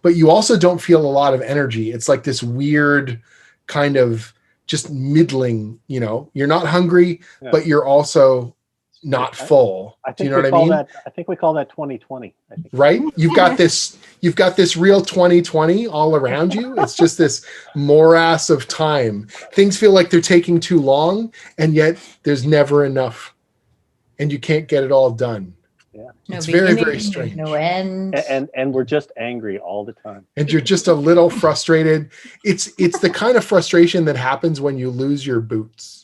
but you also don't feel a lot of energy. It's like this weird kind of just middling, you're not hungry, Yeah. but you're also not full. I Do think you know we what I call mean? that. I think we call that 2020. I think. Right? You've got this real 2020 all around you. It's just this morass of time. Things feel like they're taking too long, and yet there's never enough, and you can't get it all done. Yeah. No It's very, very beginning, strange. No end. And we're just angry all the time. And you're just a little frustrated. It's the kind of frustration that happens when you lose your boots.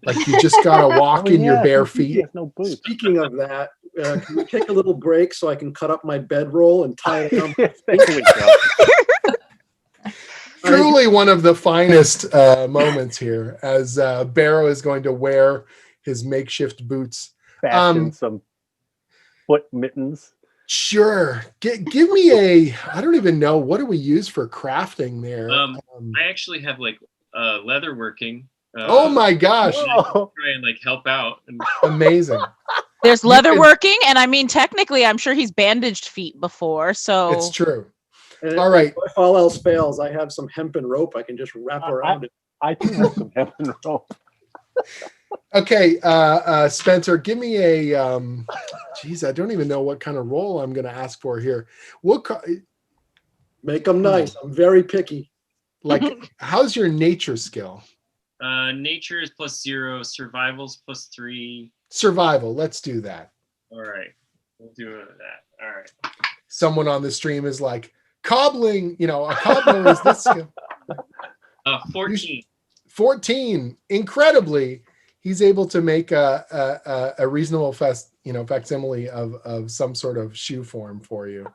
Like you just gotta walk in your bare He feet. has no boots. Speaking of that, can we take a little break so I can cut up my bedroll and tie it around? Yes, there we go. Truly one of the finest moments here as Barrow is going to wear his makeshift boots. Fashion some foot mittens. Sure. Give me I don't even know, what do we use for crafting there? I actually have like leather working. Oh my gosh. Whoa. Try and like help out. And Amazing. There's You leather can- working, and I mean, technically, I'm sure he's bandaged feet before. So It's true. And All right. If all else fails, I have some hempen rope I can just wrap around it. I do have some heaven rope. Okay, Spencer, give me a. Geez, I don't even know what kind of role I'm going to ask for here. What Make them nice. I'm very picky. like? How's your nature skill? Nature is +0, survival's +3. Survival. Let's do that. All right, we'll do that. All right. Someone on the stream is like cobbling. You know, a cobbler is this skill. 14. 14. Incredibly, he's able to make a reasonable facsimile of some sort of shoe form for you.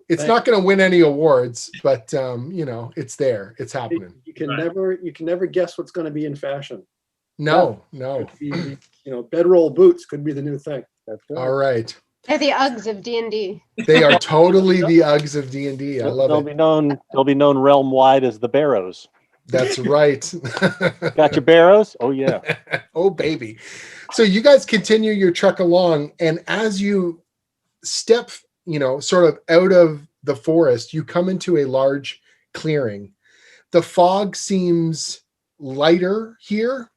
It's not going to win any awards, but it's there. It's happening. You can Right. never guess what's going to be in fashion. No. Could be, bedroll boots could be the new thing. That's right. All right. They're the Uggs of D&D. They are totally the Uggs of D&D. I love They'll it. be known realm wide as the Barrows. That's right. Got your Barrows? Oh yeah. Oh baby. So you guys continue your trek along, and as you step, sort of out of the forest, you come into a large clearing. The fog seems lighter here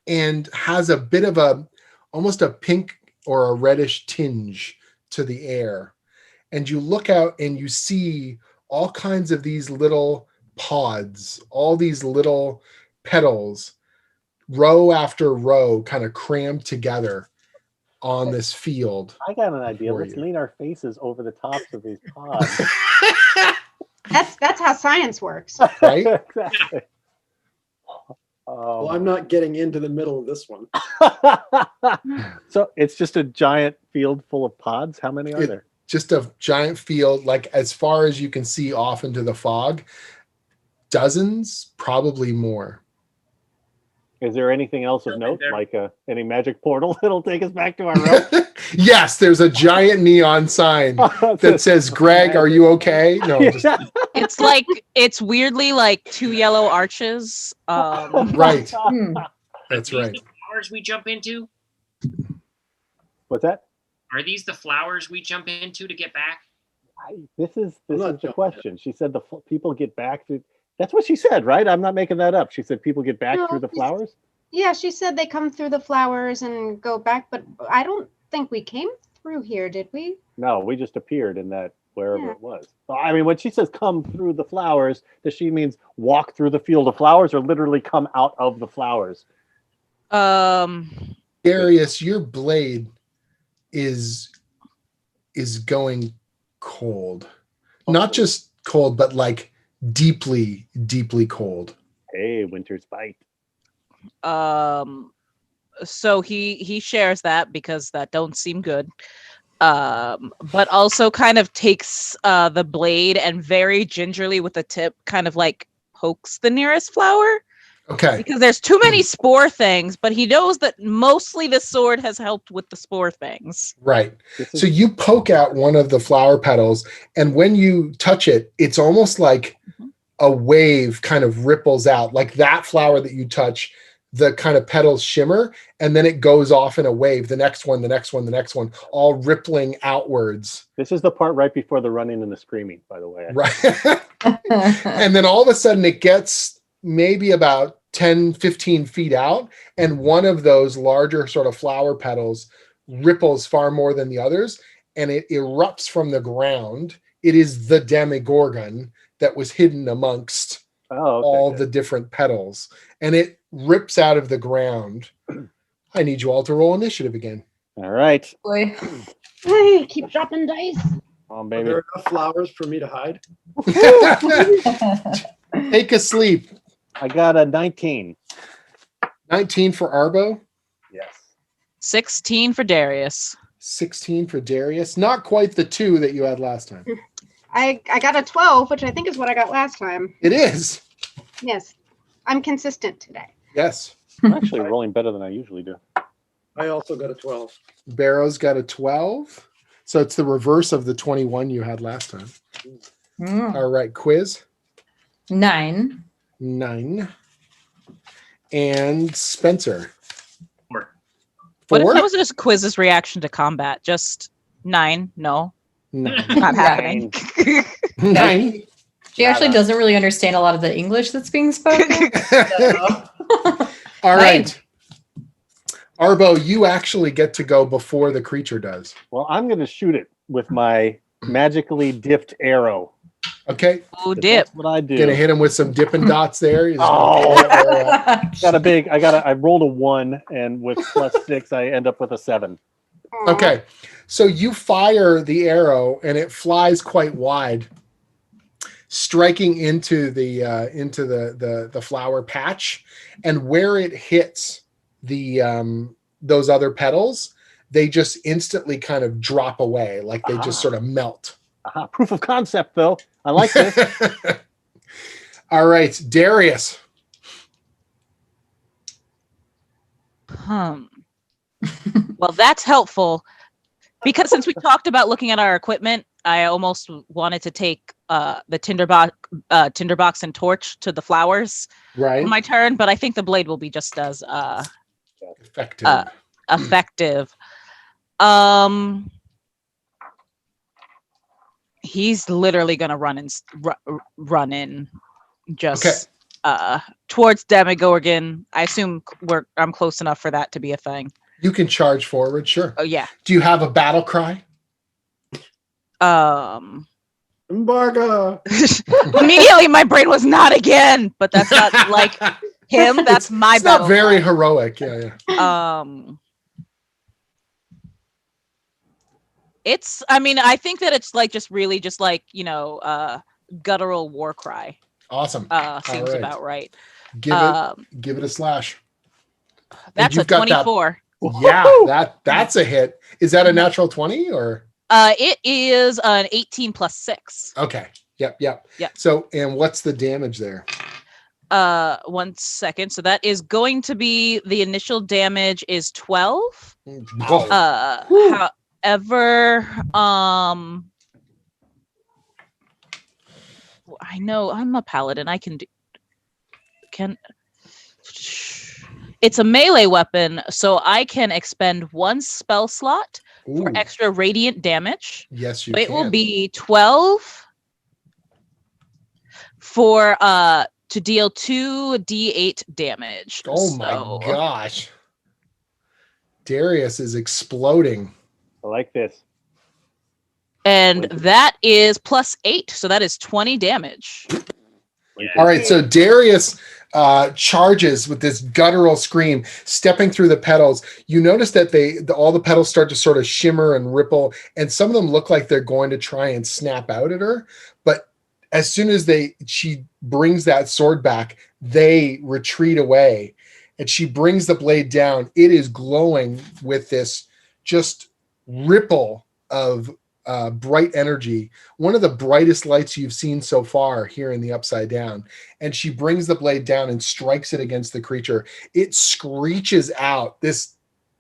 and has a bit of almost a pink or a reddish tinge to the air. And you look out and you see all kinds of these little pods, all these little petals, row after row, kind of crammed together on this field. I got an idea. For Let's you. lean our faces over the tops of these pods. That's how science works. Right? Exactly. Well, I'm not getting into the middle of this one. So it's just a giant field full of pods. How many are there? Just a giant field, like as far as you can see off into the fog. Dozens, probably more. Is there anything else of note, there. like any magic portal that'll take us back to our room? Yes, there's a giant neon sign that says, "Greg, are you okay?" No, just it's weirdly like two yellow arches. right. That's Are these right. the flowers we jump into? What's that? Are these the flowers we jump into to get back? This is not the jumping. question. She said people get back through. That's what she said, right? I'm not making that up. She said people get back No, through the she's- flowers. Yeah, she said they come through the flowers and go back, but I don't think we came through here, did we? No, we just appeared in that wherever Yeah. it was. I mean, when she says come through the flowers, does she means walk through the field of flowers or literally come out of the flowers? Darius, your blade is going cold. Not just cold, but like deeply, deeply cold. Hey, winter's bite. So he shares that because that don't seem good. But also kind of takes the blade and very gingerly with the tip kind of like pokes the nearest flower Okay. because there's too many spore things, but he knows that mostly the sword has helped with the spore things. Right. This is So you poke out one of the flower petals, and when you touch it, it's almost like a wave kind of ripples out. Like that flower that you touch, the kind of petals shimmer, and then it goes off in a wave. The next one, the next one, the next one, all rippling outwards. this is the part right before the running and the screaming, by the way. Right. And then all of a sudden it gets maybe about 10, 15 feet out, and one of those larger sort of flower petals ripples far more than the others, and it erupts from the ground. It is the Demogorgon that was hidden amongst Oh, okay, all good. the different petals, and it rips out of the ground. I need you all to roll initiative again. All right. Boy. Hey, keep dropping dice. Come on, Are baby. there enough flowers for me to hide? Take a sleep. I got a 19. 19 for Arbo, Yes. 16 for Darius. 16 for Darius. Not quite the 2 that you had last time. I got a 12, which I think is what I got last time. It is. Yes, I'm consistent today. Yes. I'm actually rolling better than I usually do. I also got a 12. Barrow's got a 12. So it's the reverse of the 21 you had last time. All right, quiz. 9. 9. And Spencer. 4. What if 4? that was just Quiz's reaction to combat? Just 9? No, Nine. not happening. 9. She actually doesn't really understand a lot of the English that's being spoken. So. All right. Arbo, you actually get to go before the creature does. Well, I'm going to shoot it with my magically dipped arrow. Okay. Oh, dip. That's what I do. Gonna hit him with some dipping dots there. He's Oh. gonna get that arrow out. I rolled a 1, and with +6, I end up with a 7. Okay. So you fire the arrow and it flies quite wide, striking into the flower patch, and where it hits the those other petals, they just instantly kind of drop away, like they just sort of melt. Proof of concept, though. I like this. All right, Darius. Well, that's helpful because since we talked about looking at our equipment, I almost wanted to take the tinderbox and torch to the flowers Right. on my turn, but I think the blade will be just as Effective. effective. He's literally gonna run in just towards Demogorgon. I assume I'm close enough for that to be a thing. You can charge forward, sure. Oh yeah. Do you have a battle cry? Embargo. Immediately my brain was not again, but that's not like him. That's my It's battle not very cry. heroic. Yeah. I think that it's like just really just like, guttural war cry. Awesome. Seems right. about right. Give it a slash. That's a you've got that- 24. Yeah, that's a hit. Is that a natural 20 or? It is an 18 plus 6. Okay. Yep. Yep. So, and what's the damage there? 1 second. So that is going to be the initial damage is 12. Oh. However, I know I'm a paladin. I can it's a melee weapon, so I can expend 1 spell slot for Ooh. extra radiant damage. Yes, you It can. will be 12 for to deal 2d8 damage. Oh my gosh. Darius is exploding. I like this. And that is plus 8, so that is 20 damage. Yeah. All right, so Darius charges with this guttural scream, stepping through the petals. You notice that all the petals start to sort of shimmer and ripple, and some of them look like they're going to try and snap out at her. But as soon as she brings that sword back, they retreat away, and she brings the blade down. It is glowing with this just ripple of bright energy, one of the brightest lights you've seen so far here in the Upside Down. And she brings the blade down and strikes it against the creature. It screeches out this.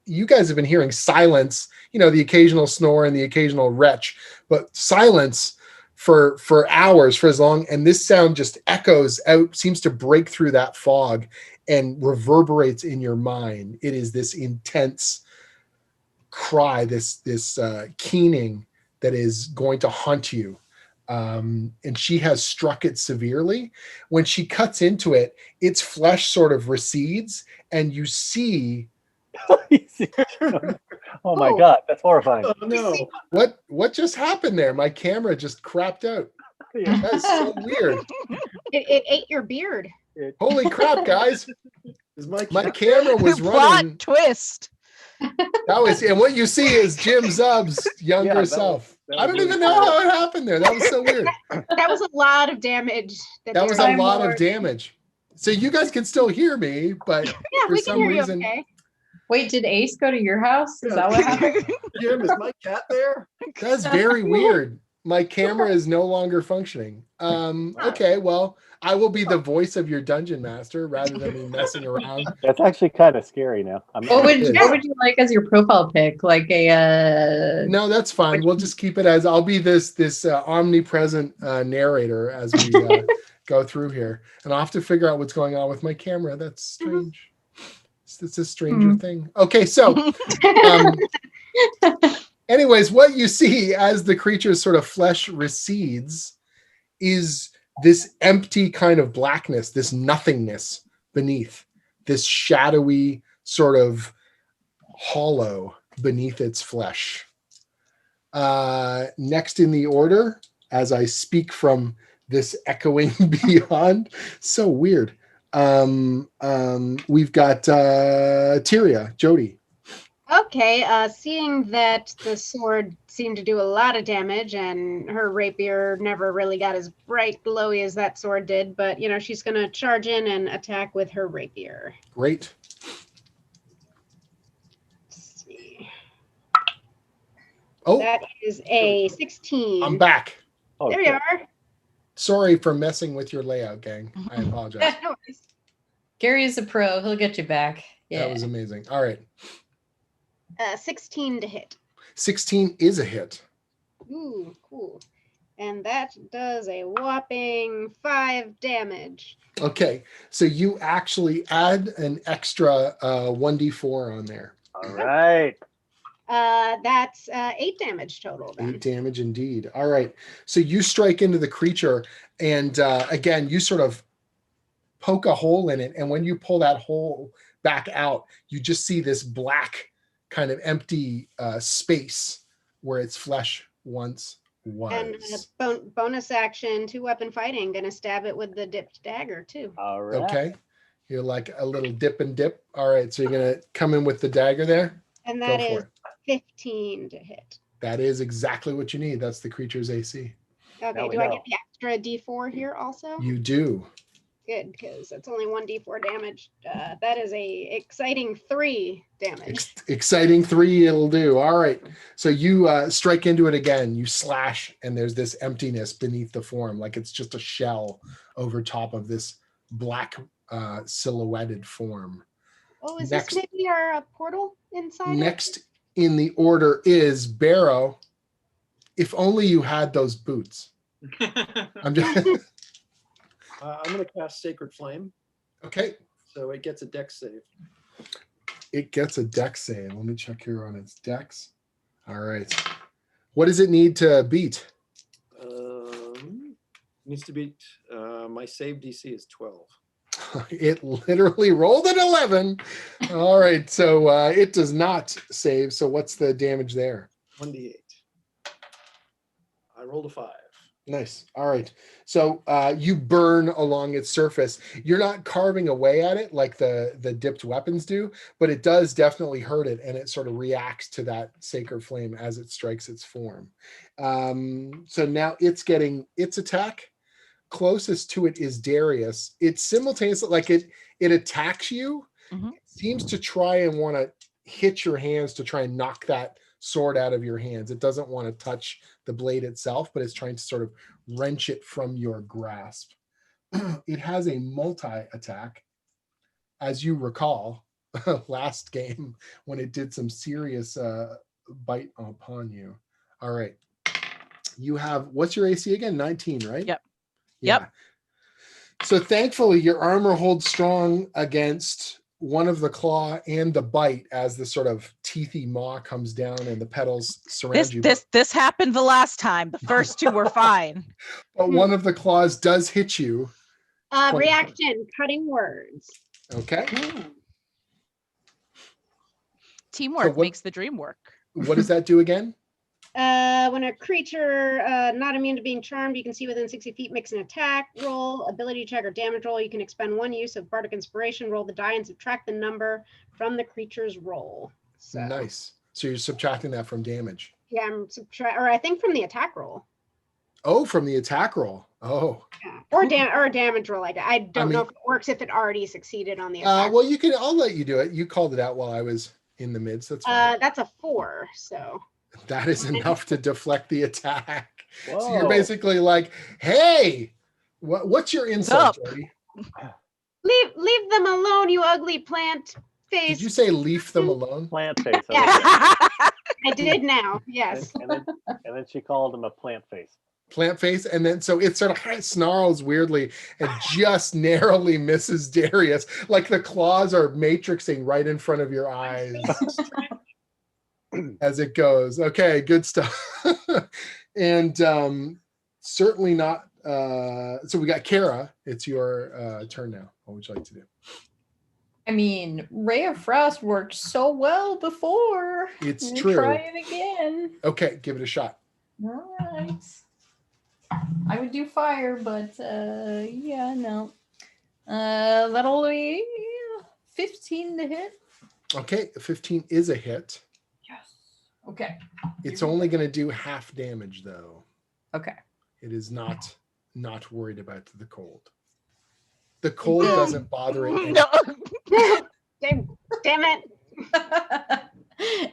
You guys have been hearing silence, the occasional snore and the occasional retch, but silence for hours, for as long. And this sound just echoes out, seems to break through that fog and reverberates in your mind. It is this intense cry, this keening that is going to haunt you. And she has struck it severely. When she cuts into it, its flesh sort of recedes, and you see Oh my God, that's horrifying. Oh no. what just happened there. My camera just crapped out. That's so weird. It ate your beard. Holy crap, guys. Is my My camera was running. Plot twist. And what you see is Jim Zub's younger that self. was I don't really even know how it happened there. That was so weird. That was a lot of damage. That was a lot of damage. So you guys can still hear me, but Yeah, for we some can hear you reason, okay. Wait, did Ace go to your house? Is that what happened? Jim, is my cat there? that's very weird. My camera is no longer functioning. Okay, well, I will be the voice of your dungeon master rather than me messing around. That's actually kind of scary now. What would you like as your profile pic? Like a No, that's fine. We'll just keep it as I'll be this omnipresent narrator as we go through here, and I'll have to figure out what's going on with my camera. That's strange. It's a Stranger Thing. Okay, so anyways, what you see as the creature's sort of flesh recedes is this empty kind of blackness, this nothingness beneath, this shadowy sort of hollow beneath its flesh. Next in the order, as I speak from this echoing beyond, so weird. We've got Tyria, Jody. Okay, seeing that the sword seemed to do a lot of damage and her rapier never really got as bright glowy as that sword did, but you know, she's gonna charge in and attack with her rapier. Great. Let's see. Oh, That is a 16. I'm back. Oh, There you are. Sorry for messing with your layout, gang. I apologize. No worries. Gary is a pro. He'll get you back. Yeah. That was amazing. All right. 16 to hit. 16 is a hit. Ooh, cool. And that does a whopping 5 damage. Okay, so you actually add an extra 1d4 on there. All right. That's 8 damage total then. 8 damage indeed. All right, so you strike into the creature, and again, you sort of poke a hole in it, and when you pull that hole back out, you just see this black kind of empty space where its flesh once was. And bonus action, 2-weapon fighting. Gonna stab it with the dipped dagger too. All right. Okay, you're like a little dip and dip. All right, so you're gonna come in with the dagger there. And that Go for is it. 15 to hit. That is exactly what you need. That's the creature's AC. Okay, Now we do I know. get the extra D4 here also? You do. Good, because it's only 1d4 damage. That is a exciting 3 damage. Exciting 3 it'll do. All right, so you strike into it again. You slash, and there's this emptiness beneath the form, like it's just a shell over top of this black silhouetted form. Oh, is Next- this maybe our portal inside? Next in the order is Barrow. If only you had those boots. I'm just I'm going to cast Sacred Flame, okay. so it gets a dex save. It gets a dex save. Let me check here on its dex. All right. What does it need to beat? Needs to beat my save DC is 12. It literally rolled an 11. All right. So it does not save. So what's the damage there? 1d8. I rolled a 5. Nice. All right. So you burn along its surface. You're not carving away at it like the dipped weapons do, but it does definitely hurt it, and it sort of reacts to that sacred flame as it strikes its form. So now it's getting its attack. Closest to it is Darius. It's simultaneously like it attacks you. Mhm. It seems to try and want to hit your hands to try and knock that sword out of your hands. It doesn't want to touch the blade itself, but it's trying to sort of wrench it from your grasp. It has a multi-attack. As you recall, last game when it did some serious bite upon you. All right. You have, what's your AC again? 19, right? Yep. Yeah. Yep. So thankfully your armor holds strong against one of the claw and the bite as the sort of teethy maw comes down and the petals surround you. This happened the last time. The first two were fine. But one of the claws does hit you. Reaction, cutting words. Okay. Teamwork what- makes the dream work. What does that do again? When a creature not immune to being charmed, you can see within 60 feet, makes an attack roll, ability check, or damage roll. You can expend 1 use of Bardic Inspiration, roll the die, and subtract the number from the creature's roll. So, Nice. So you're subtracting that from damage. yeah, I'm or I think from the attack roll. Oh, from the attack roll. Oh. Yeah. Or a damage roll. I don't know if it works if it already succeeded on the attack. Well, I'll let you do it. You called it out while I was in the midst. That's fine. That's a 4, so. That is enough to deflect the attack. So you're Whoa. basically like, hey, what's your insult, Sup? Jody? Leave them alone, you ugly plant face. Did you say leave them alone? Plant face. Yeah. Okay. I did now, yes. And then she called him a plant face. Plant face, and then so it sort of snarls weirdly and just narrowly misses Darius, like the claws are matrixing right in front of your eyes as it goes. Okay, good stuff. And certainly not. So we got Kara. It's your turn now. What would you like to do? I mean, Ray of Frost worked so well before. It's We'll true. Try it again. Okay, give it a shot. All right. I would do fire, but yeah, no. That'll be 15 to hit. Okay, 15 is a hit. Yes. Okay. It's only going to do half damage though. Okay. It is not worried about the cold. The cold doesn't bother it. No. Damn it.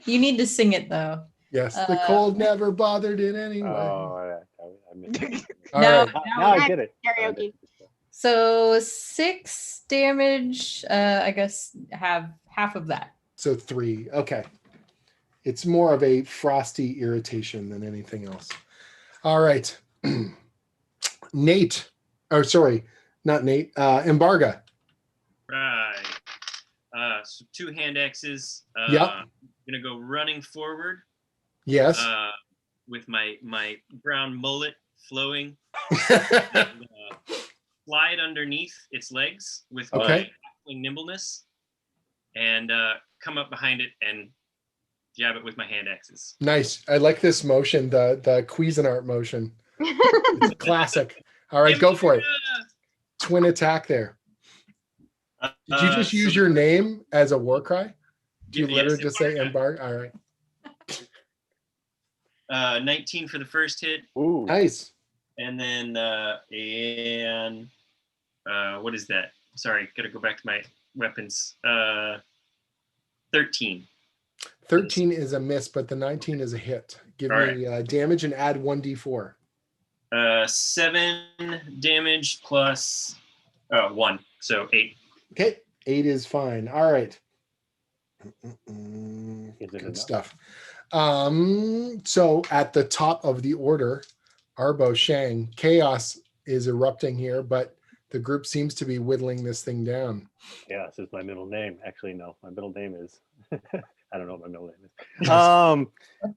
You need to sing it though. Yes, the cold never bothered it anyway. Oh, I missed it. All now- right. Now I get it. Karaoke. So 6 damage. I guess have half of that. So 3. Okay. It's more of a frosty irritation than anything else. All right. Nate. Oh, sorry. Not Nate. Embarga. Right. So 2 hand axes. Yep. Gonna go running forward. Yes. With my brown mullet flowing. Slide underneath its legs with my Okay. nimbleness, and come up behind it and jab it with my hand axes. Nice. I like this motion, the Cuisinart motion. It's a classic. All right, go for it. Twin attack there. Did you just use your name as a war cry? Do you Yes, literally just say Embarga. Embarga? All right. 19 for the first hit, Ooh. Nice. and then what is that? Sorry, gotta go back to my weapons. 13. 13 is a miss, but the 19 is a hit. Give All me damage and add 1d4. 7 damage plus 1, so 8. Okay. 8 is fine. All right. Is it Good enough? stuff. So at the top of the order, Arbo, Shang, chaos is erupting here, but the group seems to be whittling this thing down. Yeah, this is my middle name. Actually, no, my middle name is. I don't know what my middle name is. All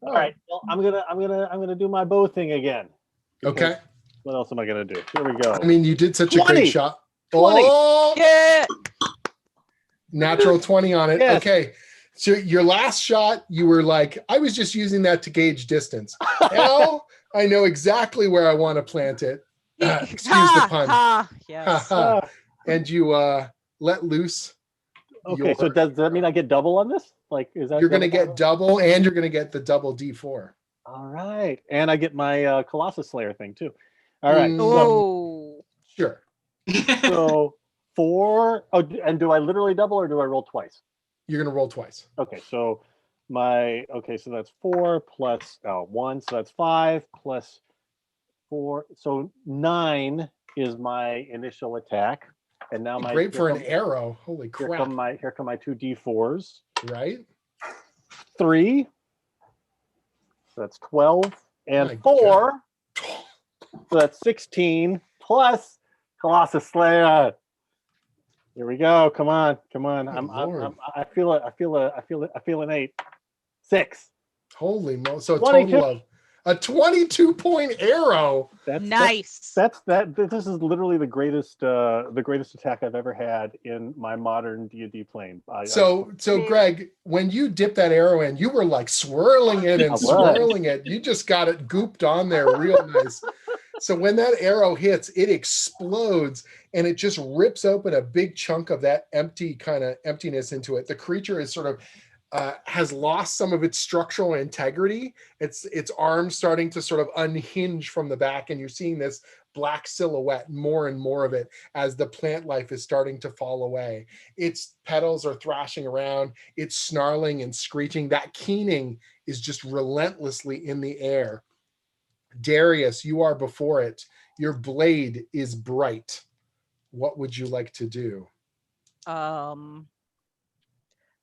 right, well, I'm gonna do my bow thing again. Okay. What else am I gonna do? Here we go. I mean, you did such a 20. great shot. 20. Oh, Yeah. natural 20 on it. Yes. Okay. So your last shot, you were like, I was just using that to gauge distance. Now I know exactly where I want to plant it. Excuse the pun. Ha, yes. Ha. And you let loose. Okay, so does that mean I get double on this? Like, is that You're going to get double, and you're going to get the double D4. All right, and I get my Colossus Slayer thing too. All right, so, Oh. Sure. so 4. Oh, and do I literally double or do I roll twice? You're going to roll twice. Okay, so so that's 4 plus 1, so that's 5 plus 4, so 9 is my initial attack, and now my Great for an arrow. Holy Here crap. come my 2 D4s. Right? 3. So that's 12 and My 4. So that's 16 plus Colossus Slayer. Here we go. Come on. I feel an 8. 6. Holy moly. So a 22. total of a 22-point arrow. That's Nice. This is literally the greatest attack I've ever had in my modern D&D plane. So Greg, when you dipped that arrow in, you were like swirling it I and was. swirling it. You just got it gooped on there real nice. So when that arrow hits, it explodes and it just rips open a big chunk of that emptiness into it. The creature is sort of has lost some of its structural integrity. Its arms starting to sort of unhinge from the back, and you're seeing this black silhouette, more and more of it, as the plant life is starting to fall away. Its petals are thrashing around, it's snarling and screeching. That keening is just relentlessly in the air. Darius, you are before it. Your blade is bright. What would you like to do?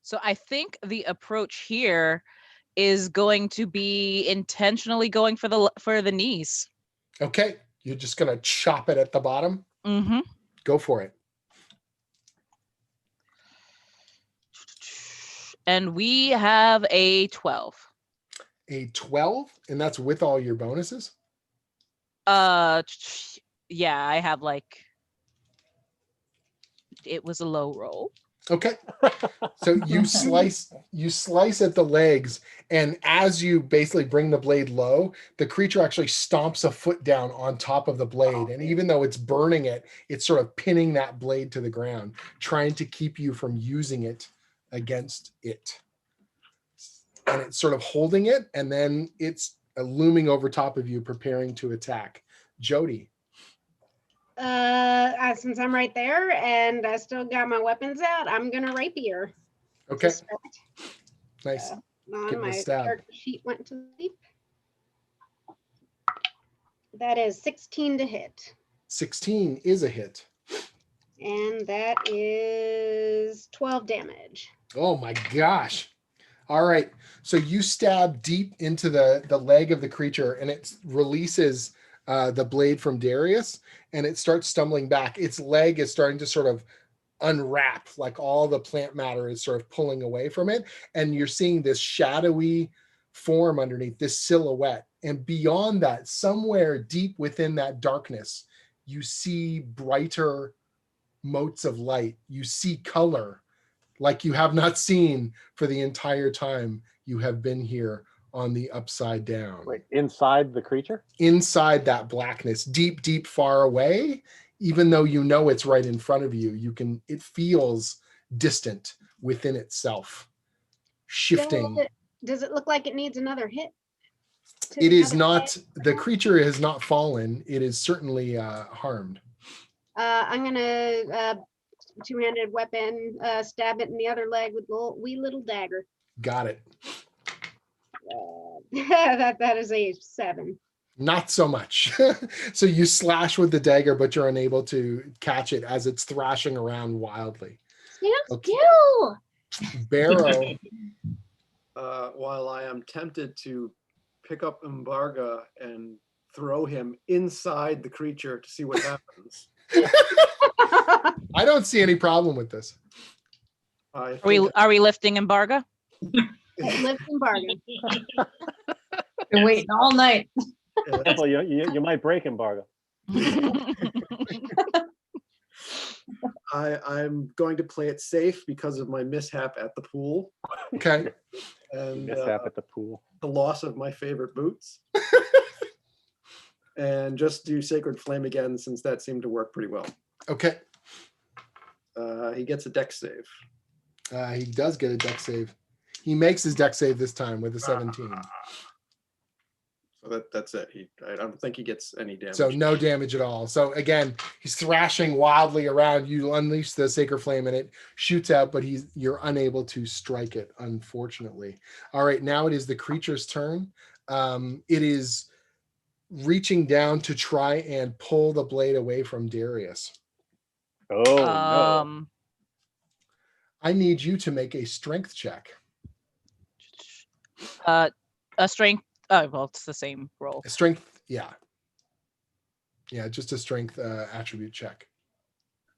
So I think the approach here is going to be intentionally going for the knees. Okay, you're just gonna chop it at the bottom. Mm-hmm. Go for it. And we have a 12. A 12, and that's with all your bonuses. Yeah, I have like, it was a low roll. Okay. So you slice at the legs, and as you basically bring the blade low, the creature actually stomps a foot down on top of the blade. And even though it's burning it, it's sort of pinning that blade to the ground, trying to keep you from using it against it. And it's sort of holding it, and then it's looming over top of you, preparing to attack. Jody. Since I'm right there and I still got my weapons out, I'm gonna rapier. Okay. To start. Nice. On Give it a my stab. character sheet went to sleep. That is 16 to hit. 16 is a hit. And that is 12 damage. Oh my gosh. All right. So you stab deep into the leg of the creature, and it releases the blade from Darius, and it starts stumbling back. Its leg is starting to sort of unwrap, like all the plant matter is sort of pulling away from it. And you're seeing this shadowy form underneath, this silhouette. And beyond that, somewhere deep within that darkness, you see brighter motes of light. You see color like you have not seen for the entire time you have been here on the Upside Down. Wait, inside the creature? Inside that blackness, deep, deep, far away, even though you know it's right in front of you, it feels distant within itself, shifting. Does it look like it needs another hit? It is not, the creature has not fallen. It is certainly harmed. I'm gonna two-handed weapon, stab it in the other leg with a wee little dagger. Got it. That is a 7. Not so much. So you slash with the dagger, but you're unable to catch it as it's thrashing around wildly. Stand still. Barrow. While I am tempted to pick up Embarga and throw him inside the creature to see what happens. I don't see any problem with this. Are we lifting embargo? Lift Embarga. Been waiting all night. Well, you might break embargo. I'm going to play it safe because of my mishap at the pool. Okay. And Mishap at the pool. the loss of my favorite boots. And just do Sacred Flame again, since that seemed to work pretty well. Okay. He gets a dex save. He does get a dex save. He makes his dex save this time with a 17. So that's it. I don't think he gets any damage. So no damage at all. So again, he's thrashing wildly around. You unleash the Sacred Flame and it shoots out, but you're unable to strike it, unfortunately. All right, now it is the creature's turn. It is reaching down to try and pull the blade away from Darius. Oh, no. I need you to make a strength check. A strength. Oh, well, it's the same roll. A strength, yeah. Yeah, just a strength attribute check.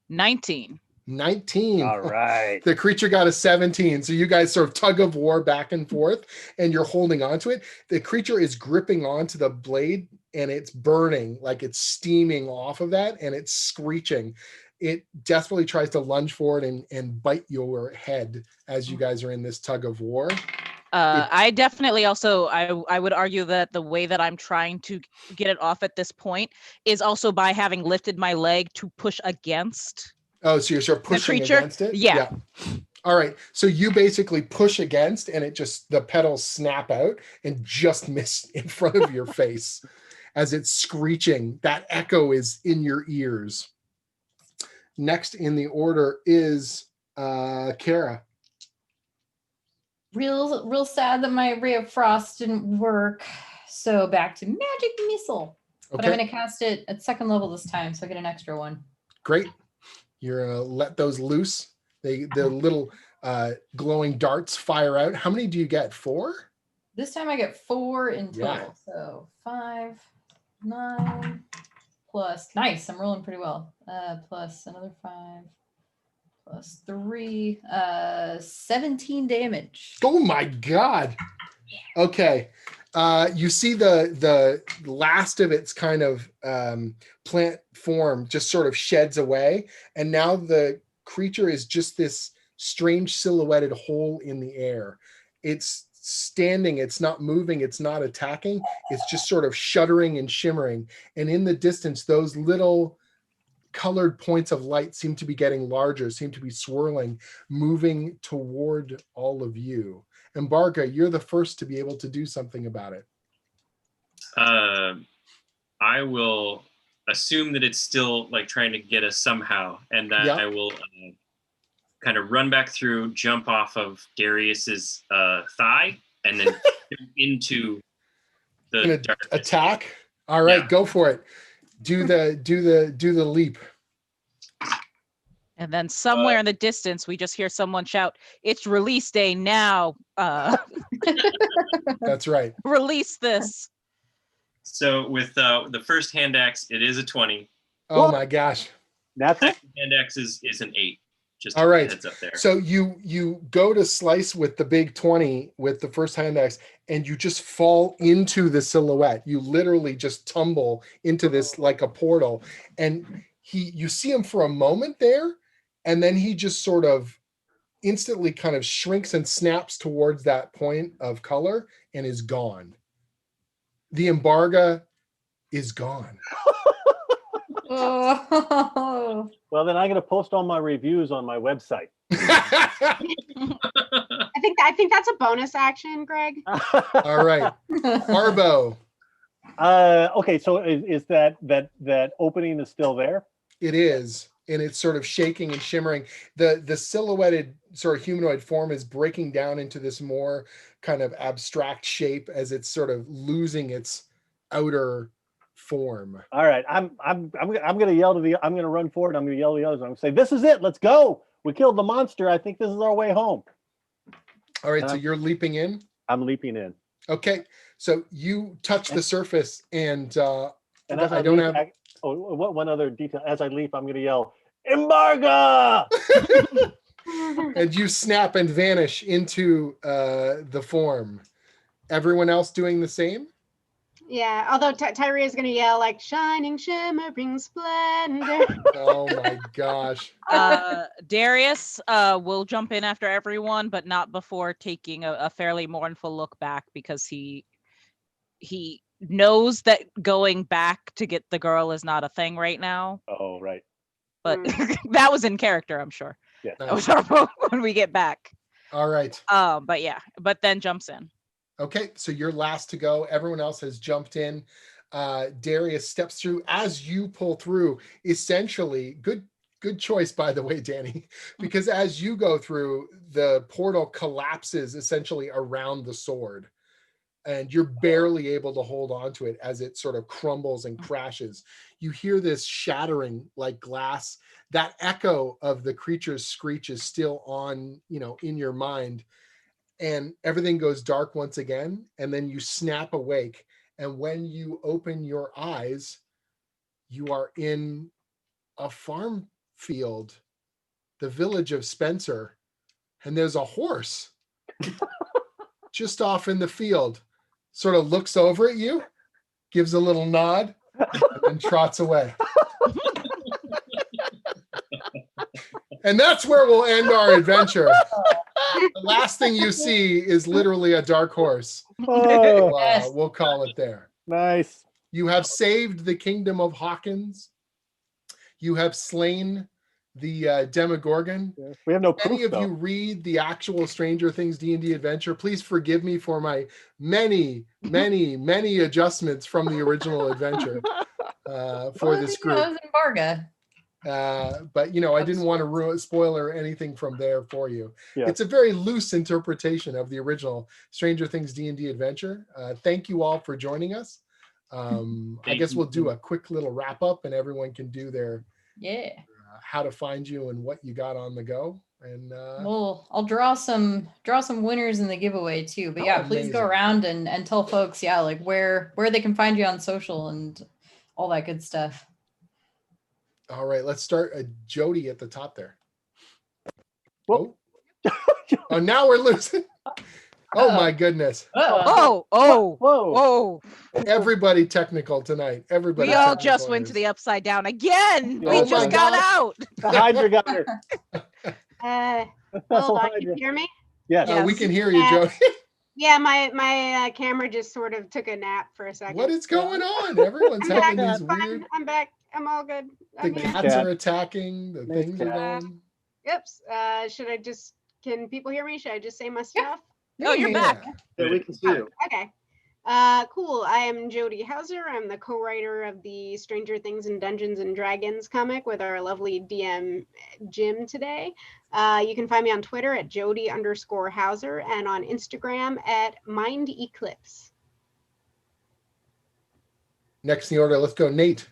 19. 19. All right. The creature got a 17. So you guys sort of tug of war back and forth, and you're holding onto it. The creature is gripping onto the blade, and it's burning, like it's steaming off of that, and it's screeching. It desperately tries to lunge forward and bite your head as you guys are in this tug of war. I definitely also, I would argue that the way that I'm trying to get it off at this point is also by having lifted my leg to push against. Oh, so you're sort of pushing against it? Yeah. All right. So you basically push against, and the petals snap out and just miss in front of your face as it's screeching. That echo is in your ears. Next in the order is Kara. Real sad that my Ray of Frost didn't work. So back to Magic Missile. But I'm going to cast it at 2nd level this time, so I get an extra one. Great. You're going to let those loose. The little glowing darts fire out. How many do you get? 4? This time I get 4 in total. Yeah. So 5, 9 plus, nice, I'm rolling pretty well. Plus another 5 plus 3, 17 damage. Oh my God. Okay. You see the last of its kind of plant form just sort of sheds away, and now the creature is just this strange silhouetted hole in the air. It's standing, it's not moving, it's not attacking, it's just sort of shuddering and shimmering. And in the distance, those little colored points of light seem to be getting larger, seem to be swirling, moving toward all of you. Embarga, you're the first to be able to do something about it. I will assume that it's still like trying to get us somehow, and that I will kind of run back through, jump off of Darius's thigh, and then into the darkness. Attack. All right, go for it. Do the leap. And then somewhere in the distance, we just hear someone shout, "It's release day now." That's right. Release this. So with the first hand axe, it is a 20. Oh my gosh. That's it. Second hand axe is an 8. Just all right. Heads up there. So you go to slice with the big 20 with the first hand axe, and you just fall into the silhouette. You literally just tumble into this like a portal, and you see him for a moment there, and then he just sort of instantly kind of shrinks and snaps towards that point of color and is gone. The Embarga is gone. Oh. Well, then I'm going to post all my reviews on my website. I think that's a bonus action, Greg. All right, Arbo. Okay, so is that opening is still there? It is, and it's sort of shaking and shimmering. The silhouetted sort of humanoid form is breaking down into this more kind of abstract shape as it's sort of losing its outer form. All right, I'm gonna yell to I'm gonna run forward. I'm gonna yell to the others. I'm gonna say, "This is it. Let's go. We killed the monster. I think this is our way home." All right, so you're leaping in. I'm leaping in. Okay, so you touch the surface, and as I don't have. One other detail. As I leap, I'm gonna yell, "Embarga!" And you snap and vanish into the form. Everyone else doing the same? Yeah, although Tyria is going to yell like shining, shimmering splendor. Oh my gosh. Darius will jump in after everyone, but not before taking a fairly mournful look back, because he knows that going back to get the girl is not a thing right now. Oh, right. But that was in character, I'm sure. Yeah. That was our vote when we get back. All right. But then jumps in. Okay, so you're last to go. Everyone else has jumped in. Darius steps through as you pull through. Essentially, good choice, by the way, Danny, because as you go through, the portal collapses essentially around the sword, and you're barely able to hold on to it as it sort of crumbles and crashes. You hear this shattering like glass. That echo of the creature's screech is still on, in your mind. And everything goes dark once again, and then you snap awake. And when you open your eyes, you are in a farm field, the village of Spencer, and there's a horse just off in the field, sort of looks over at you, gives a little nod, and trots away. And that's where we'll end our adventure. The last thing you see is literally a dark horse. Oh, Yes. We'll call it there. nice. You have saved the kingdom of Hawkins. You have slain the Demogorgon. Yeah. We have no proof, Any of though. you read the actual Stranger Things D&D adventure, please forgive me for my many adjustments from the original adventure for this group. That was Embarga. But I didn't want to spoil or anything from there for you. Yeah. It's a very loose interpretation of the original Stranger Things D&D adventure. Thank you all for joining us. I guess we'll do a quick little wrap up, and everyone can do their Yeah. how to find you and what you got on the go. And Well, I'll draw some winners in the giveaway too. But yeah, please go amazing. around and tell folks, yeah, like where they can find you on social and all that good stuff. All right, let's start Jody at the top there. Whoop. Oh, now we're losing. Oh my goodness. Oh, Whoa. Everybody technical tonight. Everybody We all technical just went to is- the upside down again. Oh We my just got God. out. The Hydra got her. Hold on, can you hear me? Yes. Yeah. we can hear you, Yeah. Jody. Yeah, my camera just sort of took a nap for a second. What is going on? Everyone's I'm having back. these It's fine. weird. I'm back. I'm all good. The I'm here. cats Cat. are attacking. The Nice things are cat. going. Oops. Should I just? Can people hear me? Should I just say my stuff? Oh, you're back. Yeah, we can see you. Okay. Cool. I am Jody Houser. I'm the co-writer of the Stranger Things and Dungeons and Dragons comic with our lovely DM Jim today. You can find me on Twitter at Jody_Houser and on Instagram at Mind Eclipse. Next in the order, let's go, Nate.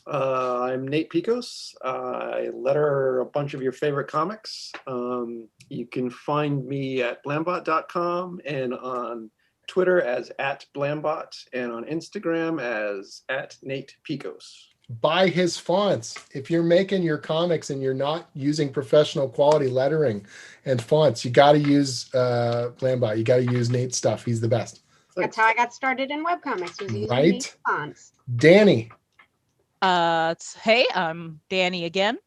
I'm Nate Piekos. I letter a bunch of your favorite comics. You can find me at blambot.com and on Twitter as @blambot and on Instagram as @Nate Piekos. Buy his fonts. If you're making your comics and you're not using professional quality lettering and fonts, you got to use Lambert. You got to use Nate's stuff. He's the best. That's how I got started in webcomics, was using Right? these fonts. Danny. Hey, I'm Danny again.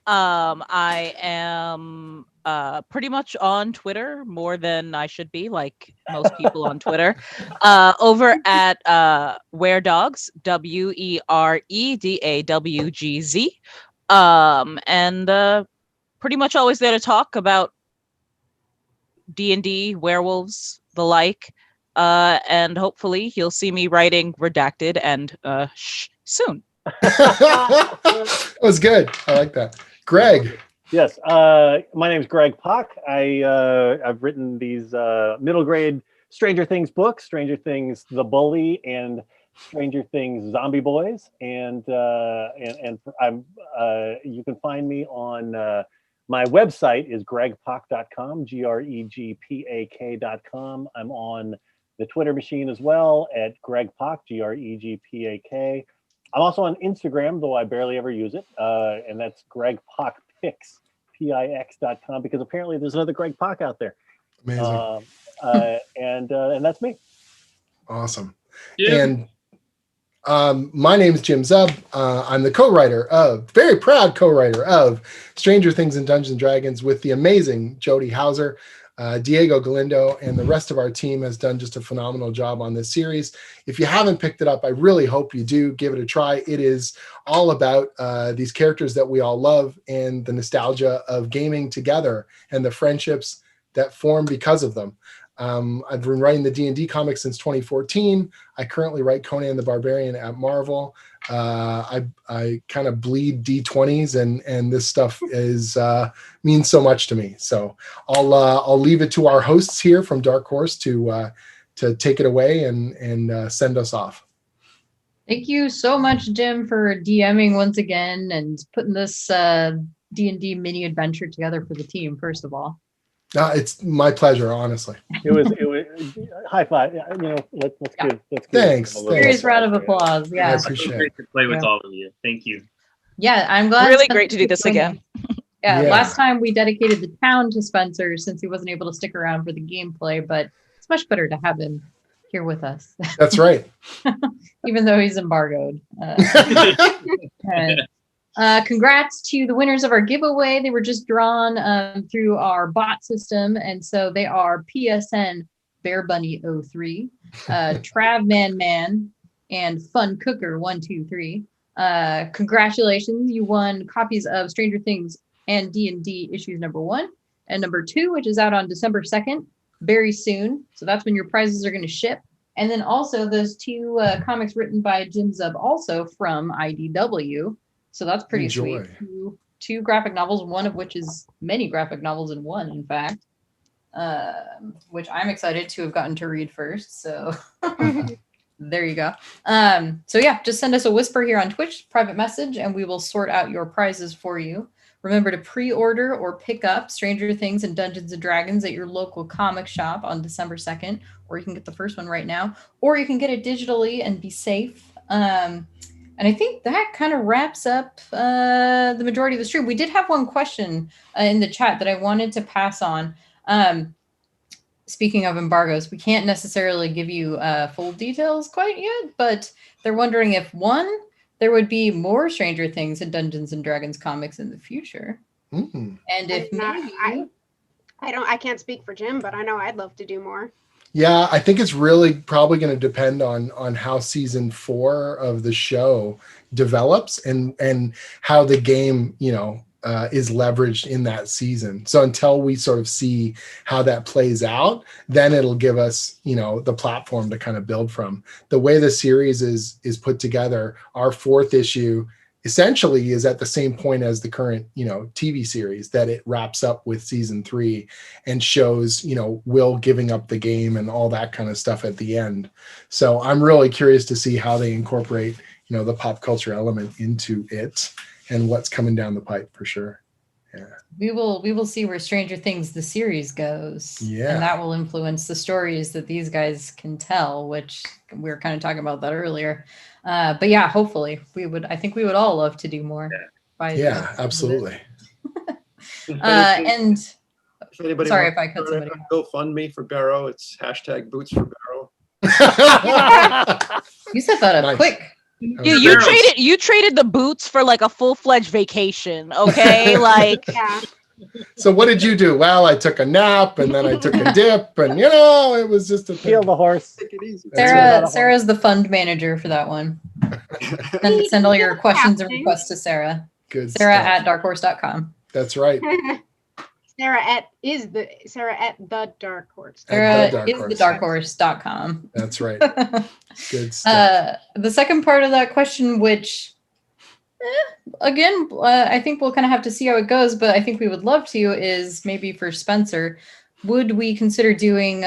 I am pretty much on Twitter more than I should be, like most people on Twitter. Over at Weredogs, WEREDAWGZ. And pretty much always there to talk about D&D, werewolves, the like. And hopefully you'll see me writing Redacted and soon. That was good. I like that. Greg. Yes. My name is Greg Pak. I've written these middle grade Stranger Things books, Stranger Things The Bully and Stranger Things Zombie Boys. And I'm you can find me on my website is gregpak.com, GREGPAK.com. I'm on the Twitter machine as well at Greg Pak, GREGPAK. I'm also on Instagram, though I barely ever use it, and that's Greg Pak Pix, PIX.com, because apparently there's another Greg Pak out there. Amazing. And that's me. Awesome. Yeah. And my name is Jim Zub. I'm the very proud co-writer of Stranger Things and Dungeons and Dragons with the amazing Jody Houser. Diego Galindo and the rest of our team has done just a phenomenal job on this series. If you haven't picked it up, I really hope you do give it a try. It is all about these characters that we all love and the nostalgia of gaming together and the friendships that form because of them. I've been writing the D&D comics since 2014. I currently write Conan the Barbarian at Marvel. I kind of bleed D20s, and this stuff means so much to me. So I'll leave it to our hosts here from Dark Horse to take it away and send us off. Thank you so much, Jim, for DMing once again and putting this D&D mini adventure together for the team. First of all. It's my pleasure, honestly. It was high five. Let's give. Thanks. Serious round of applause. I Yeah. appreciate it. Great to play with all of you. Thank you. Yeah, I'm glad. Really Spencer great to do could this join again. us. Yeah, Yeah. last time we dedicated the town to Spencer since he wasn't able to stick around for the gameplay, but it's much better to have him here with us, That's right. even though he's embargoed. Congrats to the winners of our giveaway. They were just drawn through our bot system, and so they are PSN Bear Bunny 03, Trav Man, and Fun Cooker 123. Congratulations, you won copies of Stranger Things and D&D issues #1 and #2, which is out on December 2nd, very soon. So that's when your prizes are going to ship. And then also those two comics written by Jim Zub, also from IDW. So that's pretty Enjoy. sweet. Two graphic novels, one of which is many graphic novels in one, in fact, which I'm excited to have gotten to read first. So there you go. So yeah, just send us a whisper here on Twitch, private message, and we will sort out your prizes for you. Remember to pre-order or pick up Stranger Things and Dungeons and Dragons at your local comic shop on December 2nd, or you can get the first one right now, or you can get it digitally and be safe. And I think that kind of wraps up the majority of the stream. We did have one question in the chat that I wanted to pass on. Speaking of embargoes, we can't necessarily give you full details quite yet, but they're wondering if there would be more Stranger Things and Dungeons and Dragons comics in the future. Mm-hmm. And if maybe... I can't speak for Jim, but I know I'd love to do more. Yeah, I think it's really probably going to depend on how season 4 of the show develops and how the game, is leveraged in that season. So until we sort of see how that plays out, then it'll give us, the platform to kind of build from. The way the series is put together, our 4th issue essentially is at the same point as the current, TV series, that it wraps up with season 3 and shows, Will giving up the game and all that kind of stuff at the end. So I'm really curious to see how they incorporate, the pop culture element into it and what's coming down the pipe for sure. Yeah. We will see where Stranger Things the series goes. Yeah. And that will influence the stories that these guys can tell, which we were kind of talking about that earlier. But yeah, hopefully I think we would all love to do more. Yeah, absolutely. And if anybody sorry wants if I cut somebody off. GoFundMe for Barrow, it's #Boots for Barrow. You set that up Nice. quick. You traded the boots for like a full-fledged vacation, okay? Like, Yeah. So what did you do? Well, I took a nap and then I took a dip and it was just a Kill thing. the horse. Take it easy. Sarah's the fund manager for that one. Send all your questions and requests to Sarah. Good Sarah stuff. at darkhorse.com. That's right. Sarah at the Dark Horse. Sarah Dark is Horse. the darkhorse.com. That's right. Good stuff. The second part of that question, which again, I think we'll kind of have to see how it goes, but I think we would love to, is maybe for Spencer, would we consider doing,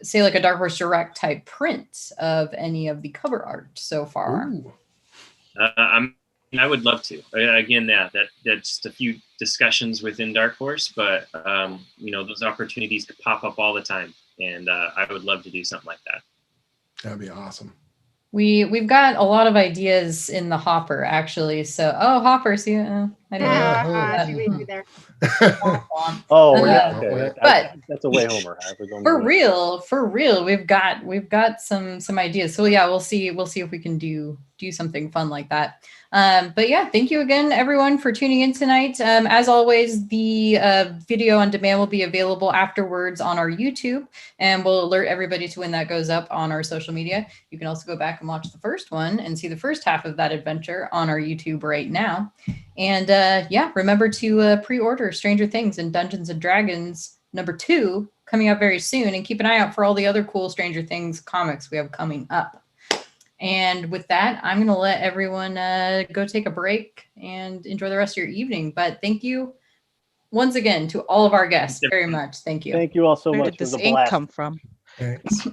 say, like a Dark Horse Direct type print of any of the cover art so far? Ooh. I would love to. Again, that's a few discussions within Dark Horse, but those opportunities could pop up all the time, and I would love to do something like that. That'd be awesome. We've got a lot of ideas in the hopper, actually. So, hopper, see, I didn't See what you did there. Oh, okay. But that's a way homer. For real, we've got some ideas. So yeah, we'll see if we can do something fun like that. But yeah, thank you again, everyone, for tuning in tonight. As always, the video on demand will be available afterwards on our YouTube, and we'll alert everybody to when that goes up on our social media. You can also go back and watch the first one and see the first half of that adventure on our YouTube right now. And remember to pre-order Stranger Things and Dungeons and Dragons #2 coming out very soon, and keep an eye out for all the other cool Stranger Things comics we have coming up. And with that, I'm going to let everyone go take a break and enjoy the rest of your evening. But thank you once again to all of our guests very much. Thank you. Thank you all so where much. did It was this a ink blast. come from? Thanks.